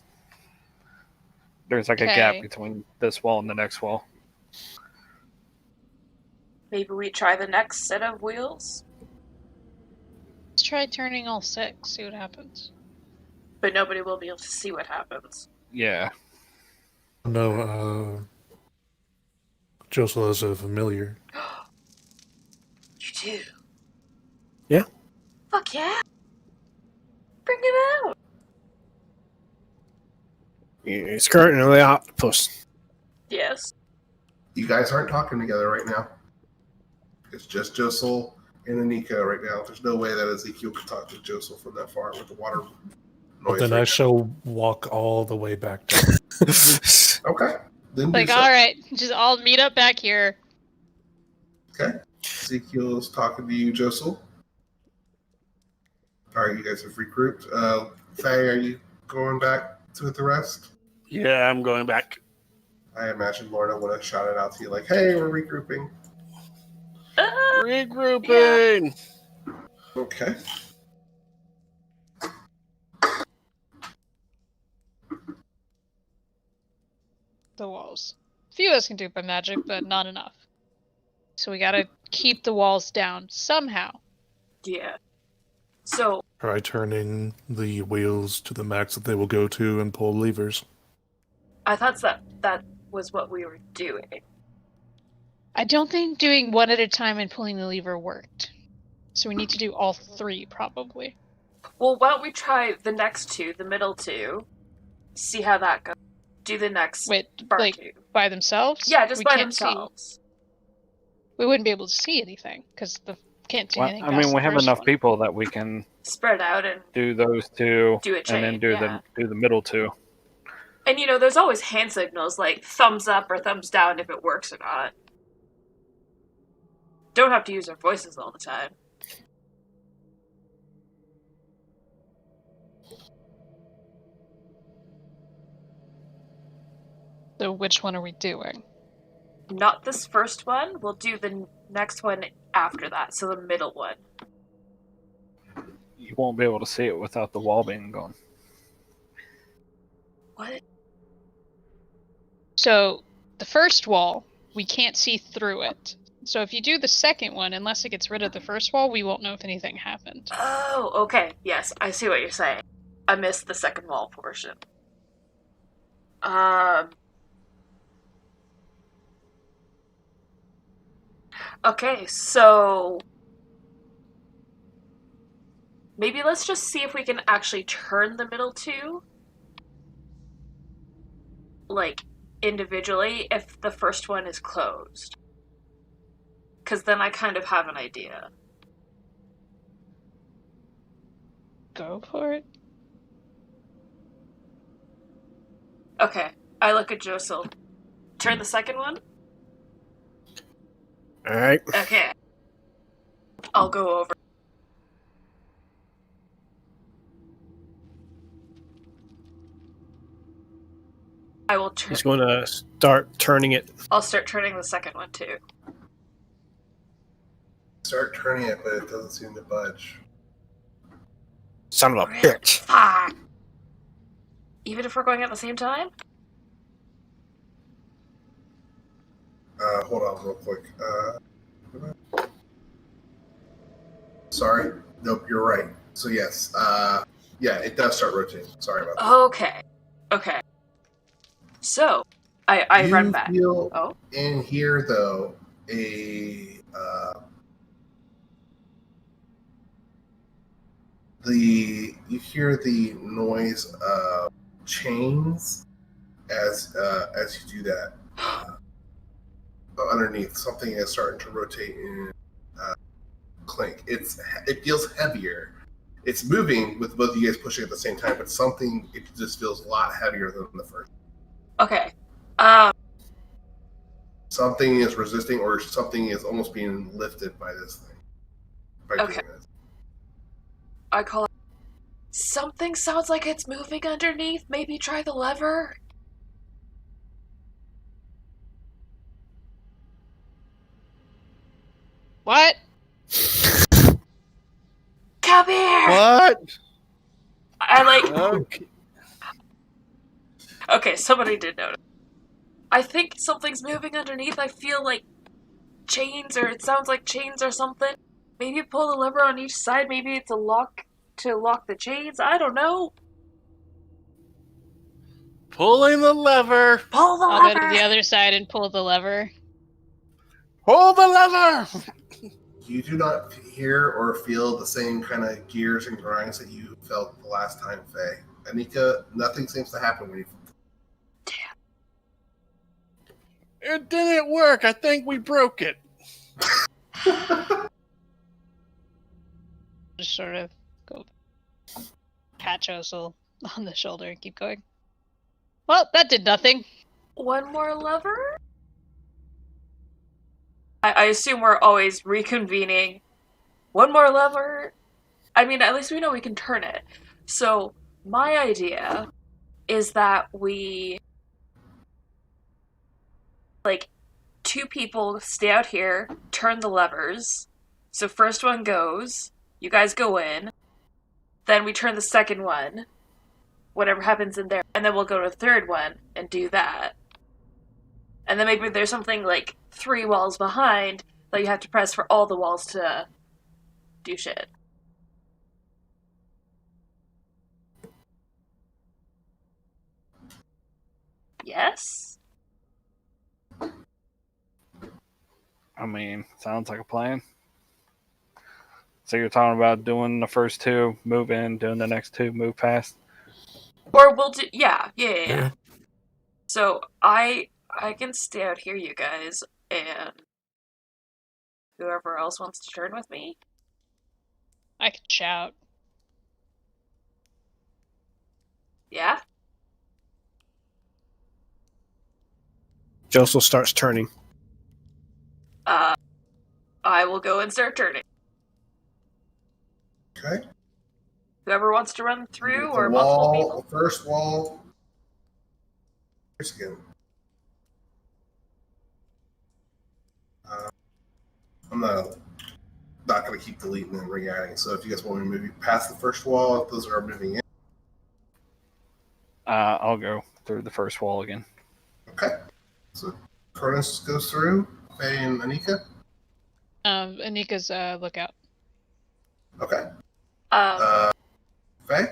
There's like a gap Okay. between this wall and the next wall. Maybe we try the next set of wheels, Let's try turning all 6, see what happens. but nobody will be able to see what happens. Yeah. No, Josel is a familiar. You do? Yeah. Fuck yeah! Bring it out! It's currently an octopus. Yes. You guys aren't talking together right now. It's just Josel and Anika right now. There's no way that Ezekiel could talk to Josel from that far with the water But noise. then right I shall walk all the way back down. now. Okay. Then do Like, so. alright, just all meet up back here. Okay. Ezekiel is talking to you, Josel. All right, you guys have regrouped. Faye, are you going back to the rest? Yeah, I'm going back. I imagine Lorna would have shouted out to you like, hey, we're regrouping. Regrouping! Okay. The walls. A few of us can do it by magic, but not enough. So we gotta keep the walls down somehow. Yeah. So Try turning the wheels to the max that they will go to and pull levers. I thought that was what we were doing. I don't think doing one at a time and pulling the lever worked. So we need to do all three, probably. Well, why don't we try the next two, the middle two, see how that goes. Do the next Wait, bar like, two. by themselves? Yeah, just We by can't see. themselves. We wouldn't be able to see anything, because can't see Well, anything I past mean, we the have first enough one. people that we can Spread out and do those two, do a and chain. then do the middle two. And there's always hand signals like thumbs up or thumbs down if it works or not. Don't have to use our voices all the time. So which one are we doing? Not this first one. We'll do the next one after that. So the middle one. You won't be able to see it without the wall being gone. What? So the first wall, we can't see through it. So if you do the second one, unless it gets rid of the first wall, we won't know if anything happened. Oh, okay. Yes, I see what you're saying. I missed the second wall portion. Okay, so maybe let's just see if we can actually turn the middle two, like, individually if the first one is closed. Because then I kind of have an idea. Go for it. Okay, I look at Josel. Turn the second one? All right. Okay. I'll go over. I will turn. He's going to start turning it. I'll start turning the second one too. Start turning it, but it doesn't seem to budge. Son of a bitch. Fuck. Even if we're going at the same time? Hold on real quick. Sorry. Nope, you're right. So yes. Yeah, it does start rotating. Sorry about that. Okay. So, I You run back. feel Oh? in here, though, you hear the noise of chains as you do that. Underneath, something is starting to rotate and clink. It feels heavier. It's moving with both of you guys pushing at the same time, but it just feels a lot heavier than the first. Okay. Something is resisting, or something is almost being lifted by this thing. Okay. I call it. Something sounds like it's moving underneath. Maybe try the lever. What? Come here! What? I like. Okay. Okay, somebody did notice. I think something's moving underneath. I feel like chains, or it sounds like chains or something. Maybe pull the lever on each side. Maybe it's a lock to lock the chains. I don't know. Pulling the lever. Pull the I'll lever. go to the other side and pull the lever. Pull the lever. You do not hear or feel the same kind of gears and grinds that you felt the last time, Faye. Anika, nothing seems to happen when you. It didn't work. I think we broke it. Just sort of go pat Josel on the shoulder and keep going. Well, that did nothing. One more lever? I assume we're always reconvening. One more lever? I mean, at least we know we can turn it. So, my idea is that we... like, two people stay out here, turn the levers. So first one goes, you guys go in. Then we turn the second one. Whatever happens in there. And then we'll go to the third one and do that. And then maybe there's something like 3 walls behind Like you have to press for all the walls to do shit. Yes? I mean, sounds like a plan. So you're talking about doing the first two, move in, doing the next two, move past. Or we'll do yeah. So I can stay out here, you guys, and whoever else wants to turn with me. I can shout. Yeah? Josel starts turning. I will go and start turning. Okay. Whoever wants to run through, The or multiple wall, people. the first wall. Here's again. I'm not going to keep deleting and re-adding. So if you guys want me to move you past the first wall, if those are moving in. I'll go through the first wall again. Okay. So Cronus goes through. Faye and Anika. Anika's lookout. Okay. Um, Faye?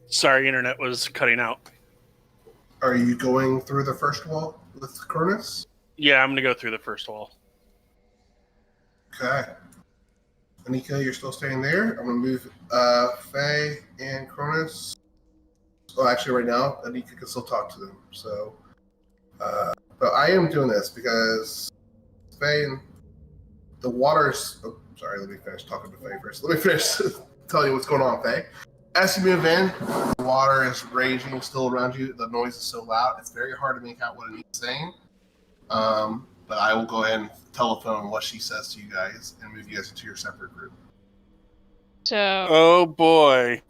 Sorry, internet was cutting out. Are you going through the first wall with Cronus? Yeah, I'm gonna go through the first wall. Okay. Anika, you're still staying there. I'm going to move Faye and Cronus. Well, actually, right now, Anika can still talk to them. So, but I am doing this because Faye and the water's. Oh, sorry, let me finish talking to Faye first. Let me finish telling you what's going on, Faye. As you move in, the water is raging still around you. The noise is so loud, it's very hard to make out what Anika's saying. But I will go ahead and telephone what she says to you guys and move you guys into your separate group. So Oh boy.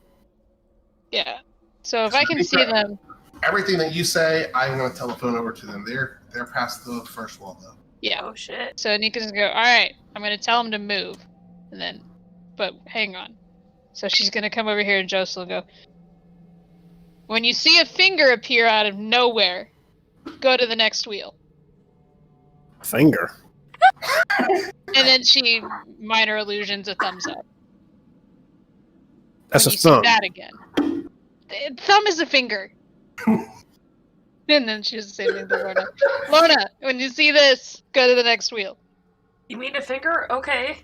yeah. So if I can see them, Everything that you say, I'm going to telephone over to them. They're past the first wall, though. yeah. oh shit. So Anika's gonna go. All right, I'm gonna tell them to move, and then, but hang on. So she's gonna come over here, and Josel will go. When you see a finger appear out of nowhere, go to the next wheel. Finger. And then she minor illusions a thumbs up. That's when a you thumb. see that again. Thumb is a finger. And then she does the same thing to Lorna. Lorna, when you see this, go to the next wheel. You mean a finger? Okay.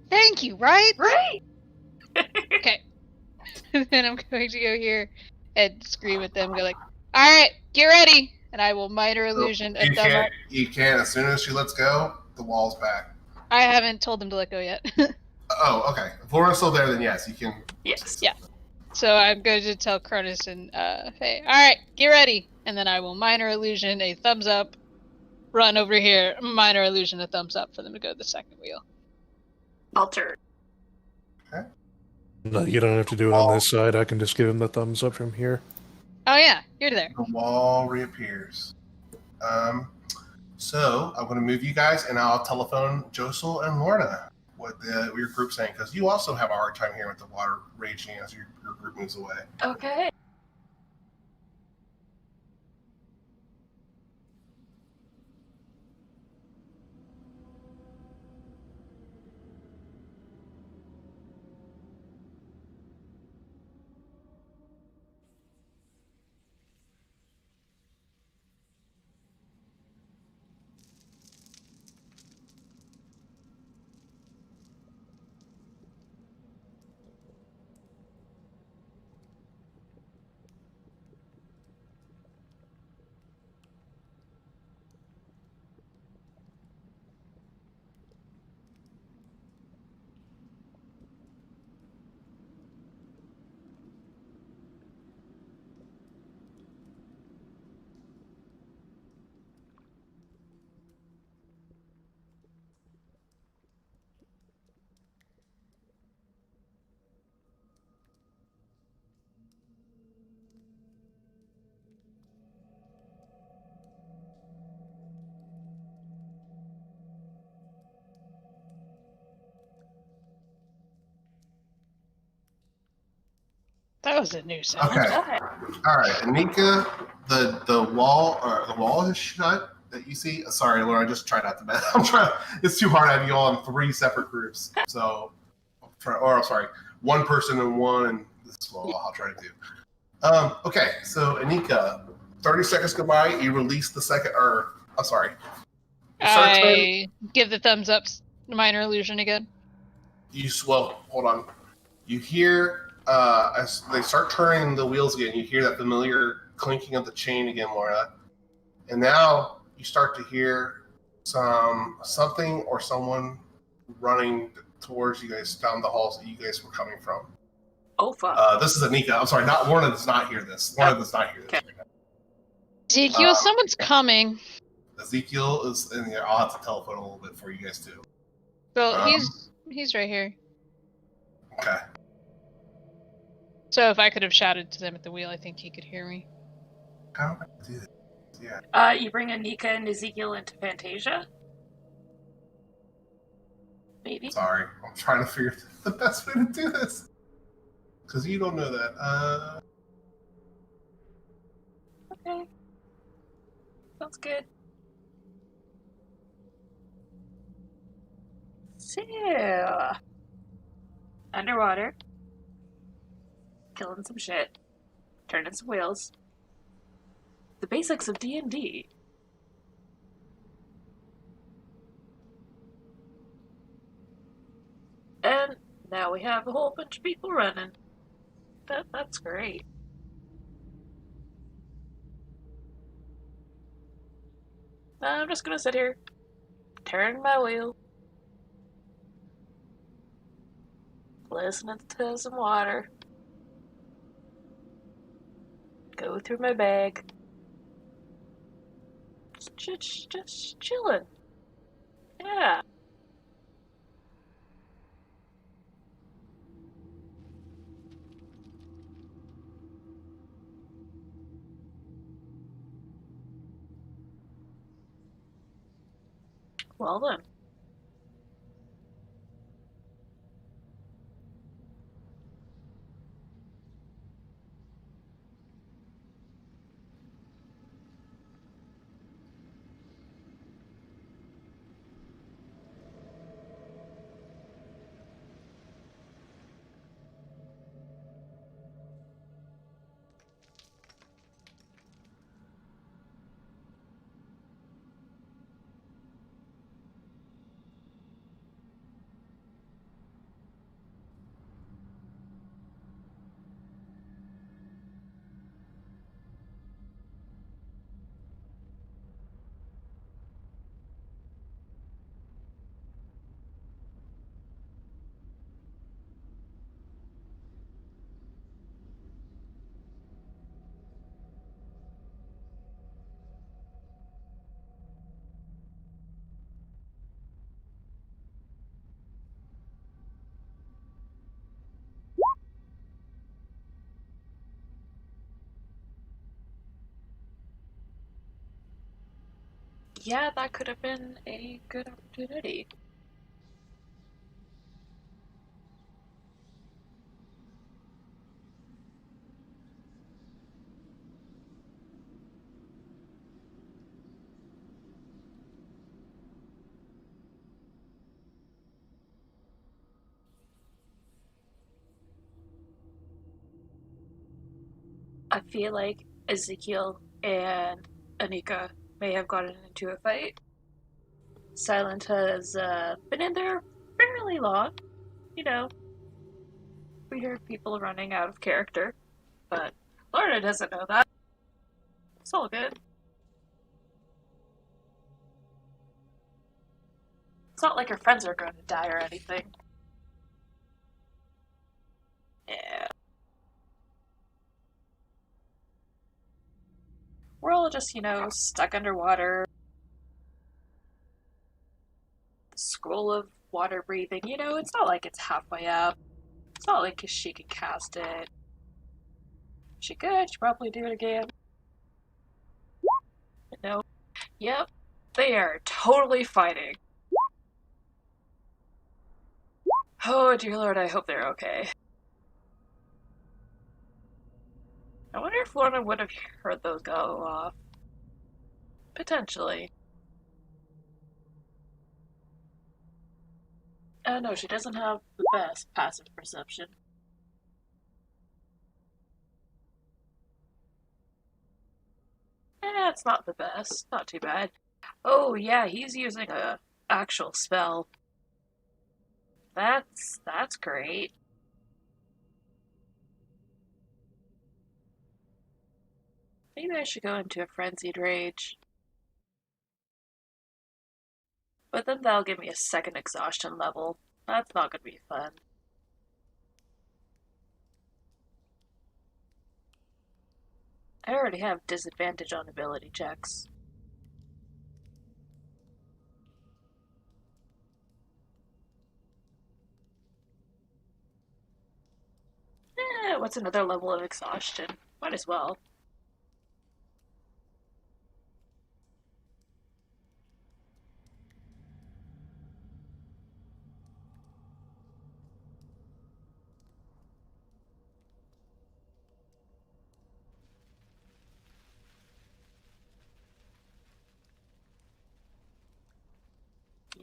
Thank you, right? Right! Okay. And then I'm going to go here and scream at them, go like, alright, get ready! And I will minor illusion a thumb up. You can't. As soon as she lets go, the wall's back. I haven't told them to let go yet. Oh, okay. If Laura's still there, then yes, you can. Yes. Yeah. So I'm going to tell Cronus and Faye, alright, get ready! And then I will minor illusion a thumbs up, run over here, minor illusion a thumbs up for them to go to the second wheel. I'll turn. No, you don't have to do it on this side. I can just give him the thumbs up from here. Oh yeah, you're there. The wall reappears. So I'm going to move you guys, and I'll telephone Josel and Lorna. What your group's saying, because you also have a hard time here with the water raging as your group moves away. Okay. That was a new sound. Okay. All right, Anika. The wall is shut. that you see. Sorry, Laura, I just tried not to bet. I'm trying. It's too hard having you all in 3 separate groups. So, I'm sorry, one person in one, and this is what I'll try to do. Okay, so Anika, 30 seconds go by. You release the second, or I'm sorry. I give the thumbs up minor illusion again. Hold on. You hear as they start turning the wheels again. You hear that familiar clinking of the chain again, Laura, and now you start to hear something or someone running towards you guys down the halls that you guys were coming from. Oh, fuck. This is Anika. I'm sorry, Lorna does not hear this. Lorna does not hear this right now. Ezekiel, someone's coming. Ezekiel is in there. I'll have to telephone a little bit for you guys too. Well, he's right here. Okay. So if I could have shouted to them at the wheel, I think he could hear me. How do I do this? Yeah. You bring Anika and Ezekiel into Fantasia? Maybe? Sorry, I'm trying to figure the best way to do this. Because you don't know that. Okay. Sounds good. So, underwater, killing some shit, turning some wheels. The basics of D&D. And now we have a whole bunch of people running. That's great. I'm just gonna sit here, turn my wheel, listening to some water, go through my bag, just chilling. Yeah. Well then. Yeah, that could have been a good opportunity. I feel like Ezekiel and Anika may have gotten into a fight. Silent has been in there fairly long. You know, we heard people running out of character, but Lorna doesn't know that. It's all good. It's not like her friends are going to die or anything. Yeah. We're all just, stuck underwater. The scroll of water breathing, it's not like it's halfway up. It's not like she can cast it. She could, she'd probably do it again. No. Yep. They are totally fighting. Oh, dear Lord, I hope they're okay. I wonder if Lorna would have heard those go off. Potentially. Oh no, she doesn't have the best passive perception. It's not the best. Not too bad. Oh yeah, he's using a actual spell. That's great. Maybe I should go into a frenzied rage. But then that'll give me a second exhaustion level. That's not gonna be fun. I already have disadvantage on ability checks. What's another level of exhaustion? Might as well.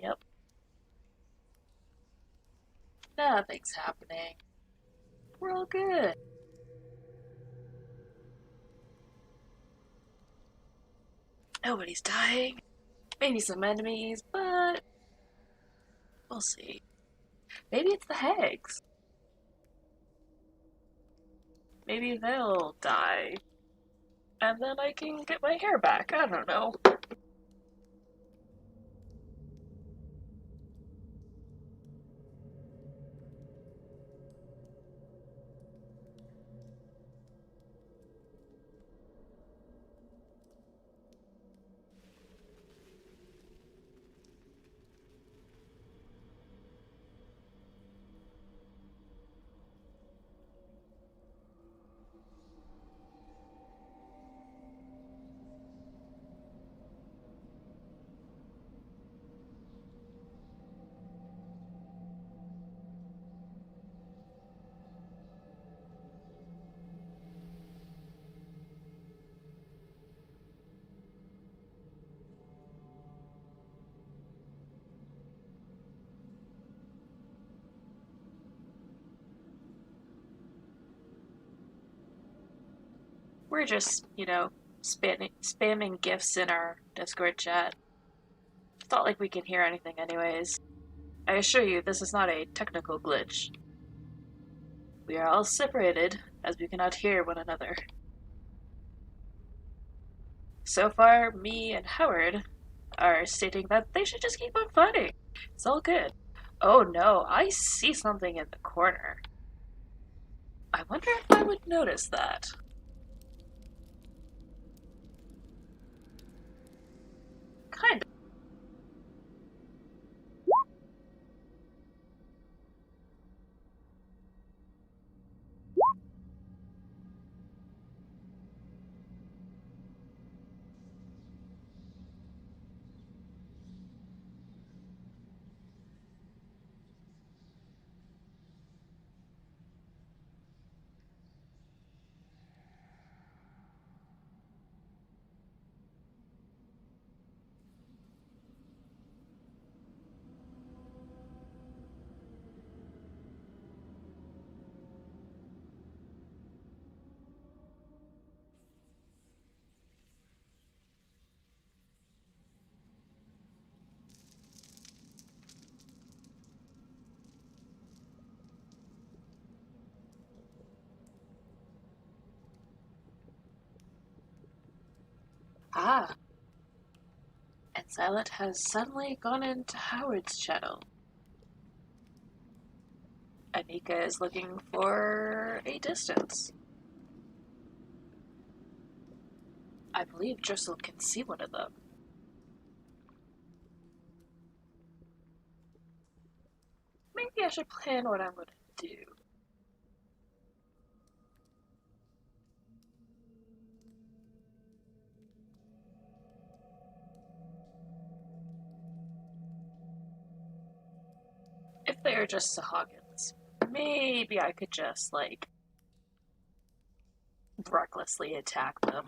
Yep. Nothing's happening. We're all good. Nobody's dying. Maybe some enemies, but we'll see. Maybe it's the hags. Maybe they'll die. And then I can get my hair back. I don't know. We're just, spamming gifs in our Discord chat. It's not like we can hear anything anyways. I assure you, this is not a technical glitch. We are all separated, as we cannot hear one another. So far, me and Howard are stating that they should just keep on fighting. It's all good. Oh no, I see something in the corner. I wonder if I would notice that. Kind of. Ah. And Silent has suddenly gone into Howard's channel. Anika is looking for a distance. I believe Drisel can see one of them. Maybe I should plan what I'm going to do. If they are just Sahagins, maybe I could just, recklessly attack them.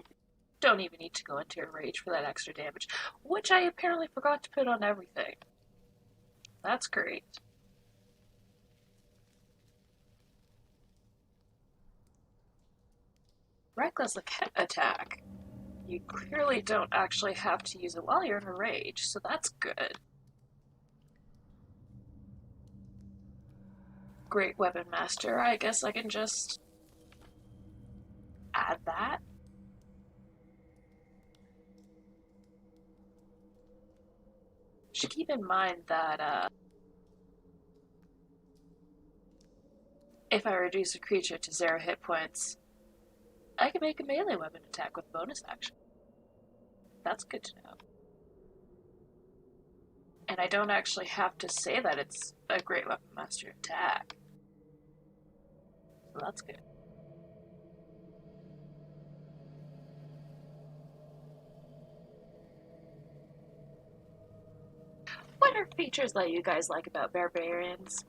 Don't even need to go into a rage for that extra damage, which I apparently forgot to put on everything. That's great. reckless attack. You clearly don't actually have to use it while you're in a rage, so that's good. Great Weapon Master, I guess I can just add that. Should keep in mind that if I reduce a creature to 0 hit points, I can make a melee weapon attack with bonus action. That's good to know. And I don't actually have to say that it's a Great Weapon Master attack. So that's good. What are features that you guys like about barbarians?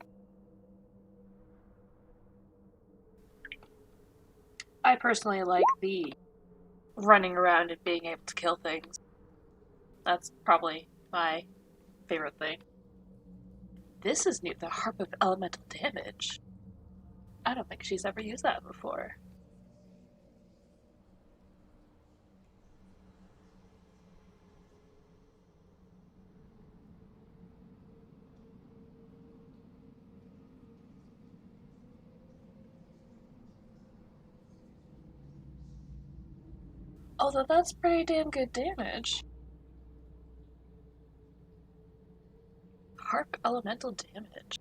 I personally like the running around and being able to kill things. That's probably my favorite thing. This is new, the Harp of Elemental Damage. I don't think she's ever used that before. Although that's pretty damn good damage. Harp Elemental Damage.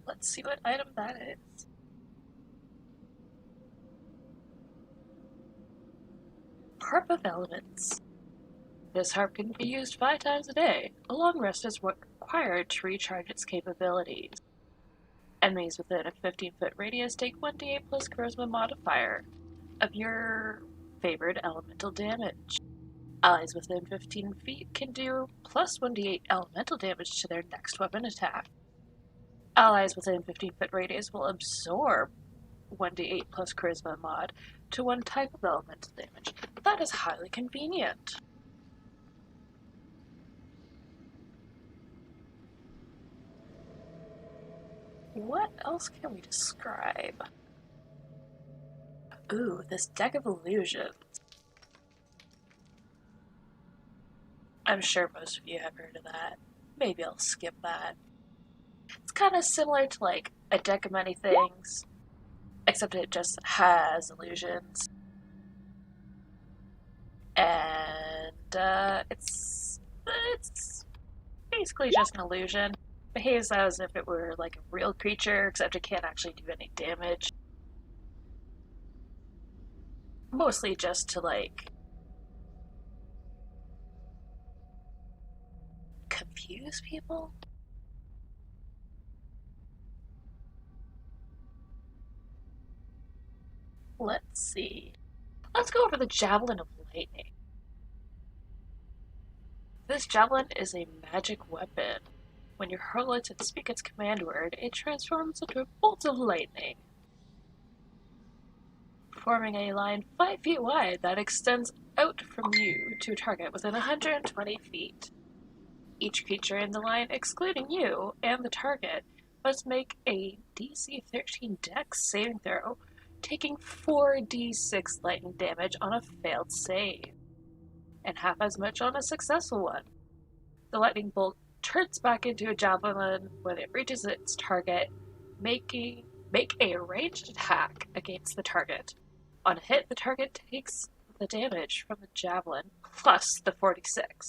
Let's see what item that is. Harp of Elements. This harp can be used 5 times a day. A long rest is required to recharge its capabilities. Enemies within a 15-foot radius take 1d8 plus charisma modifier of your favored elemental damage. Allies within 15 feet can do plus 1d8 elemental damage to their next weapon attack. Allies within 15-foot radius will absorb 1d8 plus charisma mod to one type of elemental damage. That is highly convenient. What else can we describe? Ooh, this deck of illusions. I'm sure most of you have heard of that. Maybe I'll skip that. It's kind of similar to like a deck of many things, except it just has illusions. And it's basically just an illusion. Behaves as if it were like a real creature, except it can't actually do any damage. Mostly just to like confuse people. Let's see. Let's go over the Javelin of Lightning. This javelin is a magic weapon. When you hurl it and speak its command word, it transforms into a bolt of lightning, forming a line 5 feet wide that extends out from you to a target within 120 feet. Each creature in the line, excluding you and the target, must make a DC 13 Dex saving throw, taking 4d6 lightning damage on a failed save, and half as much on a successful one. The lightning bolt turns back into a javelin when it reaches its target, make a ranged attack against the target. On a hit, the target takes the damage from the javelin plus the 46.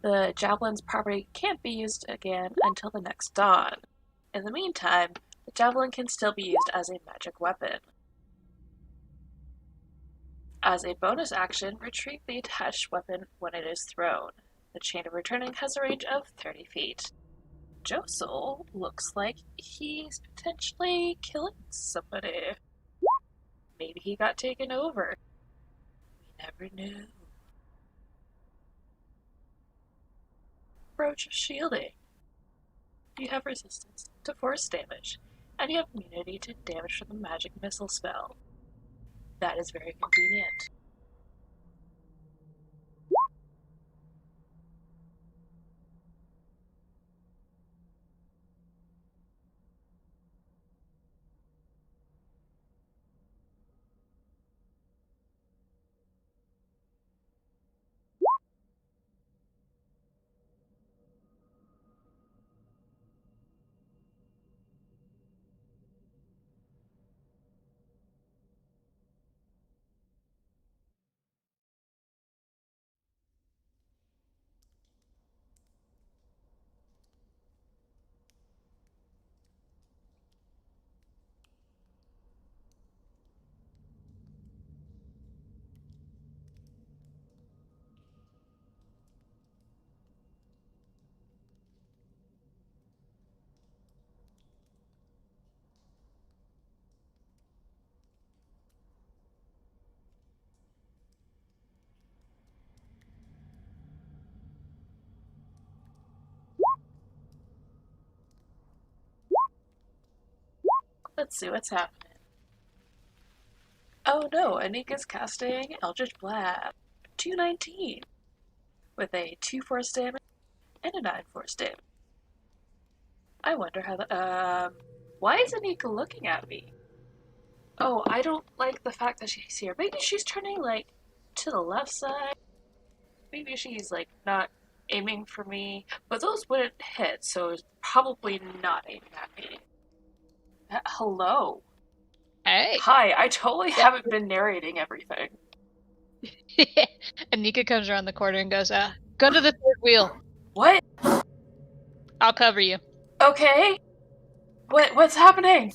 The javelin's property can't be used again until the next dawn. In the meantime, the javelin can still be used as a magic weapon. As a bonus action, retrieve the attached weapon when it is thrown. The chain of returning has a range of 30 feet. Josel looks like he's potentially killing somebody. Maybe he got taken over. We never knew. Brooch of Shielding. You have resistance to force damage, and you have immunity to damage from the magic missile spell. That is very convenient. Let's see what's happening. Oh no, Anika's casting Eldritch Blast. 219. With a 2 force damage and a 9 force damage. I wonder how the. Why is Anika looking at me? Oh, I don't like the fact that she's here. Maybe she's turning, like, to the left side. Maybe she's, like, not aiming for me. But those wouldn't hit, so it's probably not aiming at me. Hello. Hey. Hi, I totally haven't been narrating everything. And Nika comes around the corner and goes, go to the third wheel. What? I'll cover you. Okay. What's happening?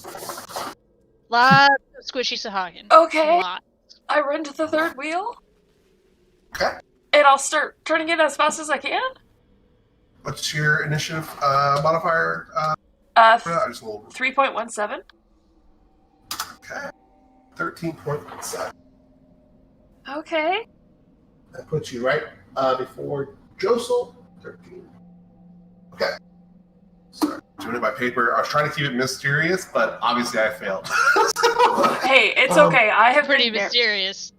Lots of squishy Sahagin. Okay. Lots. I run to the third wheel. Okay. And I'll start turning it as fast as I can. What's your initiative modifier? Uh, I just rolled. 3.17. Okay. 13.7. Okay. That puts you right before Josel. 13. Okay. Sorry, doing it by paper. I was trying to keep it mysterious, but obviously I failed. Hey, it's okay. I have Pretty been mysterious.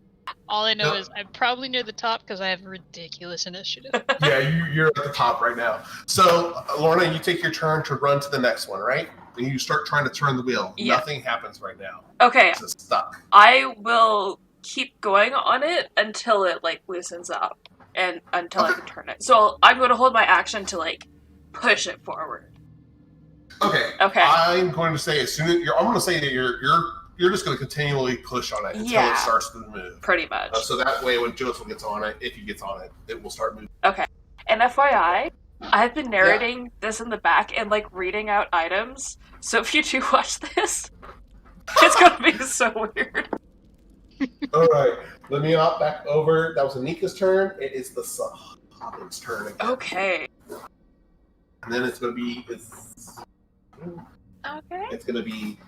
All I know Yep. is I'm probably near the top because I have ridiculous initiative. Yeah, you're at the top right now. So, Lorna, you take your turn to run to the next one, right? And you start trying to turn the wheel. Yeah. Nothing happens right now. Okay, It's just stuck. I will keep going on it until it, like, loosens up. And until I can turn it. So I'm going to hold my action to, like, push it forward. Okay. Okay. I'm going to say as soon as I'm going to say that you're just going to continually push on it until it starts to move. Pretty much. So that way, when Joseph gets on it, if he gets on it, it will start moving. Okay. And FYI, I've been narrating this in the back and, like, reading out items. So if you do watch this, it's going to be so weird. All right. Let me hop back over. That was Anika's turn. It is the Sahagins' turn again. Okay. And then it's going to be... Okay. It's going to be...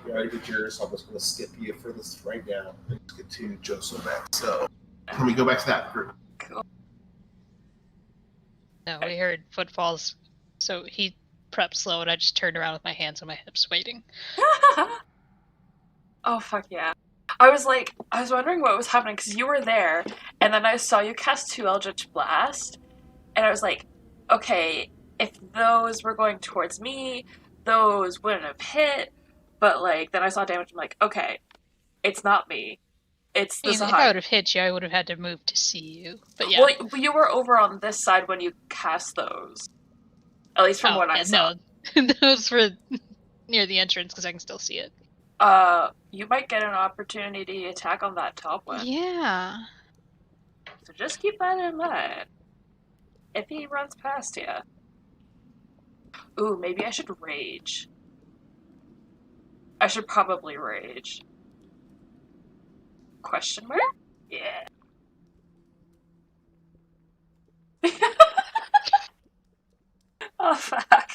you already did yours, so I'm just going to skip you for this right now. Let's get to Joseph next. So let me go back to that group. Cool. No, we heard footfalls, so he prepped slow, and I just turned around with my hands on my hips, waiting. Oh, fuck yeah. I was wondering what was happening, because you were there, and then I saw you cast 2 Eldritch Blast, and I was like, okay, if those were going towards me, those wouldn't have hit, but, like, then I saw damage, I'm like, okay, it's not me. It's the If I Sahagin. would have hit you, I would have had to move to see you. But yeah. Well, you were over on this side when you cast those. At least from what I saw. No, those were near the entrance, because I can still see it. You might get an opportunity to attack on that top one. Yeah. So just keep that in mind. If he runs past you. Ooh, maybe I should rage. I should probably rage. Question mark? Yeah. Oh, fuck.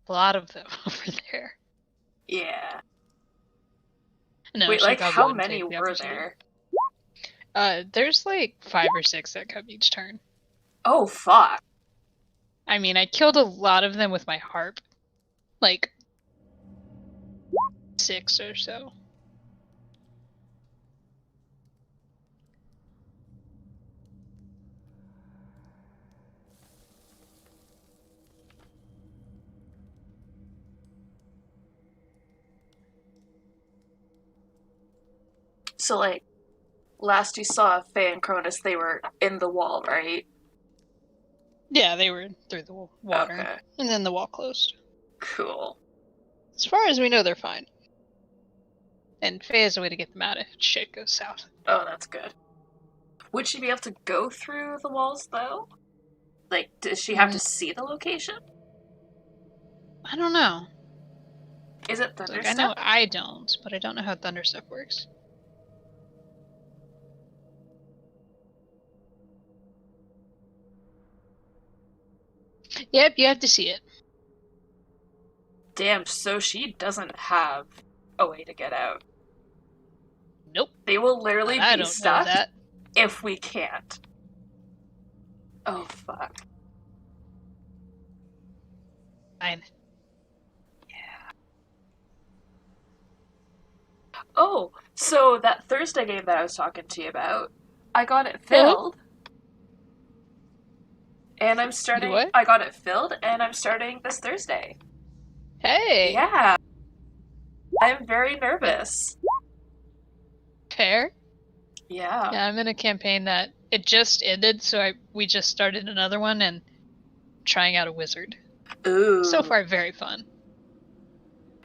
A lot of them over there. Yeah. No, Wait, she like, got how one many take the were opportunity. there? There's like 5 or 6 that come each turn. Oh, fuck. I mean, I killed a lot of them with my harp. Like 6 or so. So, like, last you saw Faye and Cronus, they were in the wall, right? Yeah, they were through the water. Okay. And then the wall closed. Cool. As far as we know, they're fine. And Faye has a way to get them out if shit goes south. Oh, that's good. Would she be able to go through the walls, though? Like, does she have to see the location? I don't know. Is it thunder Like, I know I don't, but I don't know how thunder stuff works. Yep, you have to see it. Damn, so she doesn't have a way to get out. Nope. They will literally I be don't know stuck that. if we can't. Oh, fuck. Fine. Oh, so that Thursday game that I was talking to you about, I got it filled. And I'm starting. what? I got it filled, and I'm starting this Thursday. Hey. Yeah. I'm very nervous. Fair. Yeah. Yeah, I'm in a campaign that it just ended, so we just started another one and trying out a wizard. Ooh. So far, very fun.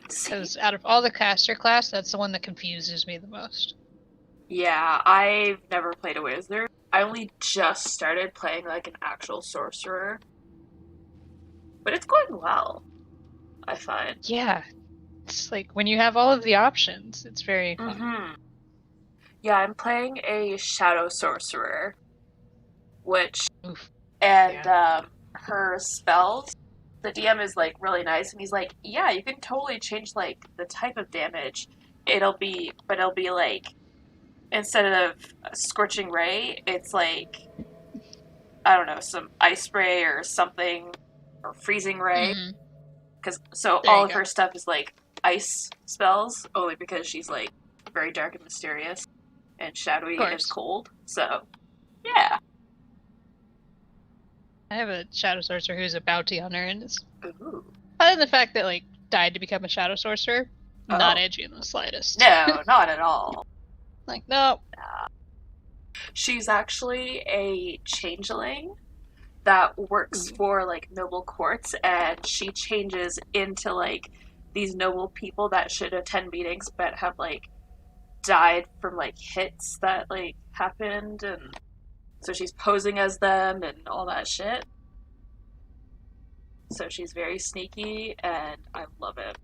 See? Because out of all the caster class, that's the one that confuses me the most. Yeah, I've never played a wizard. I only just started playing like an actual sorcerer. But it's going well, I find. Yeah. It's like when you have all of the options, it's very fun. Mm-hmm. Yeah, I'm playing a shadow sorcerer, which Oof. and her spells. The DM is like really nice, and he's like, "Yeah, you can totally change like the type of damage. It'll be like instead of a scorching ray, it's like I don't know, some ice ray or something, or freezing ray. Mhm. Because so There all you of go. her stuff is like ice spells, only because she's like very dark and mysterious, and shadowy Of is course. cold. So yeah. I have a shadow sorcerer who's a bounty hunter, and it's Ooh. other than the fact that like died to become a shadow sorcerer, not Oh. edgy in the slightest. No, not at all. Like, no. She's actually a changeling that works for like noble courts, and she changes into like these noble people that should attend meetings but have like died from like hits that like happened, and so she's posing as them and all that shit. So she's very sneaky, and I love it.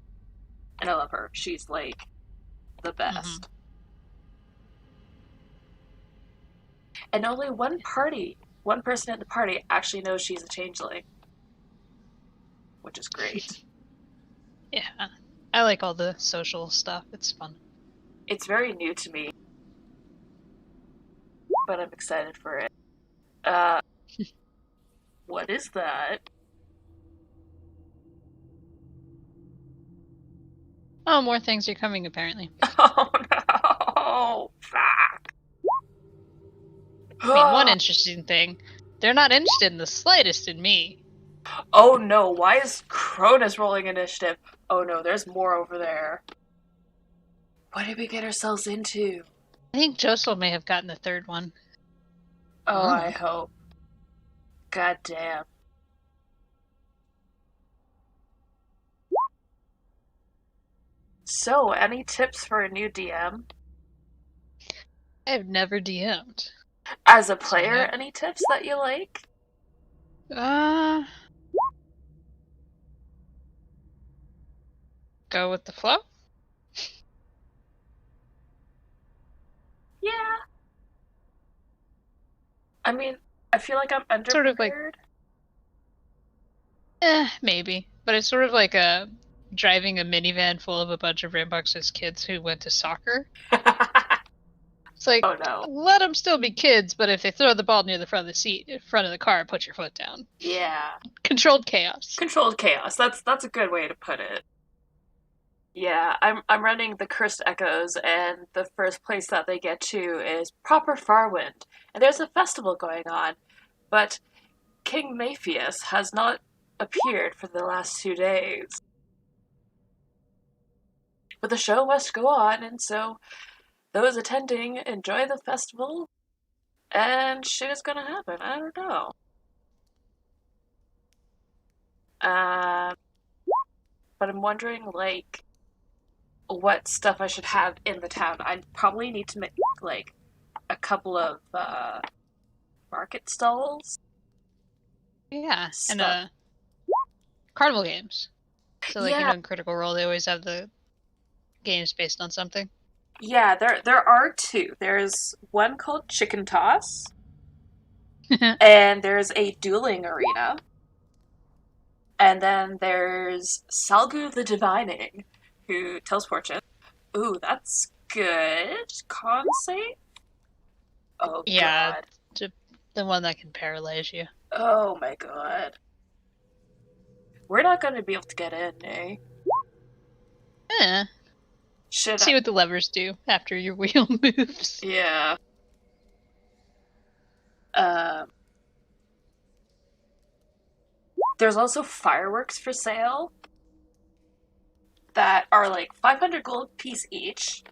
And I love her. She's like the best. And only one person in the party actually knows she's a changeling, which is great. Yeah. I like all the social stuff. It's fun. It's very new to me, but I'm excited for it. What is that? Oh, more things are coming apparently. Oh no! Fuck! I mean, one interesting thing, they're not interested in the slightest in me. Oh no, why is Cronus rolling initiative? Oh no, there's more over there. What did we get ourselves into? I think Josel may have gotten the third one. Oh, I hope. God damn. So, any tips for a new DM? I have never DM'd. As a player, Yeah. any tips that you like? Go with the flow? Yeah. I mean, I feel like I'm underprepared. Sort of like- Maybe. But it's sort of like driving a minivan full of a bunch of rambunctious kids who went to soccer. It's like, Oh no. let them still be kids, but if they throw the ball near the front of the car, put your foot down. Yeah. Controlled chaos. Controlled chaos. That's a good way to put it. Yeah, I'm running the Cursed Echoes, and the first place that they get to is proper Farwind. And there's a festival going on, but King Mapheus has not appeared for the last 2 days. But the show must go on, and so those attending enjoy the festival, and shit is gonna happen. I don't know. But I'm wondering, like, what stuff I should have in the town. I probably need to make, like, a couple of market stalls. Yeah, Stuff. and carnival games. So like Yeah. in Critical Role, they always have the games based on something. Yeah, there are two. There's one called Chicken Toss, and there's a dueling arena. And then there's Salgu the Divining, who tells fortune. Ooh, that's good. Con save? Oh, Yeah, God. the one that can paralyze you. Oh, my God. We're not going to be able to get in, eh? Should See I? what the levers do after your wheel moves. Yeah. There's also fireworks for sale that are like 500 gold piece each.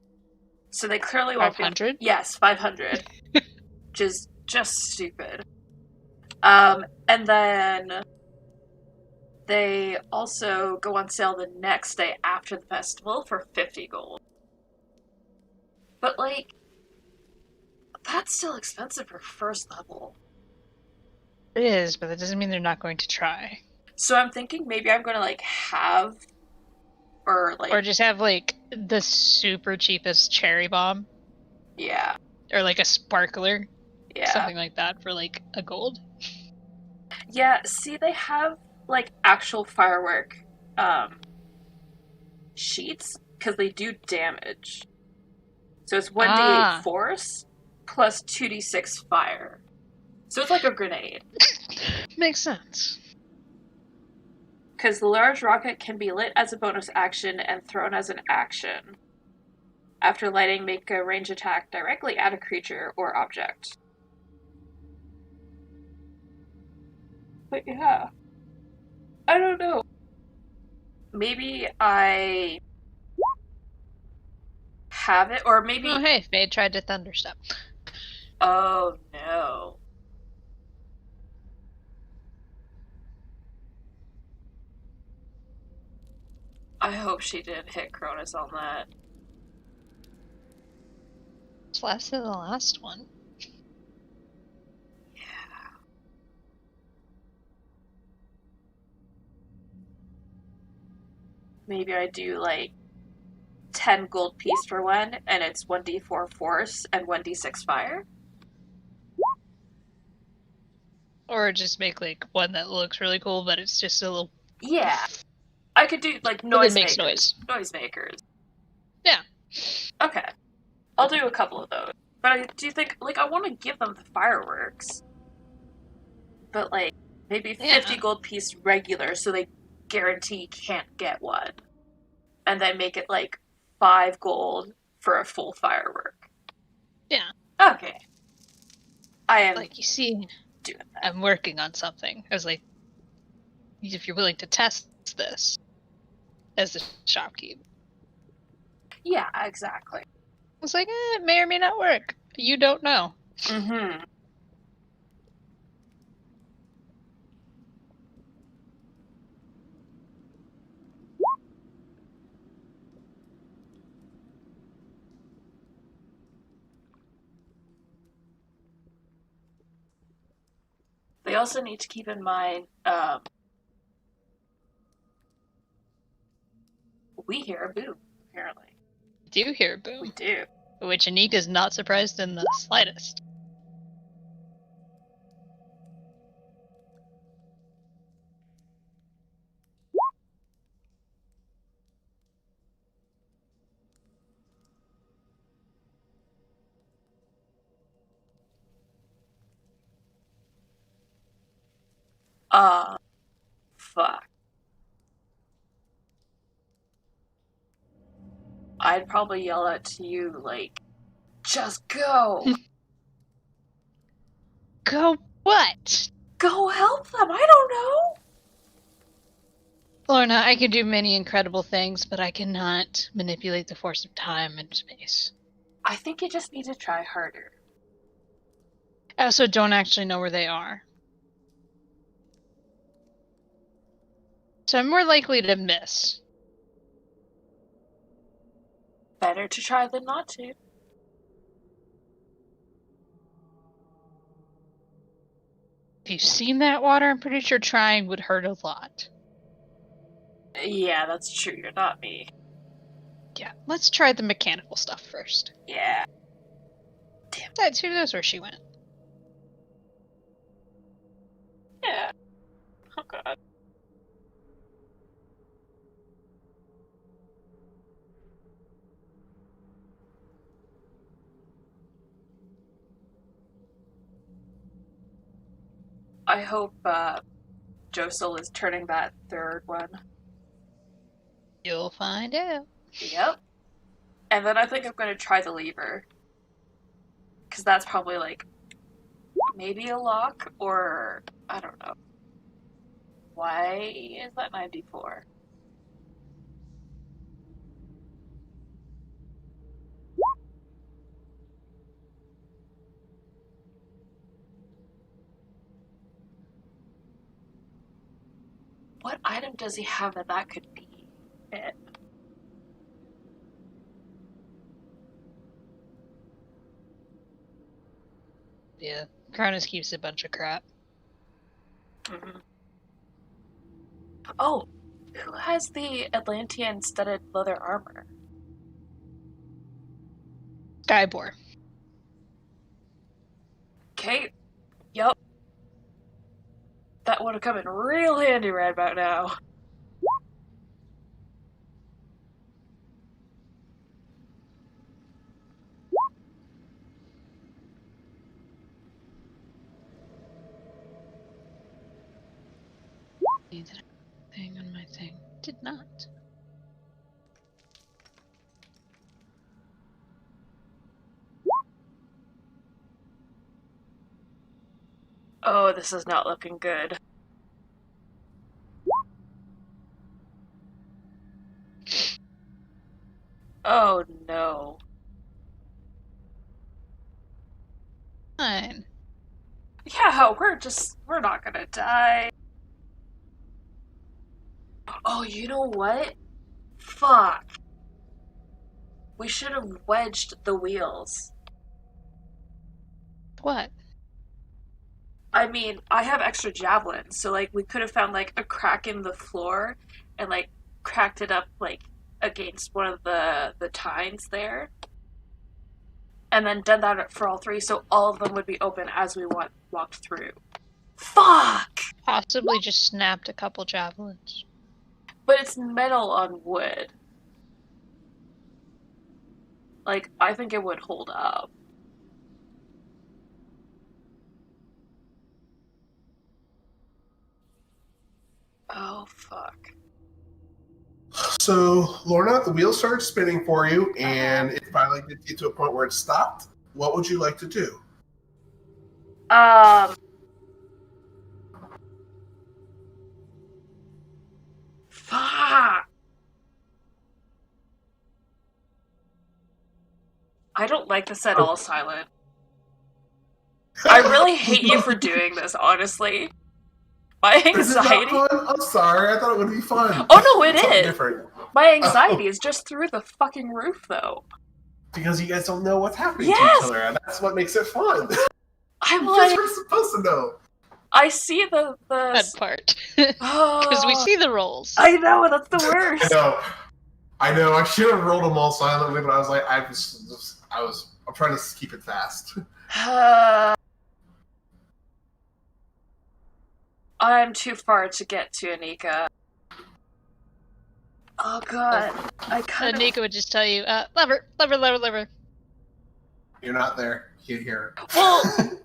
So they clearly won't be. 500? Yes, 500. Which is just stupid. And then they also go on sale the next day after the festival for 50 gold. But, like, that's still expensive for first level. It is, but that doesn't mean they're not going to try. So I'm thinking maybe I'm going to, like, have. Or just have, like, the super cheapest cherry bomb. Yeah. Or, like, a sparkler. Yeah. Something like that for, like, a gold. Yeah, see, they have, like, actual firework sheets, because they do damage. So it's 1d8 force, plus 2d6 fire. So it's like a grenade. Makes sense. Because the large rocket can be lit as a bonus action and thrown as an action. After lighting, make a range attack directly at a creature or object. But yeah. I don't know. Maybe I have it, or maybe... Oh, hey, Fade tried to thunderstep. Oh, no. I hope she didn't hit Cronus on that. It's less than the last one. Yeah. Maybe I do, like, 10 gold piece for one, and it's 1d4 force and 1d6 fire. Or just make, like, one that looks really cool, but it's just a little... Yeah. I could do, like, noisemakers. Yeah. Okay. I'll do a couple of those. But I do think, like, I want to give them the fireworks. But, like, maybe 50 gold piece regular so they guarantee can't get one. And then make it, like, 5 gold for a full firework. Yeah. Okay. I am... Like, you see, doing that. I'm working on something. I was like, if you're willing to test this as the shopkeep. Yeah, exactly. I was like, it may or may not work. You don't know. Mm-hmm. They also need to keep in mind, we hear a boom, apparently. We do hear a boom. We do. Which Anik is not surprised in the slightest. Fuck. I'd probably yell out to you, like, just go! Go what? Go help them, I don't know! Lorna, I can do many incredible things, but I cannot manipulate the force of time and space. I think you just need to try harder. I also don't actually know where they are. So I'm more likely to miss. Better to try than not to. If you've seen that water, I'm pretty sure trying would hurt a lot. Yeah, that's true, you're not me. Yeah, let's try the mechanical stuff first. Yeah. Besides, who knows where she went? Yeah. Oh god. I hope Josel is turning that third one. You'll find out. Yep. And then I think I'm going to try the lever. Because that's probably like maybe a lock or I don't know. Why is that 94? What item does he have that could be it? Yeah, Cronus keeps a bunch of crap. Mm-hmm. Oh, who has the Atlantean studded leather armor? Skybor. Okay, yup. That would have come in real handy right about now. Did thing on my thing. Did not. Oh, this is not looking good. Oh no. Fine. Yeah, we're not gonna die. Oh, you know what? Fuck. We should have wedged the wheels. What? I mean, I have extra javelins, so like we could have found like a crack in the floor and like cracked it up like against one of the tines there. And then done that for all three, so all of them would be open as we walked through. Fuck! Possibly just snapped a couple javelins. But it's metal on wood. Like, I think it would hold up. Oh, fuck. So, Lorna, the wheel started spinning for you, and it finally gets you to a point where it stopped. What would you like to do? Fuck! I don't like this at all, Silent. I really hate you for doing this, honestly. My This is not anxiety... fun? I'm sorry, I thought it would be fun. Oh no, it Something is! different. My anxiety is just through the fucking roof, though. Because you guys don't know what's happening Yes! to each other, and that's what makes it fun. I'm You like... guys were supposed to know. I see the... That part. Because we see the rolls. I know, that's the worst. I know. I should have rolled them all silently, but I was like, I'm trying to keep it fast. I'm too far to get to Anika. Oh god, I kind of... Anika would just tell you, lever, lever, lever, lever. You're not there. You hear it. Well...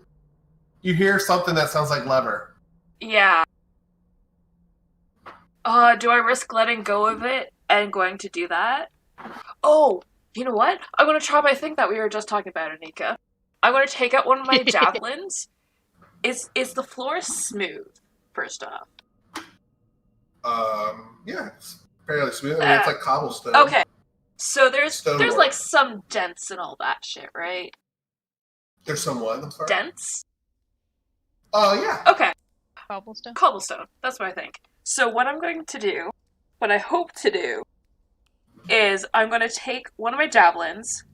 You hear something that sounds like lever. Yeah. Do I risk letting go of it and going to do that? Oh, you know what? I'm going to try my thing that we were just talking about, Anika. I'm going to take out one of my javelins. Is the floor smooth, first off? Yeah, it's fairly smooth. I mean, it's like cobblestone. Okay. So there's Stonework. like some dents and all that shit, right? There's some what? I'm sorry. Dents? Yeah. Okay. Cobblestone? Cobblestone. That's what I think. So what I'm going to do, what I hope to do, is I'm going to take one of my javelins,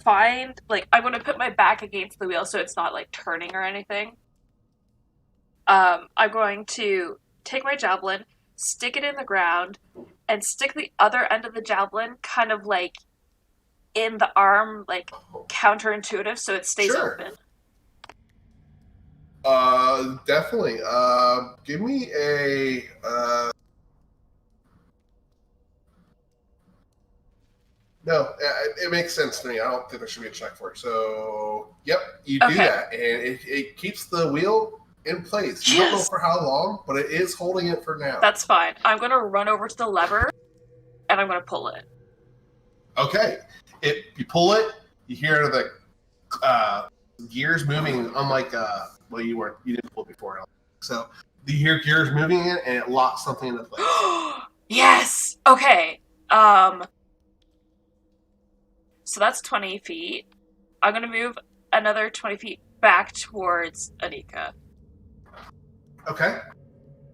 I'm going to put my back against the wheel so it's not, like, turning or anything. I'm going to take my javelin, stick it in the ground, and stick the other end of the javelin kind of, like, in the arm, like, counterintuitive so it stays open. Definitely. Give me a, No, it makes sense to me. I don't think there should be a check for it. So, yep, you do that. And it keeps the wheel in place. You don't know Yes! for how long, but it is holding it for now. That's fine. I'm gonna run over to the lever, and I'm gonna pull it. Okay. You pull it, you hear the gears moving, unlike you didn't pull it before. So you hear gears moving in, and it locks something into place. Yes! Okay. So that's 20 feet. I'm gonna move another 20 feet back towards Anika. Okay.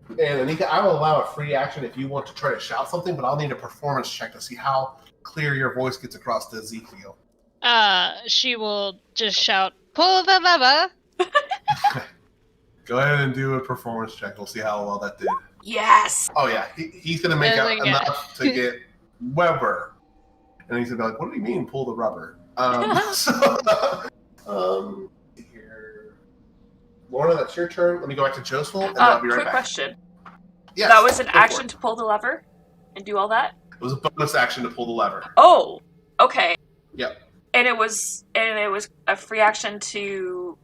And Anika, I will allow a free action if you want to try to shout something, but I'll need a performance check to see how clear your voice gets across to Ezekiel. She will just shout, "Pull the lever!" Go ahead and do a performance check. We'll see how well that did. Yes! Oh yeah, he's gonna make out enough to get Weber, and he's gonna be like, "What do you mean, pull the rubber?" Here, Lorna, that's your turn. Let me go back to Joseph, and I'll be right quick back. question. Yes, That was an go for action it. to pull the lever and do all that? It was a bonus action to pull the lever. Oh, okay. Yep. And it was a free action to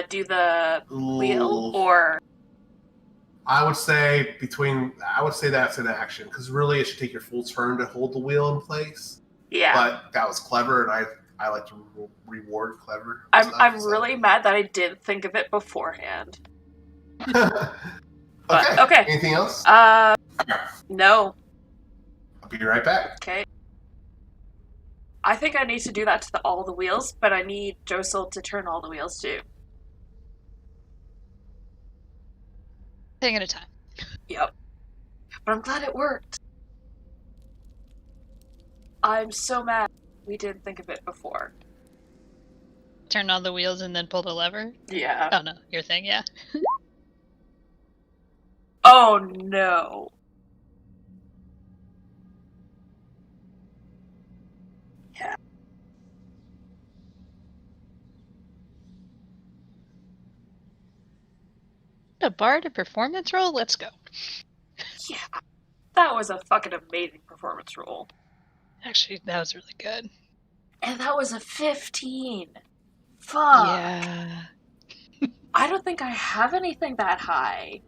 do the wheel, or I would say that's an action because really it should take your full turn to hold the wheel in place. yeah. But that was clever, and I like to reward clever. I'm really mad that I didn't think of it beforehand. Okay. Anything else? No. I'll be right back. Okay. I think I need to do that to all the wheels, but I need Josel to turn all the wheels too. Thing at a time. Yep. But I'm glad it worked. I'm so mad we didn't think of it before. Turn on the wheels and then pull the lever? Yeah. Oh no, your thing, yeah. Oh no. Yeah. A bard, a performance roll? Let's go. Yeah. That was a fucking amazing performance roll. Actually, that was really good. And that was a 15. Fuck. Yeah. I don't think I have anything that high.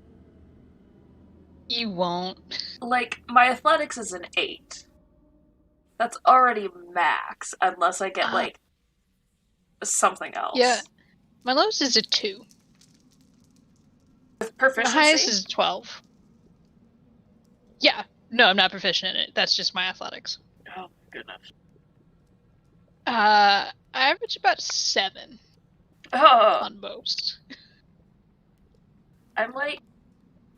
You won't. Like, my athletics is an 8. That's already max, unless I get, like, something else. Yeah. My lowest is a 2. With My proficiency? highest is 12. Yeah. No, I'm not proficient in it. That's just my athletics. Oh, my goodness. I average about 7 Oh, on most. I'm like,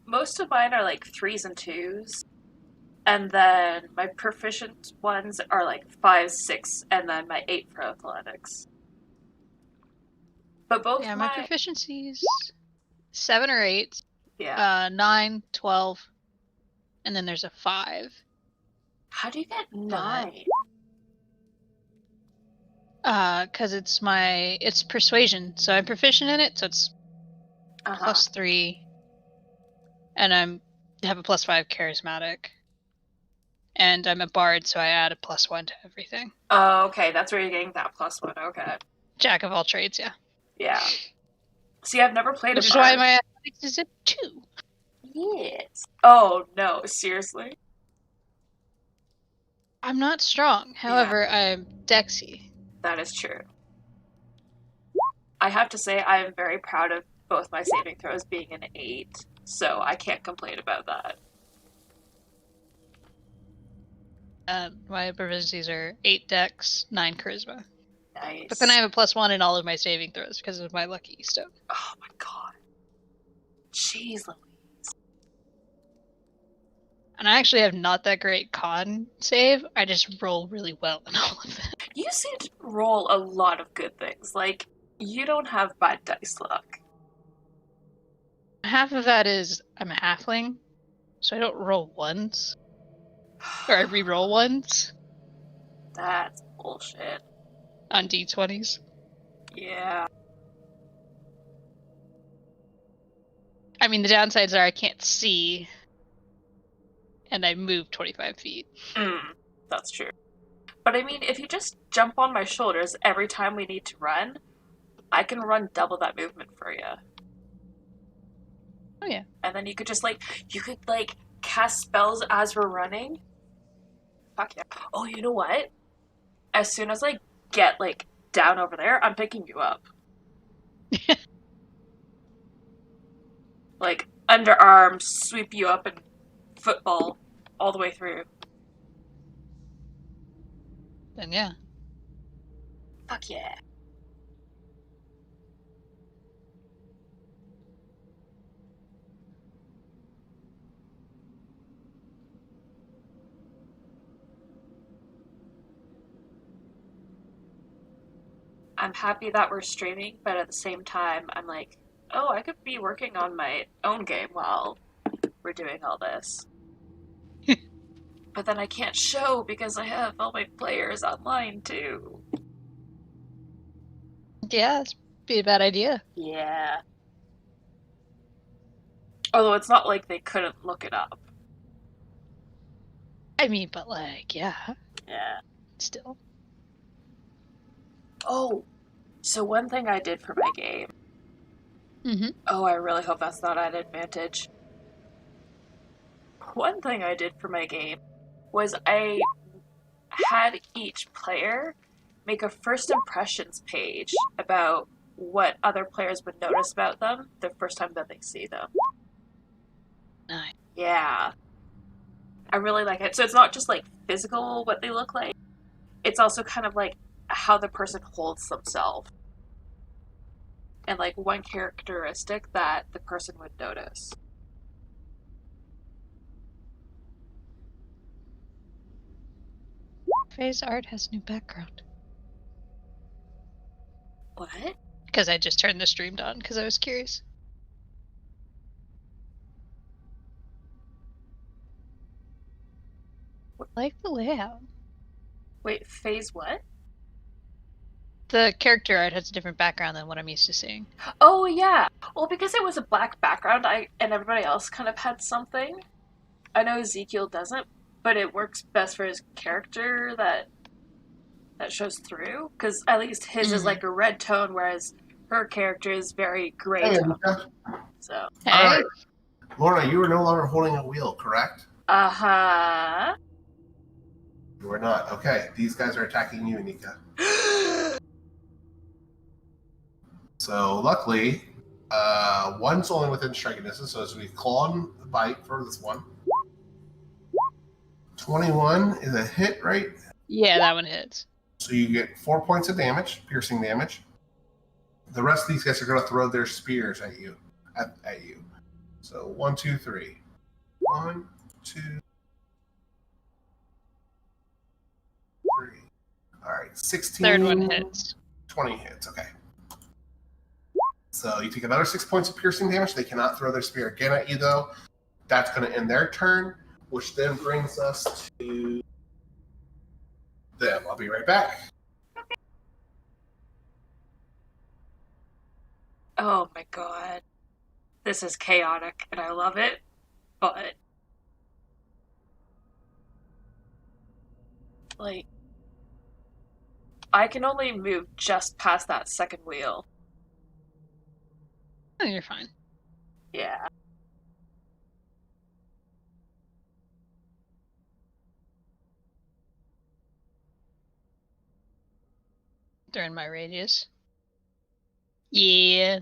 most of mine are like 3s and 2s. And then my proficient ones are like 5, 6, and then my 8 for athletics. But both Yeah, my proficiencies 7 or 8. Yeah. 9, 12, and then there's a 5. How do you get 9? Because it's persuasion, so I'm proficient in it, so it's plus 3, and I have a plus 5 charismatic, and I'm a bard, so I add a plus 1 to everything. Oh, okay, that's where you're getting that plus 1. Okay. Jack of all trades, yeah. Yeah. See, I've never played Which a is bard. why my athletics is a 2. Yes. Oh no, seriously? I'm not strong. However, I'm Dexy. That is true. I have to say I am very proud of both my saving throws being an 8, so I can't complain about that. My proficiencies are 8 Dex, 9 Charisma. Nice. But then I have a plus 1 in all of my saving throws because of my lucky stone. Oh my god. Jeez Louise. And I actually have not that great con save. I just roll really well in all of them. You seem to roll a lot of good things. Like, you don't have bad dice luck. Half of that is I'm a halfling, so I don't roll ones. Or I re-roll ones That's bullshit. on d20s. Yeah. I mean, the downsides are I can't see, and I move 25 feet. That's true. But I mean, if you just jump on my shoulders every time we need to run, I can run double that movement for you. Oh yeah. And then you could just cast spells as we're running. Fuck yeah. Oh, you know what? As soon as I get down over there, I'm picking you up. Underarms, sweep you up and football all the way through. Then yeah. Fuck yeah. I'm happy that we're streaming, but at the same time, I'm like, oh, I could be working on my own game while we're doing all this. But then I can't show because I have all my players online too. Yeah, it's be a bad idea. Yeah. Although it's not like they couldn't look it up. I mean, but yeah, Yeah. still. Oh, so one thing I did for my game. Mm-hmm. Oh, I really hope that's not at advantage. One thing I did for my game was I had each player make a first impressions page about what other players would notice about them the first time that they see them. Nice. Yeah. I really like it. So it's not just physical what they look like. It's also kind of how the person holds themselves. And one characteristic that the person would notice. Faye's art has new background. What? Because I just turned the stream on because I was curious. I like the layout. Wait, phase what? The character art has a different background than what I'm used to seeing. Oh yeah. Well, because it was a black background, and everybody else kind of had something. I know Ezekiel doesn't, but it works best for his character that shows through. Because at least his is a red tone, whereas her character is very gray tone. So. Hey. All right. Lorna, you are no longer holding a wheel, correct? Uh-huh. You are not. Okay, these guys are attacking you, Nika. So luckily, one's only within striking distance, so as we claw and bite for this one. 21 is a hit, right? Yeah, that one hits. So you get 4 points of damage, piercing damage. The rest of these guys are going to throw their spears at you. At you. So 1, 2, 3. 1, 2, 3. All right, 16. Third one hits. 20 hits. Okay. So you take another 6 points of piercing damage. They cannot throw their spear again at you, though. That's going to end their turn, which then brings us to them. I'll be right back. Oh my god. This is chaotic, and I love it, but... I can only move just past that second wheel. Oh, you're fine. Yeah. They're in my radius. Yeah,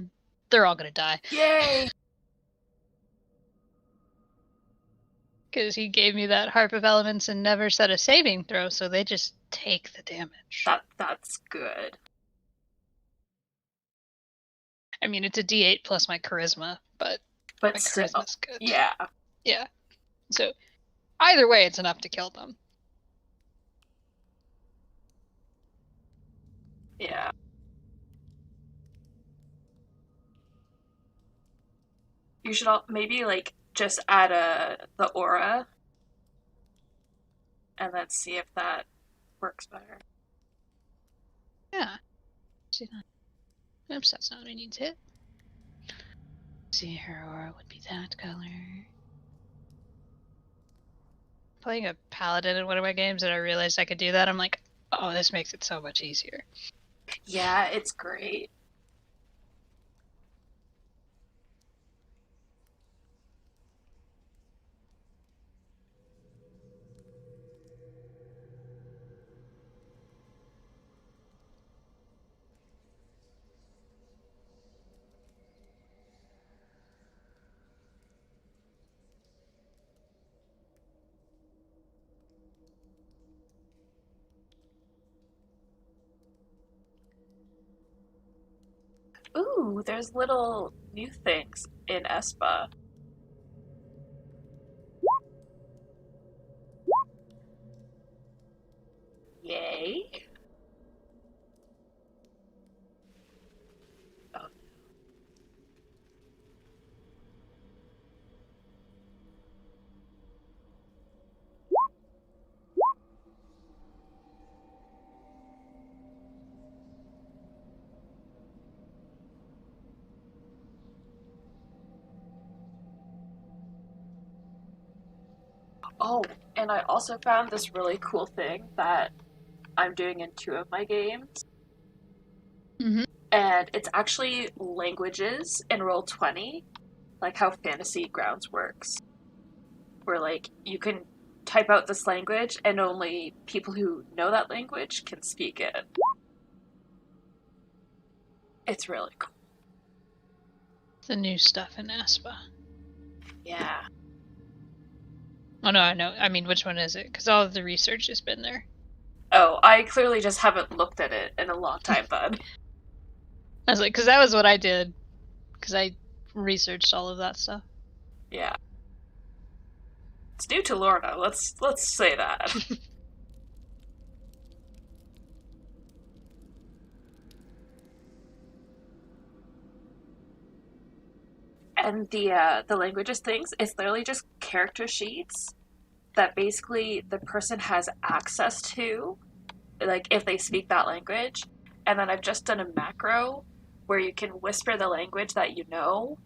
they're all gonna die. Yay! Because he gave me that Harp of Elements and never set a saving throw, so they just take the damage. That's good. I mean, it's a D8 plus my charisma, but my still, charisma's good. yeah. Yeah. So, either way, it's enough to kill them. Yeah. You should maybe just add the aura, and then see if that works better. Yeah. See that? Oops, that's not what I need to hit. See, her aura would be that color. Playing a paladin in one of my games and I realized I could do that, I'm like, oh, this makes it so much easier. Yeah, it's great. Ooh, there's little new things in Espa. Yay. Oh. Oh, and I also found this really cool thing that I'm doing in 2 of my games. Mhm. And it's actually languages in Roll20, like how Fantasy Grounds works. Where, like, you can type out this language and only people who know that language can speak it. It's really cool. The new stuff in Aspa. Yeah. Oh no, I know. I mean, which one is it? Because all of the research has been there. Oh, I clearly just haven't looked at it in a long time, bud. I was like, because that was what I did. Because I researched all of that stuff. Yeah. It's new to Lorna, let's say that. And the languages things, it's literally just character sheets that basically the person has access to, like if they speak that language. And then I've just done a macro where you can whisper the language that you know,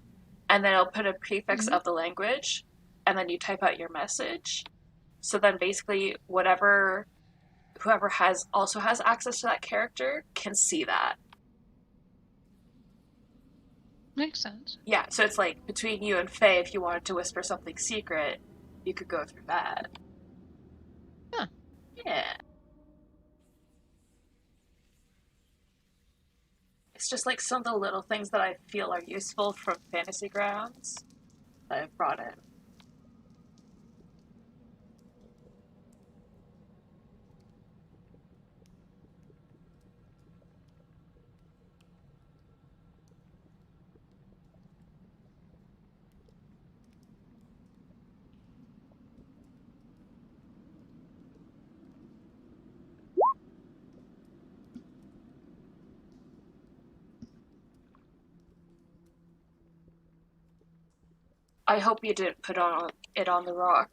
and then it'll put a prefix of the language, and then you type out your message. So then basically whoever also has access to that character can see that. Makes sense. Yeah, so it's like between you and Faye, if you wanted to whisper something secret, you could go through that. Huh. Yeah. It's just like some of the little things that I feel are useful from Fantasy Grounds that I've brought in. I hope you didn't put it on the rock.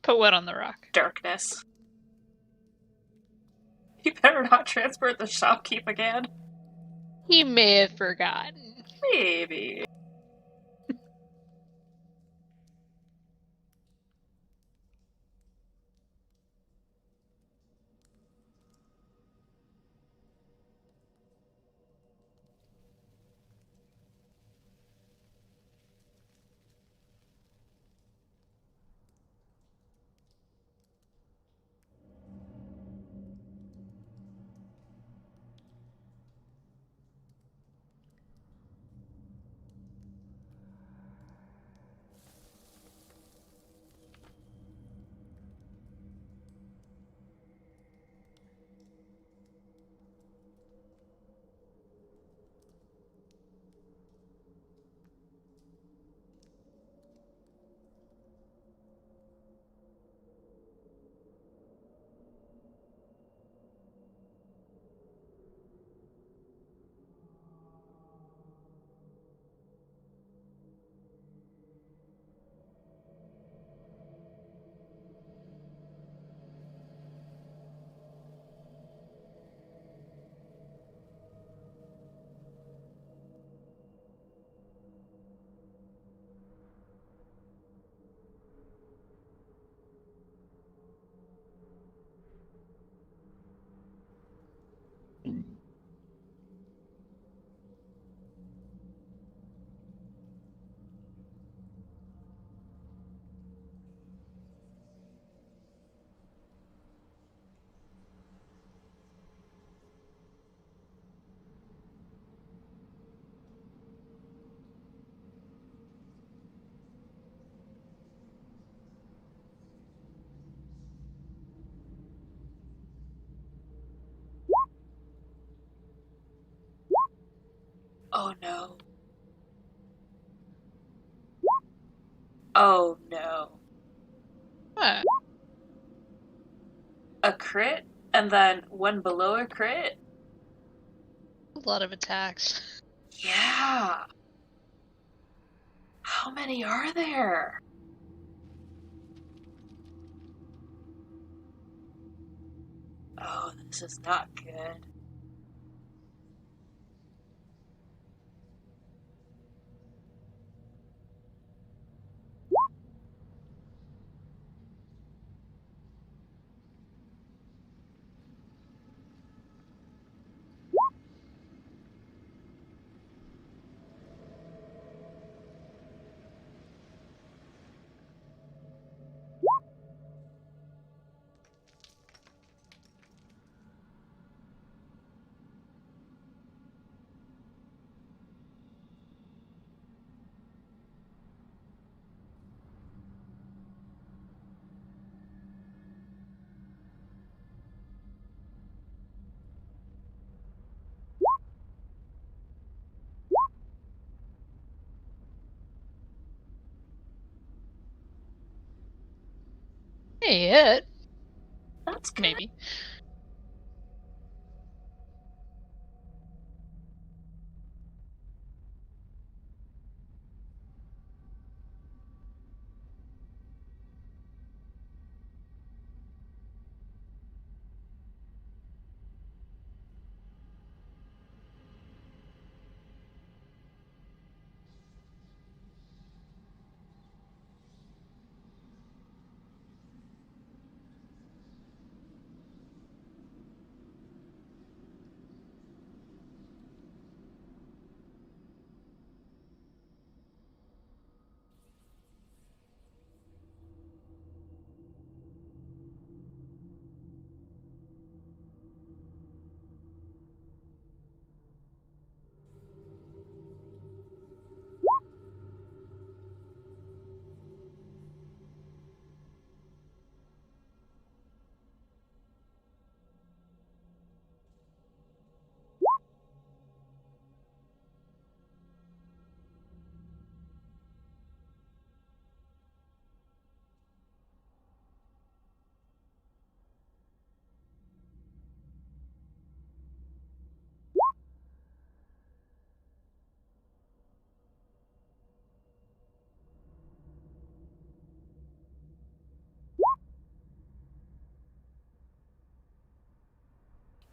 Put what on the rock? Darkness. You better not transport the shopkeep again. He may have forgotten. Maybe. Oh no. Oh no. What? A crit, and then one below a crit? A lot of attacks. Yeah. How many are there? Oh, this is not good. Hey, hit. That's good. Maybe.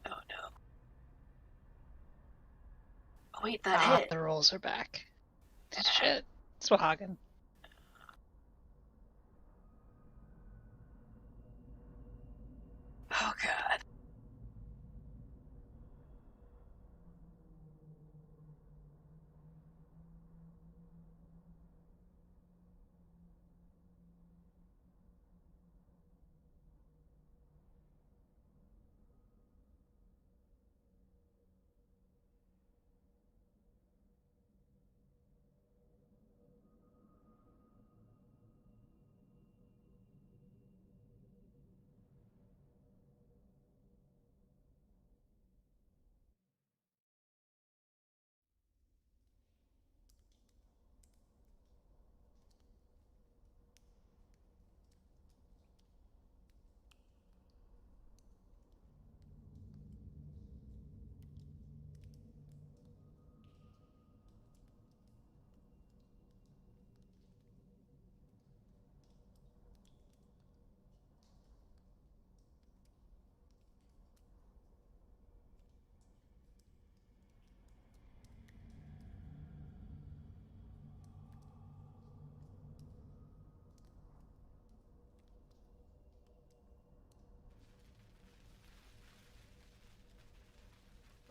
Oh no. Oh wait, that hit. The rolls are back. Shit. Swahagan. Oh god.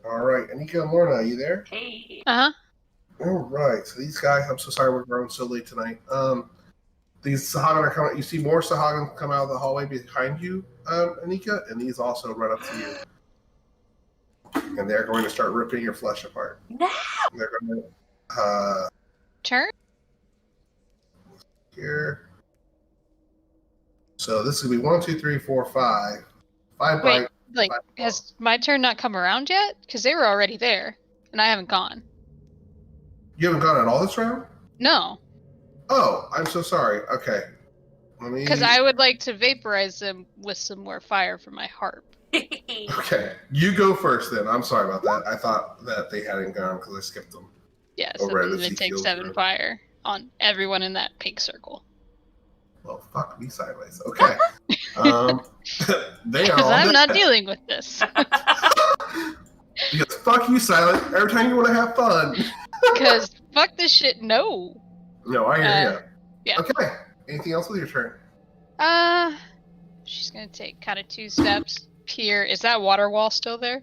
All right, Anika and Lorna, are you there? Hey. Uh-huh. All right, so these guys, I'm so sorry we're growing so late tonight. These Sahagin are coming. You see more Sahagin come out of the hallway behind you, Anika, and these also run up to you, and they're going to start ripping your flesh apart. No. They're going to Turn? here. So this is gonna be 1, 2, 3, 4, 5. 5 Wait, bite. like, Five has my turn not come around yet? Because they were already there, and I haven't gone. You haven't gone at all this round? No, Oh, I'm so sorry. Okay. Let me. because I would like to vaporize them with some more fire from my harp. Okay. You go first then. I'm sorry about that. I thought that they hadn't gone because I skipped them. Yeah, so Over at then they take Ezekiel's 7 room. fire on everyone in that pink circle. Well, fuck me sideways. Okay. They are Because all I'm dead. not dealing with this. Because fuck you, Silent. Every time you want to have fun. Because fuck this shit, no. No, I hear you. yeah. Okay. Anything else with your turn? She's gonna take kind of 2 steps here. Is that water wall still there?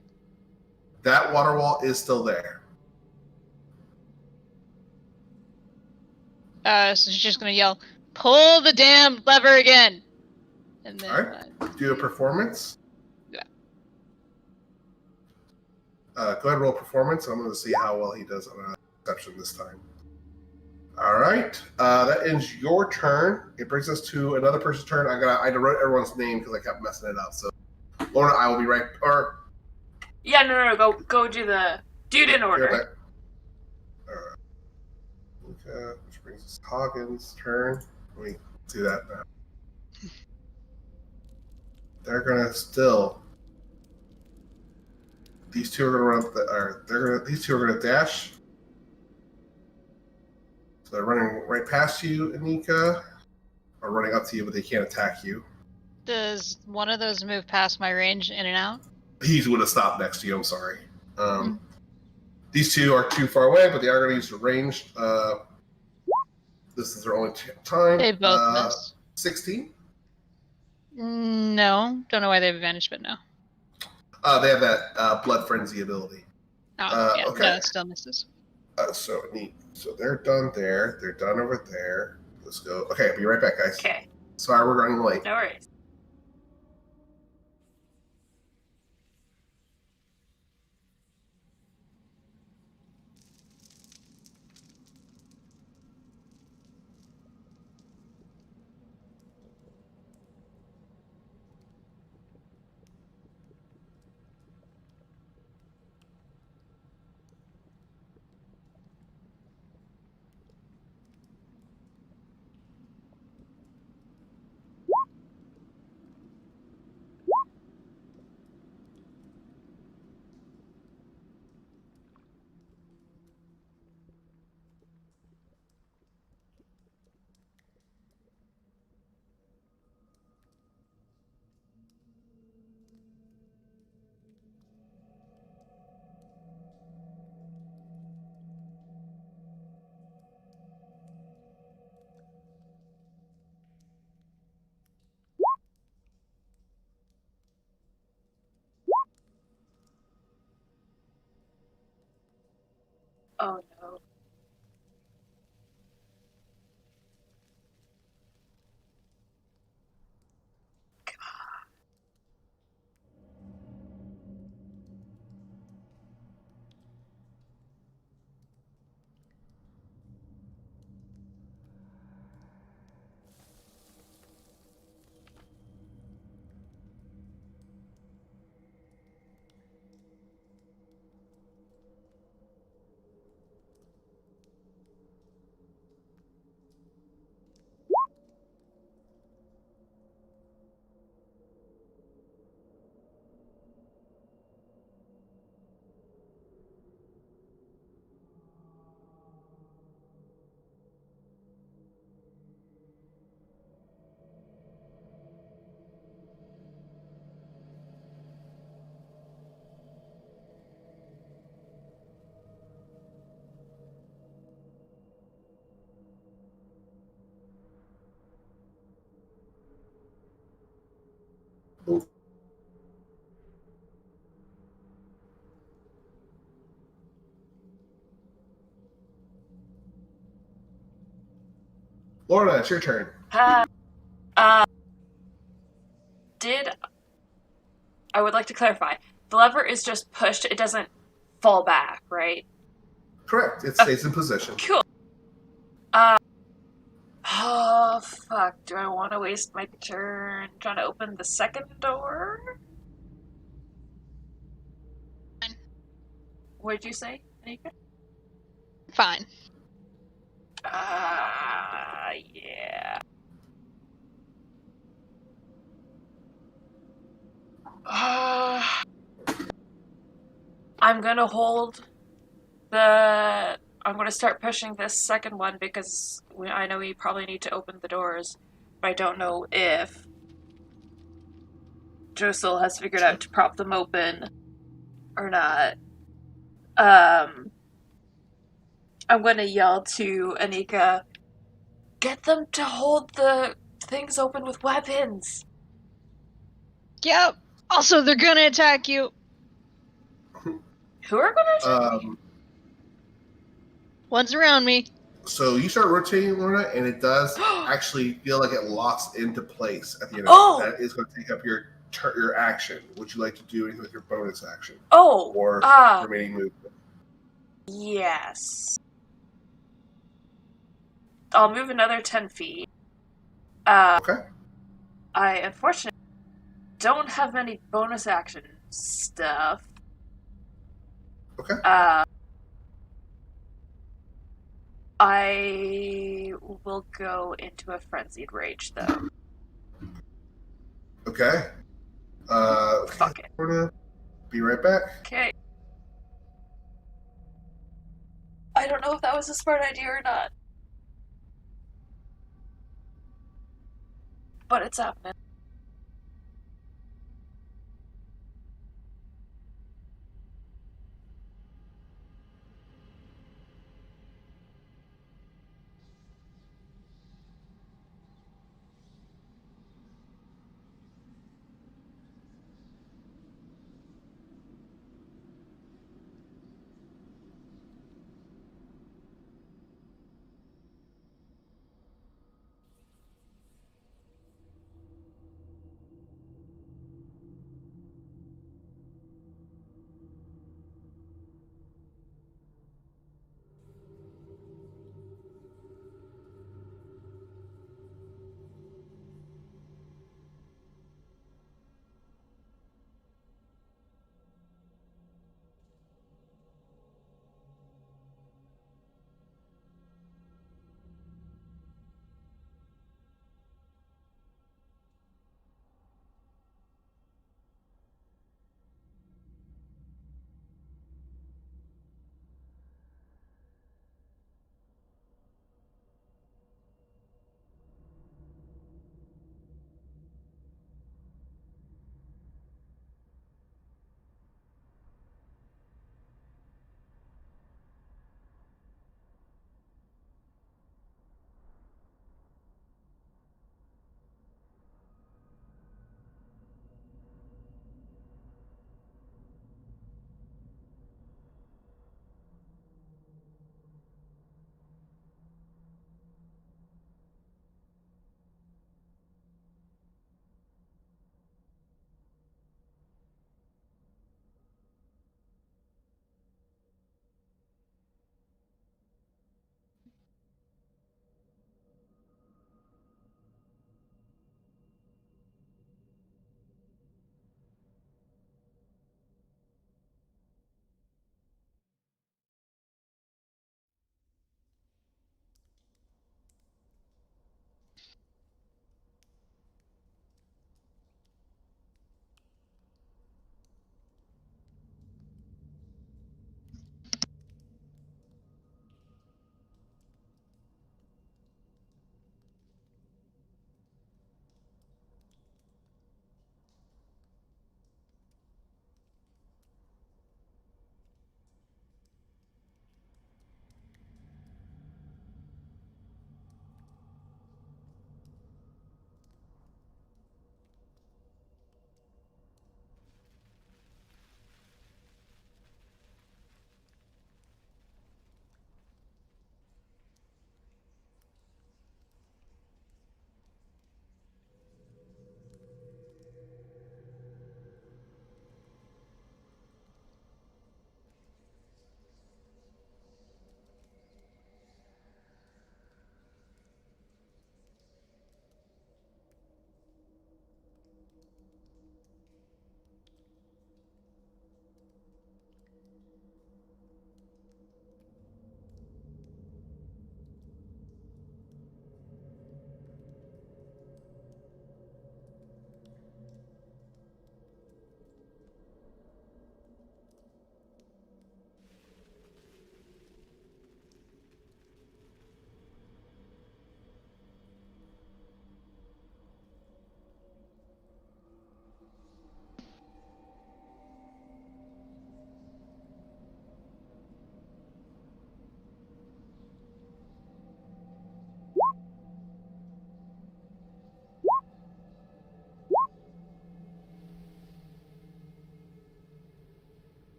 That water wall is still there. So she's just gonna yell, "Pull the damn lever again!" And then All right. Do a performance. Yeah. Go ahead and roll performance. I'm going to see how well he does on a perception this time. All right. That ends your turn. It brings us to another person's turn. I wrote everyone's name because I kept messing it up. So, Lorna, I will be right. Or Yeah, no. Go do the dude in All order. right. Okay, which brings us to Hagen's turn. Let me do that now. They're gonna still. These two are gonna run. These two are gonna dash. So they're running right past you, Anika, or running up to you, but they can't attack you. does one of those move past my range in and out? He would have stopped next to you. I'm sorry. These two are too far away, but they are going to use the range. This is their only time. They both miss. 16. No, don't know why they have advantage, but no. They have that blood frenzy ability. Oh, yeah, okay. no, it still misses. So neat. So they're done there. They're done over there. Let's go. Okay, I'll be right back, guys. Okay, Sorry, we're running late. no worries. Oh no. Lorna, it's your turn. Did I would like to clarify. The lever is just pushed, it doesn't fall back, right? Correct. It stays in position. Cool. Oh, fuck. Do I want to waste my turn trying to open the second door? What'd you say, Anika? Fine. Yeah. I'm gonna hold the. I'm gonna start pushing this second one because I know we probably need to open the doors, but I don't know if Josel has figured out to prop them open or not. I'm gonna yell to Anika, get them to hold the things open with weapons! Yep. Also, they're gonna attack you. Who are gonna attack me? One's around me. So you start rotating, Lorna, and it does actually feel like it locks into place at the end of Oh! it. That is going to take up your action. Would you like to do anything with your bonus action? Oh! Or remaining movement? Yes. I'll move another 10 feet. Okay. I unfortunately don't have any bonus action stuff. Okay. I will go into a frenzied rage, though. Okay. Fuck it. Lorna, be right back. Okay. I don't know if that was a smart idea or not. But it's happening.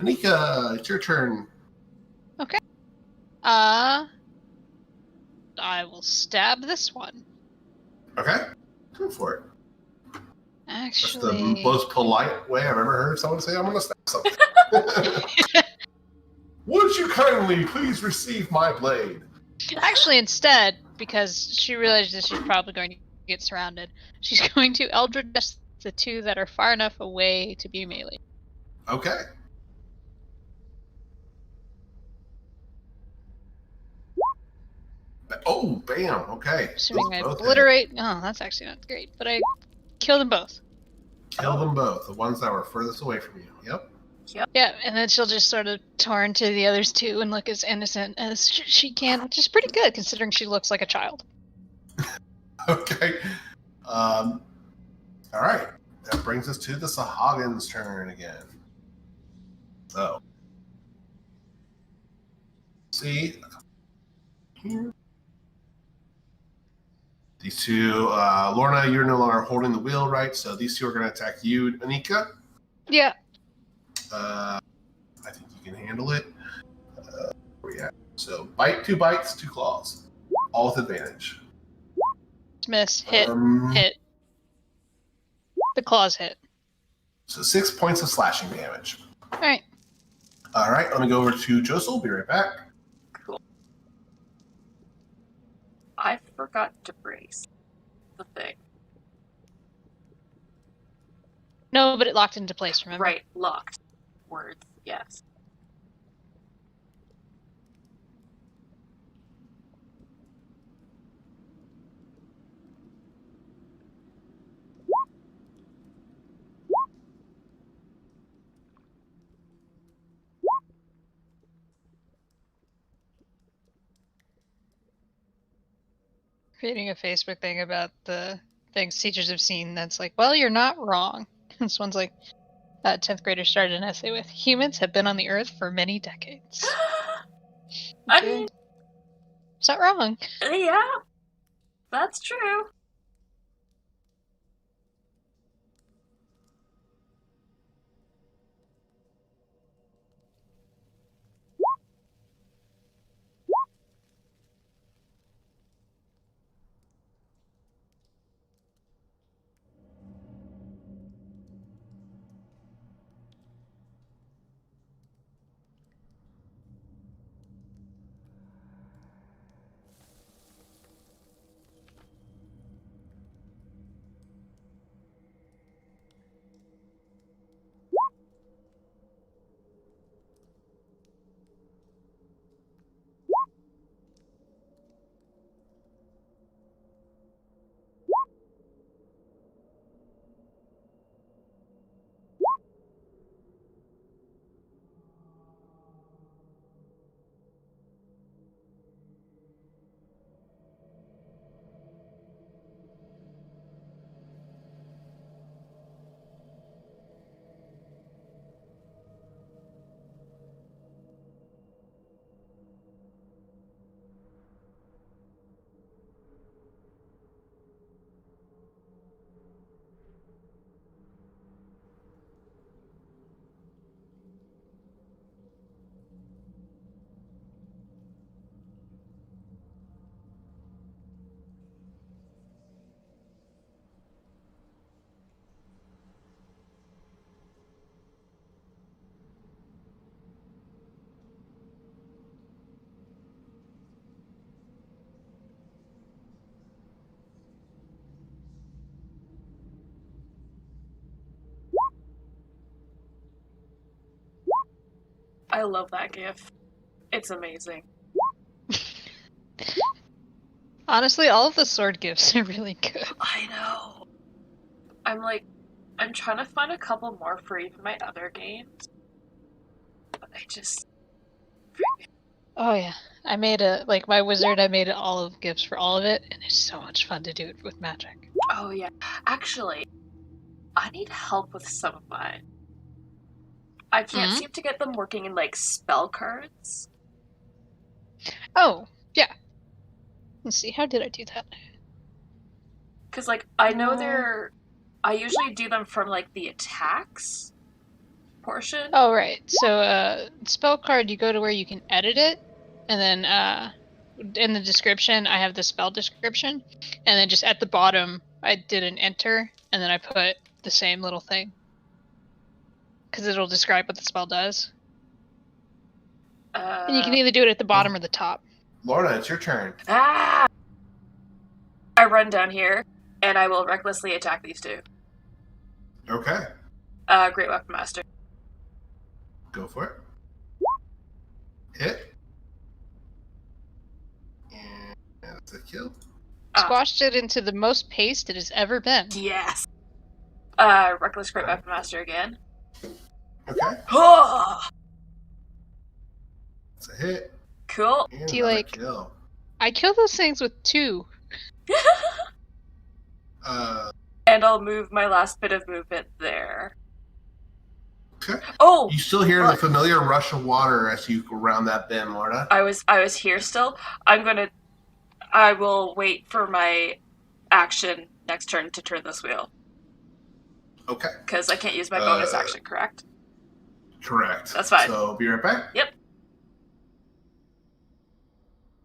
Anika, it's your turn. Okay. I will stab this one. Okay, go for it. That's the Actually, most polite way I've ever heard someone say, I'm going to stab something. Would you kindly please receive my blade? instead, because she realizes she's probably going to get surrounded, she's going to Eldritch Blast the two that are far enough away to be melee. Okay. Oh, bam. Okay. Assuming I Those both hit. obliterate. Oh, that's actually not great, but I kill them both. Kill them both. The ones that were furthest away from you. Yep. Yeah, and then she'll just sort of turn to the others too and look as innocent as she can, which is pretty good considering she looks like a child. Okay. All right. That brings us to the Sahagins' turn again. So, see here. These two, Lorna, you're no longer holding the wheel, right? So these two are going to attack you, Anika. Yeah. I think you can handle it. Where we at? So bite, 2 bites, 2 claws, all with advantage. Miss. Hit. Hit. The claws hit. So 6 points of slashing damage. Alright. All right, let me go over to Josel. Be right back. Cool. I forgot to brace the thing. No, but it locked into place, remember? Right, locked. Words, yes. Creating a Facebook thing about the things teachers have seen that's like, well, you're not wrong. This one's like, 10th grader started an essay with, humans have been on the earth for many decades. I mean, Is that wrong? yeah, that's true. I love that gif. It's amazing. Honestly, all of the sword gifts are really good. I know. I'm trying to find a couple more for even my other games. But I just... Oh yeah. I made my wizard, I made all of gifts for all of it, and it's so much fun to do it with magic. Oh yeah. Actually, I need help with some of mine. I can't seem to get them working in, spell cards. Oh, yeah. Let's see, how did I do that? Because, I know I usually do them from, the attacks. portion. Oh, right. So, spell card, you go to where you can edit it, and then in the description, I have the spell description, and then just at the bottom, I did an enter, and then I put the same little thing. Because it'll describe what the spell does. And you can either do it at the bottom or the top. Lorna, it's your turn. I run down here, and I will recklessly attack these two. Okay, Great Weapon Master. go for it. Hit. And that's a kill. Squashed it into the most paste it has ever been. Yes. Reckless Great Weapon Master again. Okay, Oh, it's a hit. cool. And Do you, another like- kill. I kill those things with 2. And I'll move my last bit of movement there. Okay. Oh, You still hear the familiar rush of water as you go around that bend, Lorna. I was here still. I will wait for my action next turn to turn this wheel. Okay, Because I can't use my bonus action, correct? correct. That's fine. So be right back. Yep.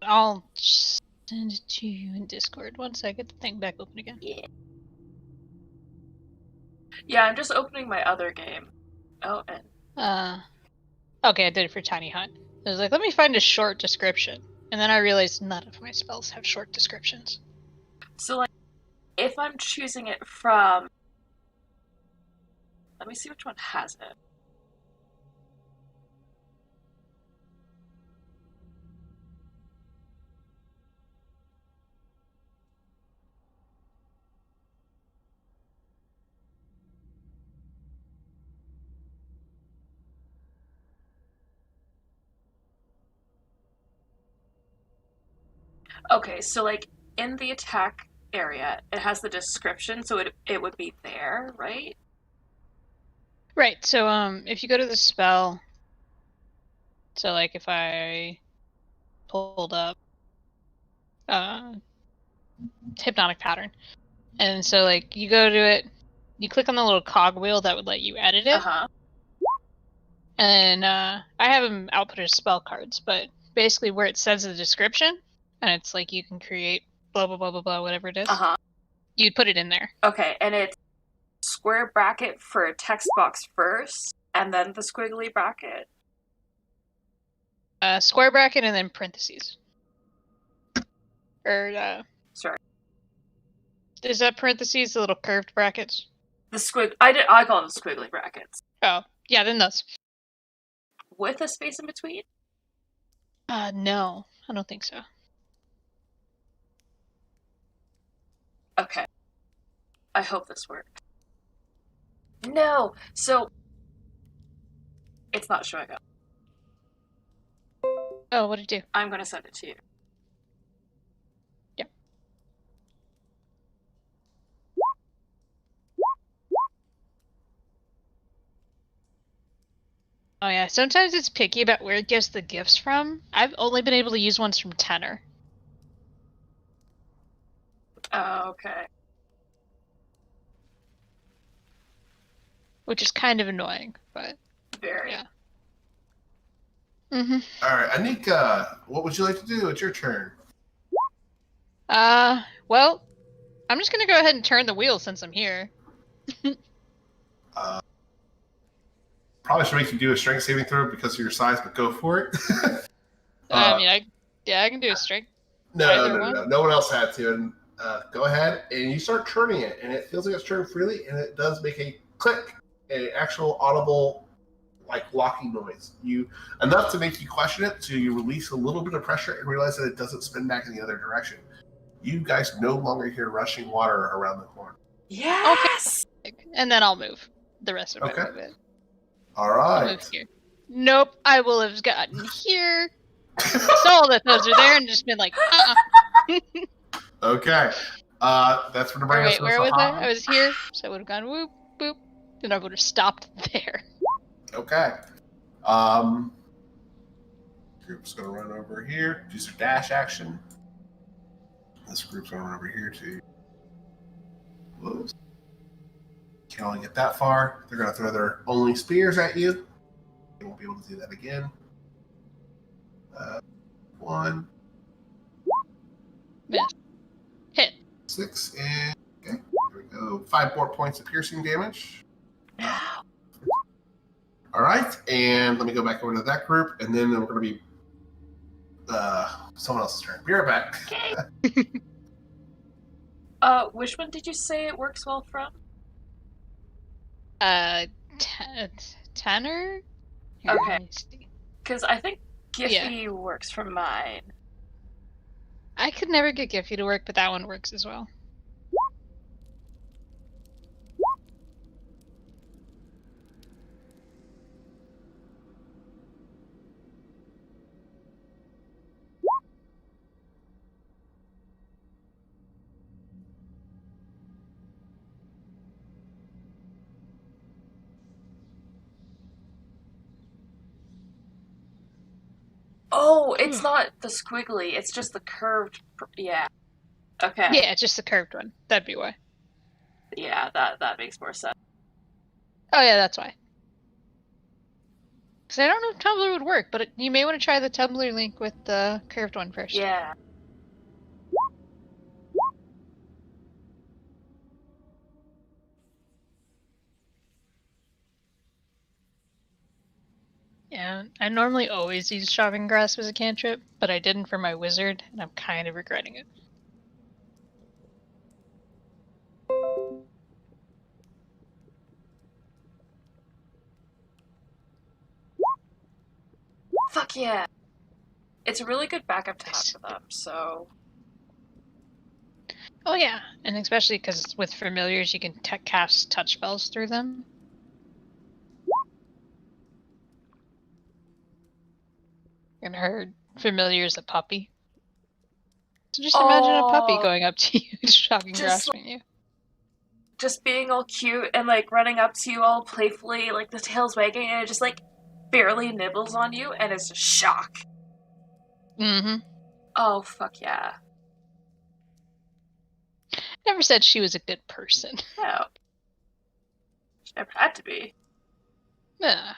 I'll send it to you in Discord once I get the thing back open again. Yeah, I'm just opening my other game. Oh, and Okay, I did it for Tiny Hunt. I was like, let me find a short description. And then I realized none of my spells have short descriptions. so like, if I'm choosing it from, let me see which one has it. Okay, so like in the attack area, it has the description, so it would be there, right? Right, so if you go to the spell, so like if I pulled up hypnotic pattern, and so like you go to it, you click on the little cogwheel that would let you edit it, Uh-huh. and I have them output as spell cards, but basically where it says the description, and it's like you can create blah blah blah blah blah whatever it is, Uh-huh. you'd put it in there. Okay, and it's square bracket for a text box first, and then the squiggly bracket. Square bracket and then parentheses. Or Sorry. is that parentheses the little curved brackets? The I call them squiggly brackets. Oh, yeah, then those. With a space in between? No, I don't think so. Okay. I hope this worked. No! So, it's not showing up. Oh, what'd it do? I'm gonna send it to you. Yep. Oh yeah, sometimes it's picky about where it gets the gifts from. I've only been able to use ones from Tenor. Oh, okay. Which is kind of annoying, but Very. yeah. Mm-hmm. All right, Anika, what would you like to do? It's your turn. Well, I'm just gonna go ahead and turn the wheel since I'm here. Probably should make you do a strength saving throw because of your size, but go for it. I mean, I can do a strength. No, Either no, one? no, no one else had to. And go ahead and you start turning it, and it feels like it's turning freely, and it does make a click, an actual audible, like locking noise. You enough to make you question it, so you release a little bit of pressure and realize that it doesn't spin back in the other direction. You guys no longer hear rushing water around the corner. Yes! And then I'll move the rest of my Okay. movement. All I'll right. move here. Nope, I will have gotten here, saw that those are there, and just been like, Okay. That's for the Or bring us wait, to where the was I? Sahara. I was here, so I would have gone whoop, boop, then I would have stopped there. Okay. Group's gonna run over here, do some dash action. This group's gonna run over here to close. can only get that far. They're going to throw their only spears at you. They won't be able to do that again. 1, Miss. Hit. 6, and okay, here we go. 5 more points of piercing damage. All right, and let me go back over to that group, and then we're going to be someone else's turn. Be right back. Okay. Which one did you say it works well from? Tanner? Here, Okay. let me see. Because I think Giphy works from mine. I could never get Giphy to work, but that one works as well. Oh, it's not the squiggly. It's just the curved. Yeah. Okay. Yeah, just the curved one. That'd be why. Yeah, that makes more sense. Oh yeah, that's why. Because I don't know if Tumblr would work, but you may want to try the Tumblr link with the curved one first. Yeah. Yeah, I normally always use Shopping Grasp as a cantrip, but I didn't for my wizard, and I'm kind of regretting it. Fuck yeah. It's a really good backup to have for them, so... Oh yeah, and especially because with familiars you can cast touch spells through them. And her familiar is a puppy. So just imagine a puppy going up to you, shocking, grasping you. Just being all cute and like running up to you all playfully, like the tail's wagging, and it just like barely nibbles on you, and it's just shock. Mm-hmm. Oh fuck yeah. Never said she was a good person. No. She never had to be. Yeah.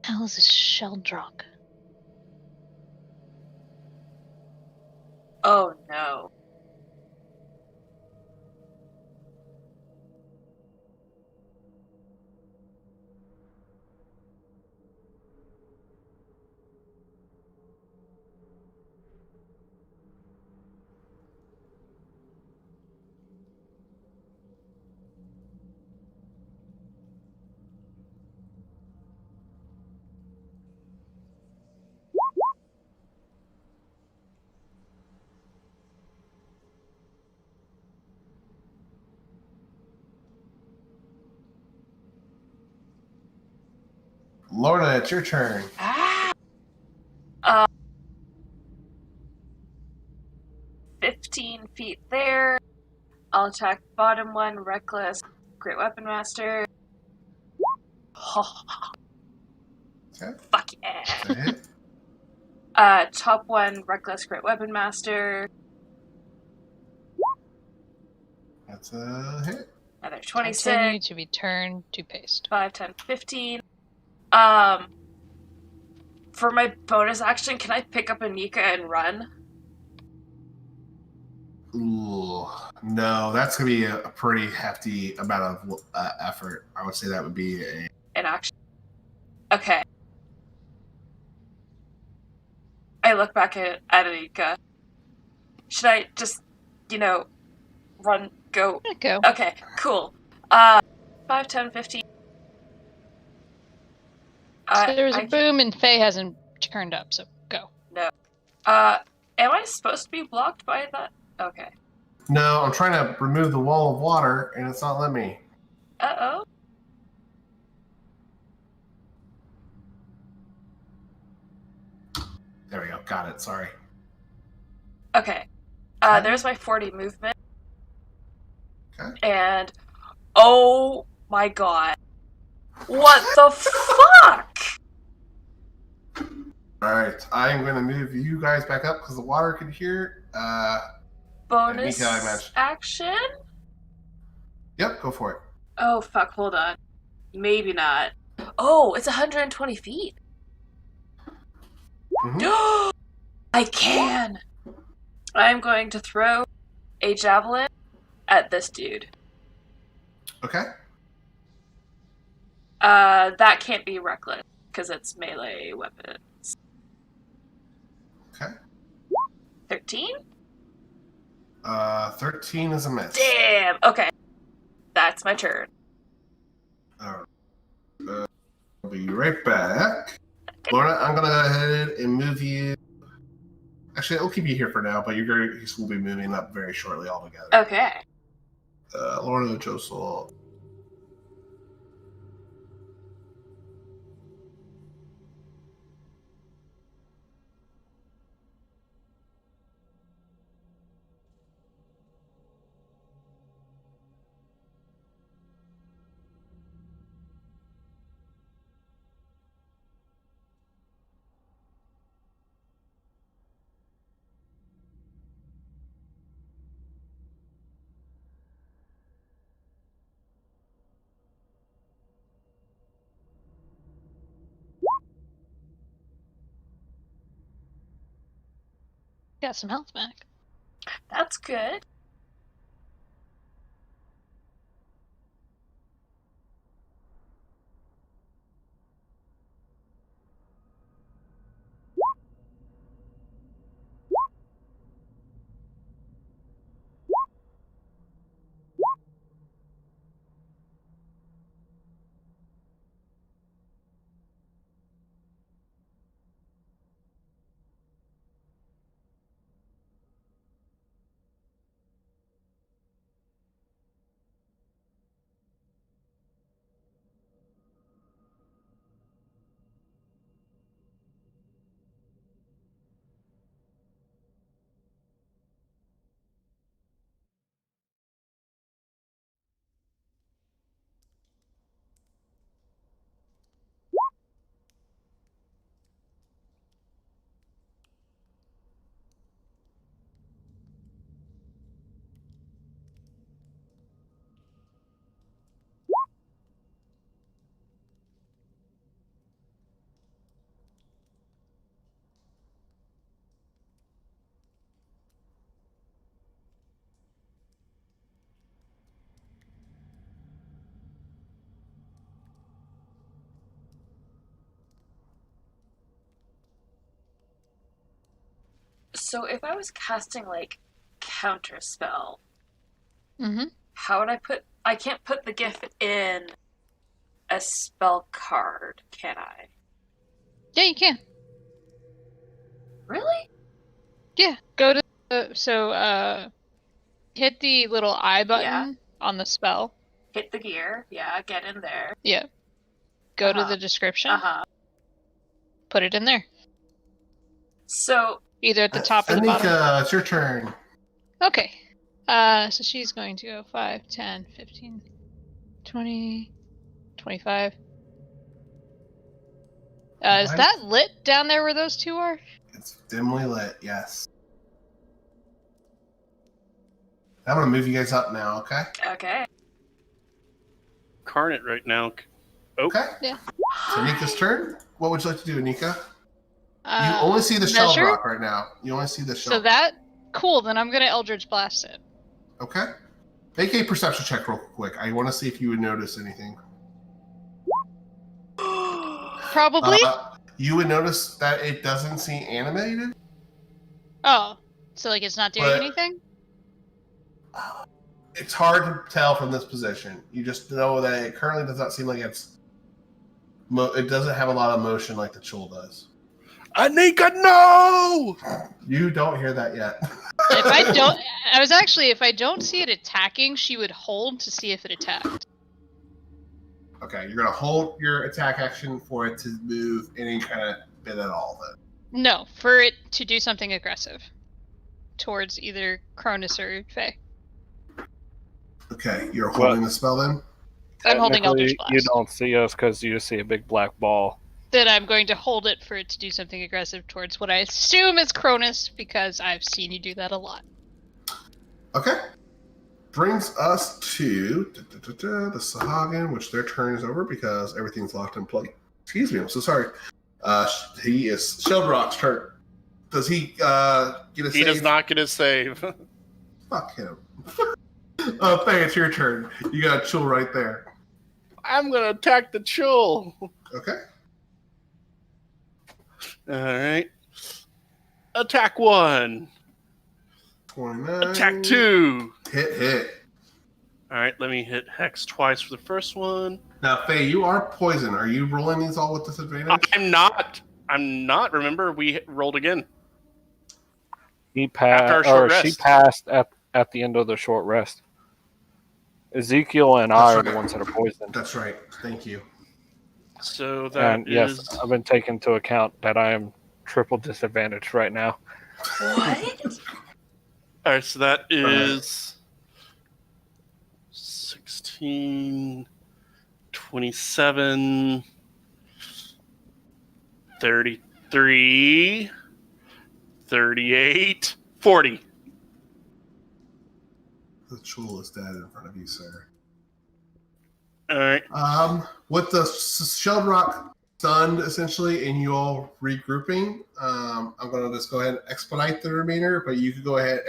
Hell is a Sheldrock. Oh no. Lorna, it's your turn. 15 feet there. I'll attack bottom one, Reckless, Great Weapon Master. Okay. Fuck yeah. Is that a hit? Top one, Reckless, Great Weapon Master. That's a hit. Another Continue 26. to be turned to paste. 5, 10, 15. For my bonus action, can I pick up Anika and run? Ooh, no, that's gonna be a pretty hefty amount of effort. I would say that would be a. An action. Okay. I look back at Anika. Should I just, run, go? Go. Okay, cool. 5, 10, 15. So there's a boom and Faye hasn't turned up, so go. No. Am I supposed to be blocked by that? Okay. No, I'm trying to remove the wall of water, and it's not letting me. Uh-oh. There we go. Got it. Sorry. Okay. There's my 40 movement. Okay. And, oh my god. What the fuck? Alright, I'm going to move you guys back up because the water can hear. Bonus Nika, I imagine. action? Yep, go for it. Oh, fuck, hold on. Maybe not. Oh, it's 120 feet. Mhm. I can! I'm going to throw a javelin at this dude. Okay. That can't be reckless, because it's melee weapons. Okay. 13? 13 is a miss. Damn! Okay. That's my turn. I'll be right back. Lorna, I'm going to go ahead and move you. Actually, I'll keep you here for now, but you will be moving up very shortly altogether. Okay. Lorna, Josel. Got some health back. That's good. So if I was casting, like, counterspell, Mm-hmm. how would I can't put the gift in a spell card, can I? Yeah, you can. Really? Yeah. Go to hit the little I button on the spell. Hit the gear. Yeah, get in there. Yeah. Go to Uh-huh. the description. Uh-huh. Put it in there. So, Either at the top or the bottom. Anika, it's your turn. Okay. So she's going to go 5, 10, 15, 20, 25. Is Right. that lit down there where those two are? It's dimly lit, yes. I'm going to move you guys up now, okay? okay. Carnate right now. Oh, Okay. Yeah. So Nika's turn. What would you like to do, Nika? You Uh, only see the shell measure? rock right now. You only see the shell. So that cool. Then I'm gonna Eldritch Blast it. Okay. Make a perception check real quick. I want to see if you would notice anything. Probably. You would notice that it doesn't seem animated. Oh, so like it's not doing But- anything? It's hard to tell from this position. You just know that it currently does not seem like it's. It doesn't have a lot of motion like the Chul does. Anika, no! You don't hear that yet. If I don't see it attacking, she would hold to see if it attacked. Okay, you're gonna hold your attack action for it to move any kind of bit at all. Then. No, for it to do something aggressive towards either Cronus or Faye. Okay, you're holding the spell then. I'm holding Eldritch Technically, Blast. You don't see us because you just see a big black ball. Then I'm going to hold it for it to do something aggressive towards what I assume is Cronus, because I've seen you do that a lot. Okay. Brings us to the Sahagin, which their turn is over because everything's locked in place. Excuse me, I'm so sorry. He is Sheldrock's turn. Does he get a save? He does not get a save. Fuck him. Faye, it's your turn. You got a chill right there. I'm gonna attack the Chul. Okay. Alright. Attack 1. 29. Attack 2. Hit. Alright, let me hit Hex twice for the first one. Now, Faye, you are poison. Are you rolling these all with disadvantage? I'm not. Remember, we rolled again. He After our passed, short or she rest. passed at the end of the short rest. Ezekiel and I That's are the right. ones that are poisoned. That's right. Thank you. So that And is... yes, I've been taking into account that I am triple disadvantaged right now. What? Alright, so that is 16, 27, 33, 38, 40. The Chul is dead in front of you, sir. Alright. With the Sheldrock stunned, essentially, and you all regrouping, I'm going to just go ahead and expedite the remainder, but you could go ahead,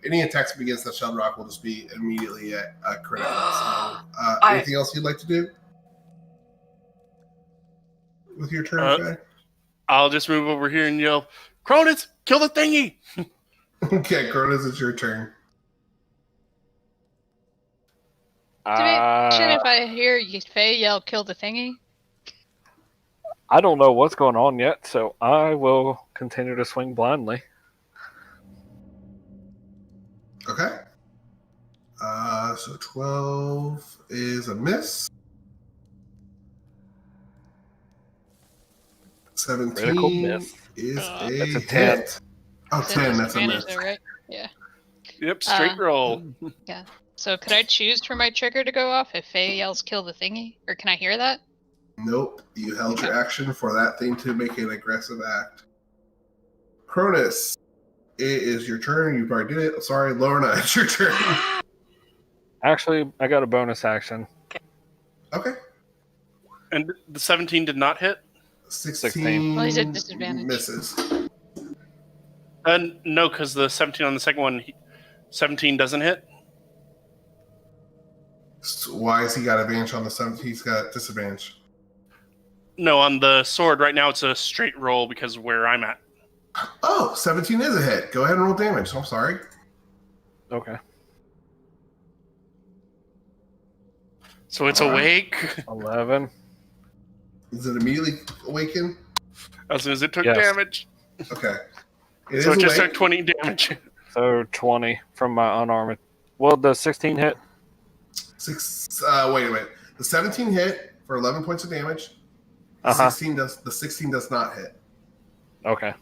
any attacks against the Sheldrock will just be immediately at critical. So, anything else you'd like to do with your turn, Faye? I'll just move over here and yell, Cronus, kill the thingy! Okay, Cronus, it's your turn. Shit, if I hear Faye yell, kill the thingy. I don't know what's going on yet, so I will continue to swing blindly. Okay. So 12 is a miss. 17 Critical miss. is a That's a 10. hit. Oh, 10, that's a miss. Though, right? Yeah. Yep, straight roll. So could I choose for my trigger to go off if Faye yells kill the thingy? Or can I hear that? Nope. You held your action for that thing to make an aggressive act. Cronus, it is your turn. You already did it. Sorry, Lorna, it's your turn. Actually, I got a bonus action. Okay. And the 17 did not hit? 16 Well, he's at disadvantage. misses. No, because the 17 on the second one, 17 doesn't hit? So why has he got advantage on the 17? He's got disadvantage. No, on the sword, right now it's a straight roll because of where I'm at. Oh, 17 is a hit. Go ahead and roll damage. I'm sorry. Okay. So it's All right. awake. 11. Is it immediately awaken? As soon as it took Yes. damage. Okay. It So is it just awake. took 20 damage. So 20 from my unarmed. Well, the 16 hit. Wait a minute. The 17 hit for 11 points of damage. The Uh-huh. 16 does not hit. Okay.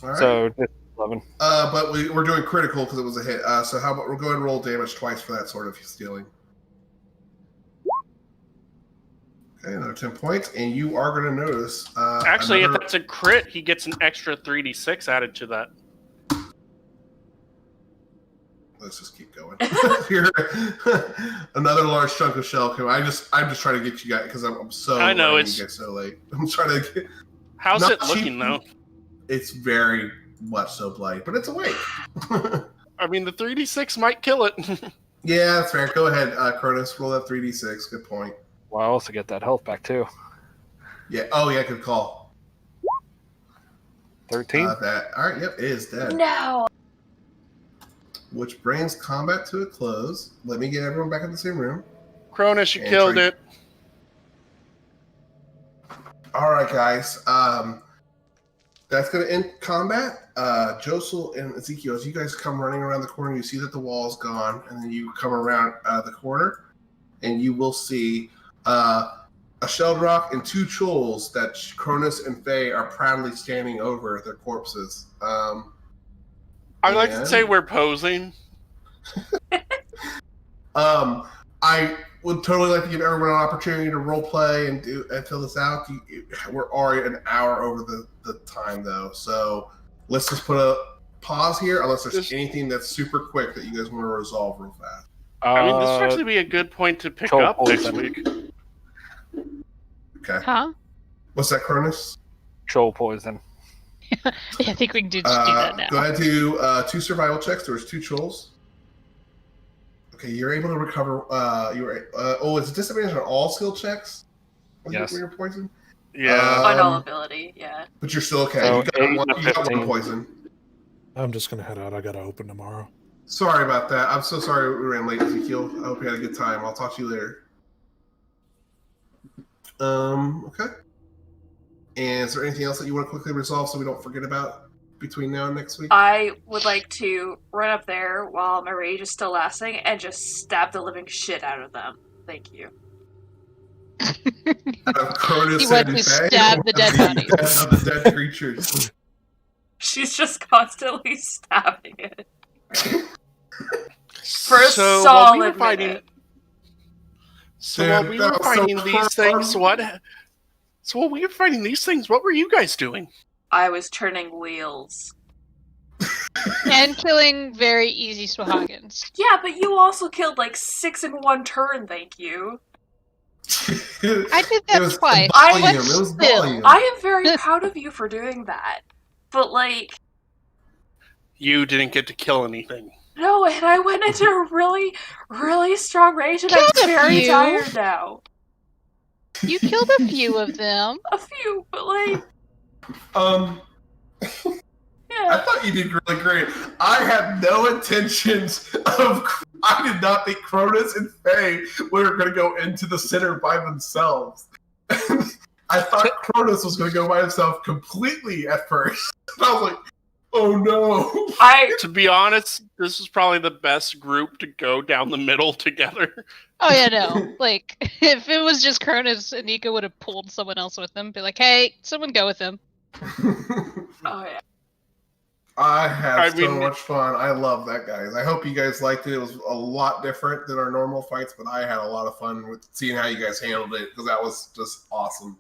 All right. So just 11. But we're doing critical because it was a hit. So how about we'll go ahead and roll damage twice for that sort of stealing. Okay, another 10 points, and you are going to notice. Actually, another... if that's a crit, he gets an extra 3d6 added to that. Let's just keep going. Here, another large chunk of shell. I'm just trying to get you guys because I'm so. I know, running it's- you guys so late. I'm trying to get. How's Not it looking, cheap. though? It's very much so bloody, but it's awake. I mean, the 3d6 might kill it. Yeah, that's fair. Go ahead, Cronus. Roll that 3d6. Good point. Well, I also get that health back too. Yeah. Oh, yeah. Good call. 13. All right. Yep. It is dead. No. Which brings combat to a close. Let me get everyone back in the same room. Cronus, you And killed try- it. All right, guys. That's going to end combat. Josel and Ezekiel, as you guys come running around the corner, you see that the wall's gone, and then you come around the corner, and you will see a shelled rock and 2 chulls that Cronus and Faye are proudly standing over their corpses. I'd like to say we're posing. I would totally like to give everyone an opportunity to role play and fill this out. We're already an hour over the time though, so let's just put a pause here. Unless there's anything that's super quick that you guys want to resolve real fast. I mean, this would actually be a good point to pick up next week. Okay. Huh? What's that, Cronus? Troll poison. Yeah, I think we can just do that now. Go ahead and do 2 survival checks. There was 2 trolls. Okay, you're able to recover. It's a disadvantage on all skill checks. Yes. When you're poisoned. Yeah. On all ability, yeah. But you're still okay. So You got one poison. I'm just gonna head out. I gotta open tomorrow. Sorry about that. I'm so sorry we ran late, Ezekiel. I hope you had a good time. I'll talk to you later. Okay. And is there anything else that you want to quickly resolve so we don't forget about between now and next week? I would like to run up there while my rage is still lasting and just stab the living shit out of them. Thank you. Cronus He went and to Faye, stab the dead bodies. Of the dead creatures. She's just constantly stabbing it. For a So solid while we were fighting, minute. while we were fighting these things, So while we were fighting these things, what were you guys doing? I was turning wheels. And killing very easy Swahagans. Yeah, but you also killed like 6 in one turn, thank you. I did that It was twice. volume. But It was still. volume. I am very proud of you for doing that. But like, You didn't get to kill anything. no, and I went into a really, really strong rage and I'm Killed a very few. tired now. You killed a few of them. A few, but like, I yeah. thought you did really great. I had no intentions of. I did not think Cronus and Faye were going to go into the center by themselves. I thought Cronus was going to go by himself completely at first. I was like, oh no. To be honest, this is probably the best group to go down the middle together. Oh yeah, no. Like, if it was just Cronus, Anika would have pulled someone else with him. Be like, hey, someone go with him. Oh yeah. I had so much fun. I love that, guys. I hope you guys liked it. It was a lot different than our normal fights, but I had a lot of fun with seeing how you guys handled it because that was just awesome.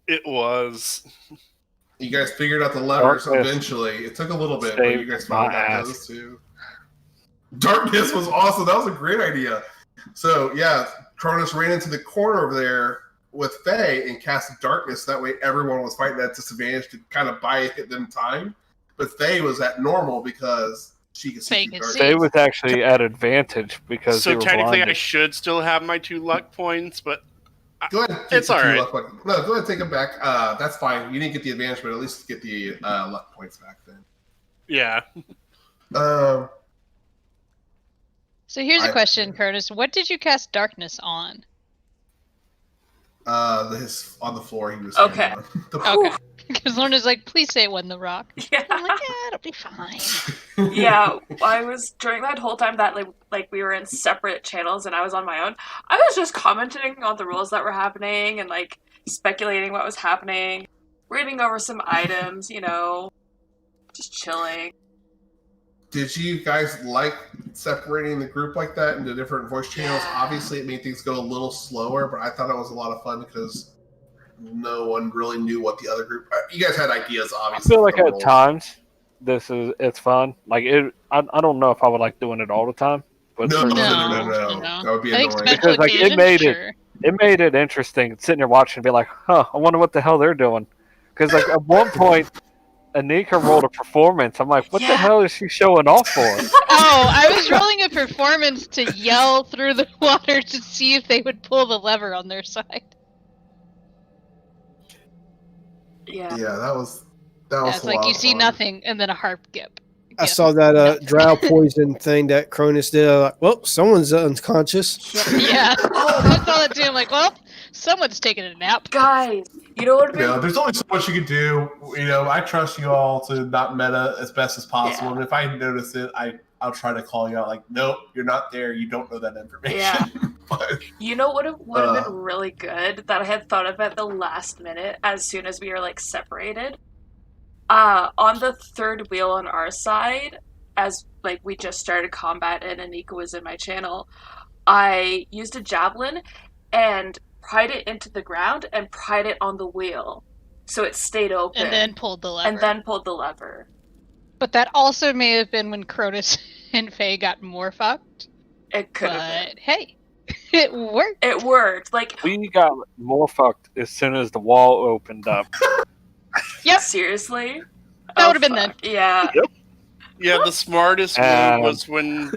It was. You guys figured out the levers Darkness. eventually. It took a little bit, but you guys Saved found my out ass. those too. Darkness was awesome. That was a great idea. So yeah, Cronus ran into the corner over there with Faye and cast darkness. That way everyone was fighting at disadvantage to kind of buy them time. But Faye was at normal because she could see Faye through could darkness. see. They was actually at advantage because So they were technically, I blinded. should still have my 2 luck points, but Go ahead. It's all right. No, go ahead and take them back. That's fine. You didn't get the advantage, but at least get the luck points back then. yeah. Um, So here's a question, Curtis. What did you cast darkness on? his on the floor. He was Okay. standing on. The Okay. Because Lorna's like, please say it wasn't the rock. Yeah. I'm like, yeah, it'll be fine. Yeah, I was during that whole time that like we were in separate channels and I was on my own. I was just commenting on the rules that were happening and like speculating what was happening, reading over some items, just chilling. Did you guys like separating the group like that into different voice channels? Obviously, it made things go a little slower, but I thought it was a lot of fun because no one really knew what the other group. You guys had ideas, I obviously. feel like for the at roles. times it's fun. Like I don't know if I would like doing it all the time, but No, certainly- No. That would be I think annoying. special Because, like, it occasions, made it- sure. it made it interesting sitting there watching and be like, huh, I wonder what the hell they're doing. Because like at one point Anika rolled a performance. I'm like, what the Yeah. hell is she showing off for? Oh, I was rolling a performance to yell through the water to see if they would pull the lever on their side. Yeah. Yeah, that was It's a like lot you of see fun. nothing and then a harp gip. I Yeah. saw that Nothing. drow poison thing that Cronus did. I was like, well, someone's unconscious. Yeah. I saw that too. I'm like, well, someone's taking a nap. Guys, you know what would You have know, there's only so much you can do. You know, I trust you all to not meta as best as possible. Yeah. And if I notice it, I'll try to call you out. Like, nope, you're not there. You don't know that information. Yeah. But You know what would have been really good that I had thought of at the last minute as soon as we were like separated? On the third wheel on our side, as like we just started combat and Anika was in my channel, I used a javelin and pried it into the ground and pried it on the wheel. So it stayed open. And then pulled the lever. And then pulled the lever. But that also may have been when Cronus and Faye got more fucked. It could have been. But hey, it worked. It worked. Like, We got more fucked as soon as the wall opened up. Yep. seriously? That would have been fuck. Yeah. Yeah, the smartest Um, move was when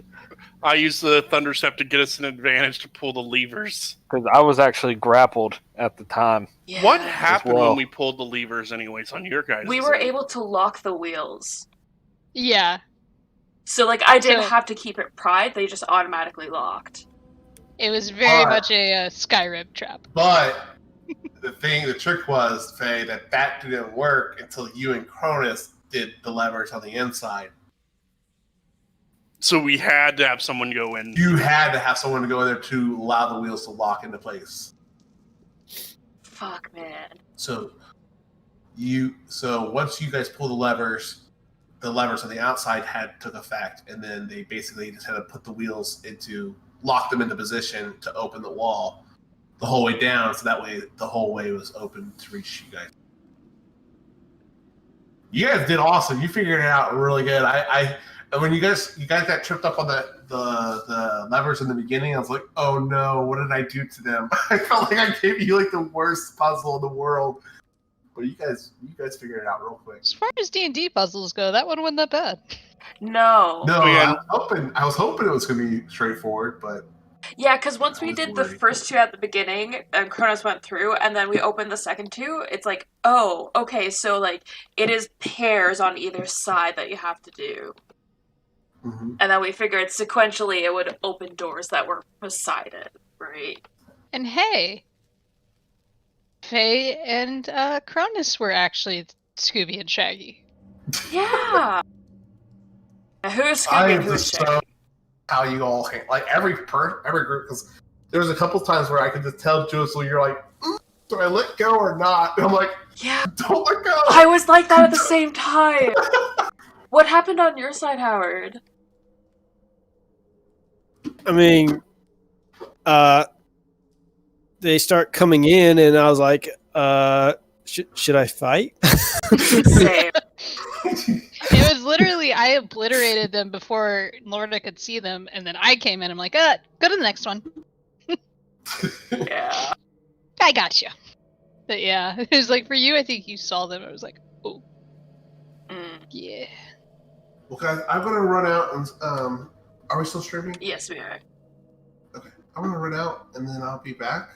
I used the Thunderstep to get us an advantage to pull the levers. Because I was actually grappled at the time. Yeah. What happened well. when we pulled the levers, anyways, on your guys'? We were able to lock the wheels. Yeah. So, like, I didn't So- have to keep it pried. They just automatically locked. It was very Alright. much a Skyrim trap. But the trick was, Faye, that didn't work until you and Cronus did the levers on the inside. So we had to have someone go in. You had to have someone to go in there to allow the wheels to lock into place. Fuck, man. So once you guys pull the levers on the outside took effect, and then they basically just had to put the wheels lock them into position to open the wall the whole way down, so that way the whole way was open to reach you guys. You guys did awesome. You figured it out really good. When you guys got tripped up on the levers in the beginning, I was like, oh no, what did I do to them? I felt like I gave you like the worst puzzle in the world. But you guys figured it out real quick. As far as D&D puzzles go, that one wasn't that bad. No. No, Yeah. I was hoping it was going to be straightforward, but Yeah, because once I we was did the worried. first two at the beginning, and Kronos went through, and then we opened the second two, it's like, oh, okay, so, like, it is pairs on either side that you have to do. mhm. And then we figured sequentially it would open doors that were beside it, right? And hey, Faye and Cronus were actually Scooby and Shaggy. Yeah. Who's I Scooby and am who's just Shaggy? so how you all like every group, because there was a couple times where I could just tell Jules, you're like, do I let go or not? And I'm like, Yeah. don't let go. I was like that at the same time. What happened on your side, Howard? I mean, they start coming in, and I was like, should I fight? Same. It was literally, I obliterated them before Lorna could see them, and then I came in. I'm like, go to the next one. Yeah. I got you. But yeah, it was like for you, I think you saw them. I was like, oh, Mm. yeah. Well, guys, I'm gonna run out and are we still streaming? Yes, we are. Okay, I'm gonna run out and then I'll be back.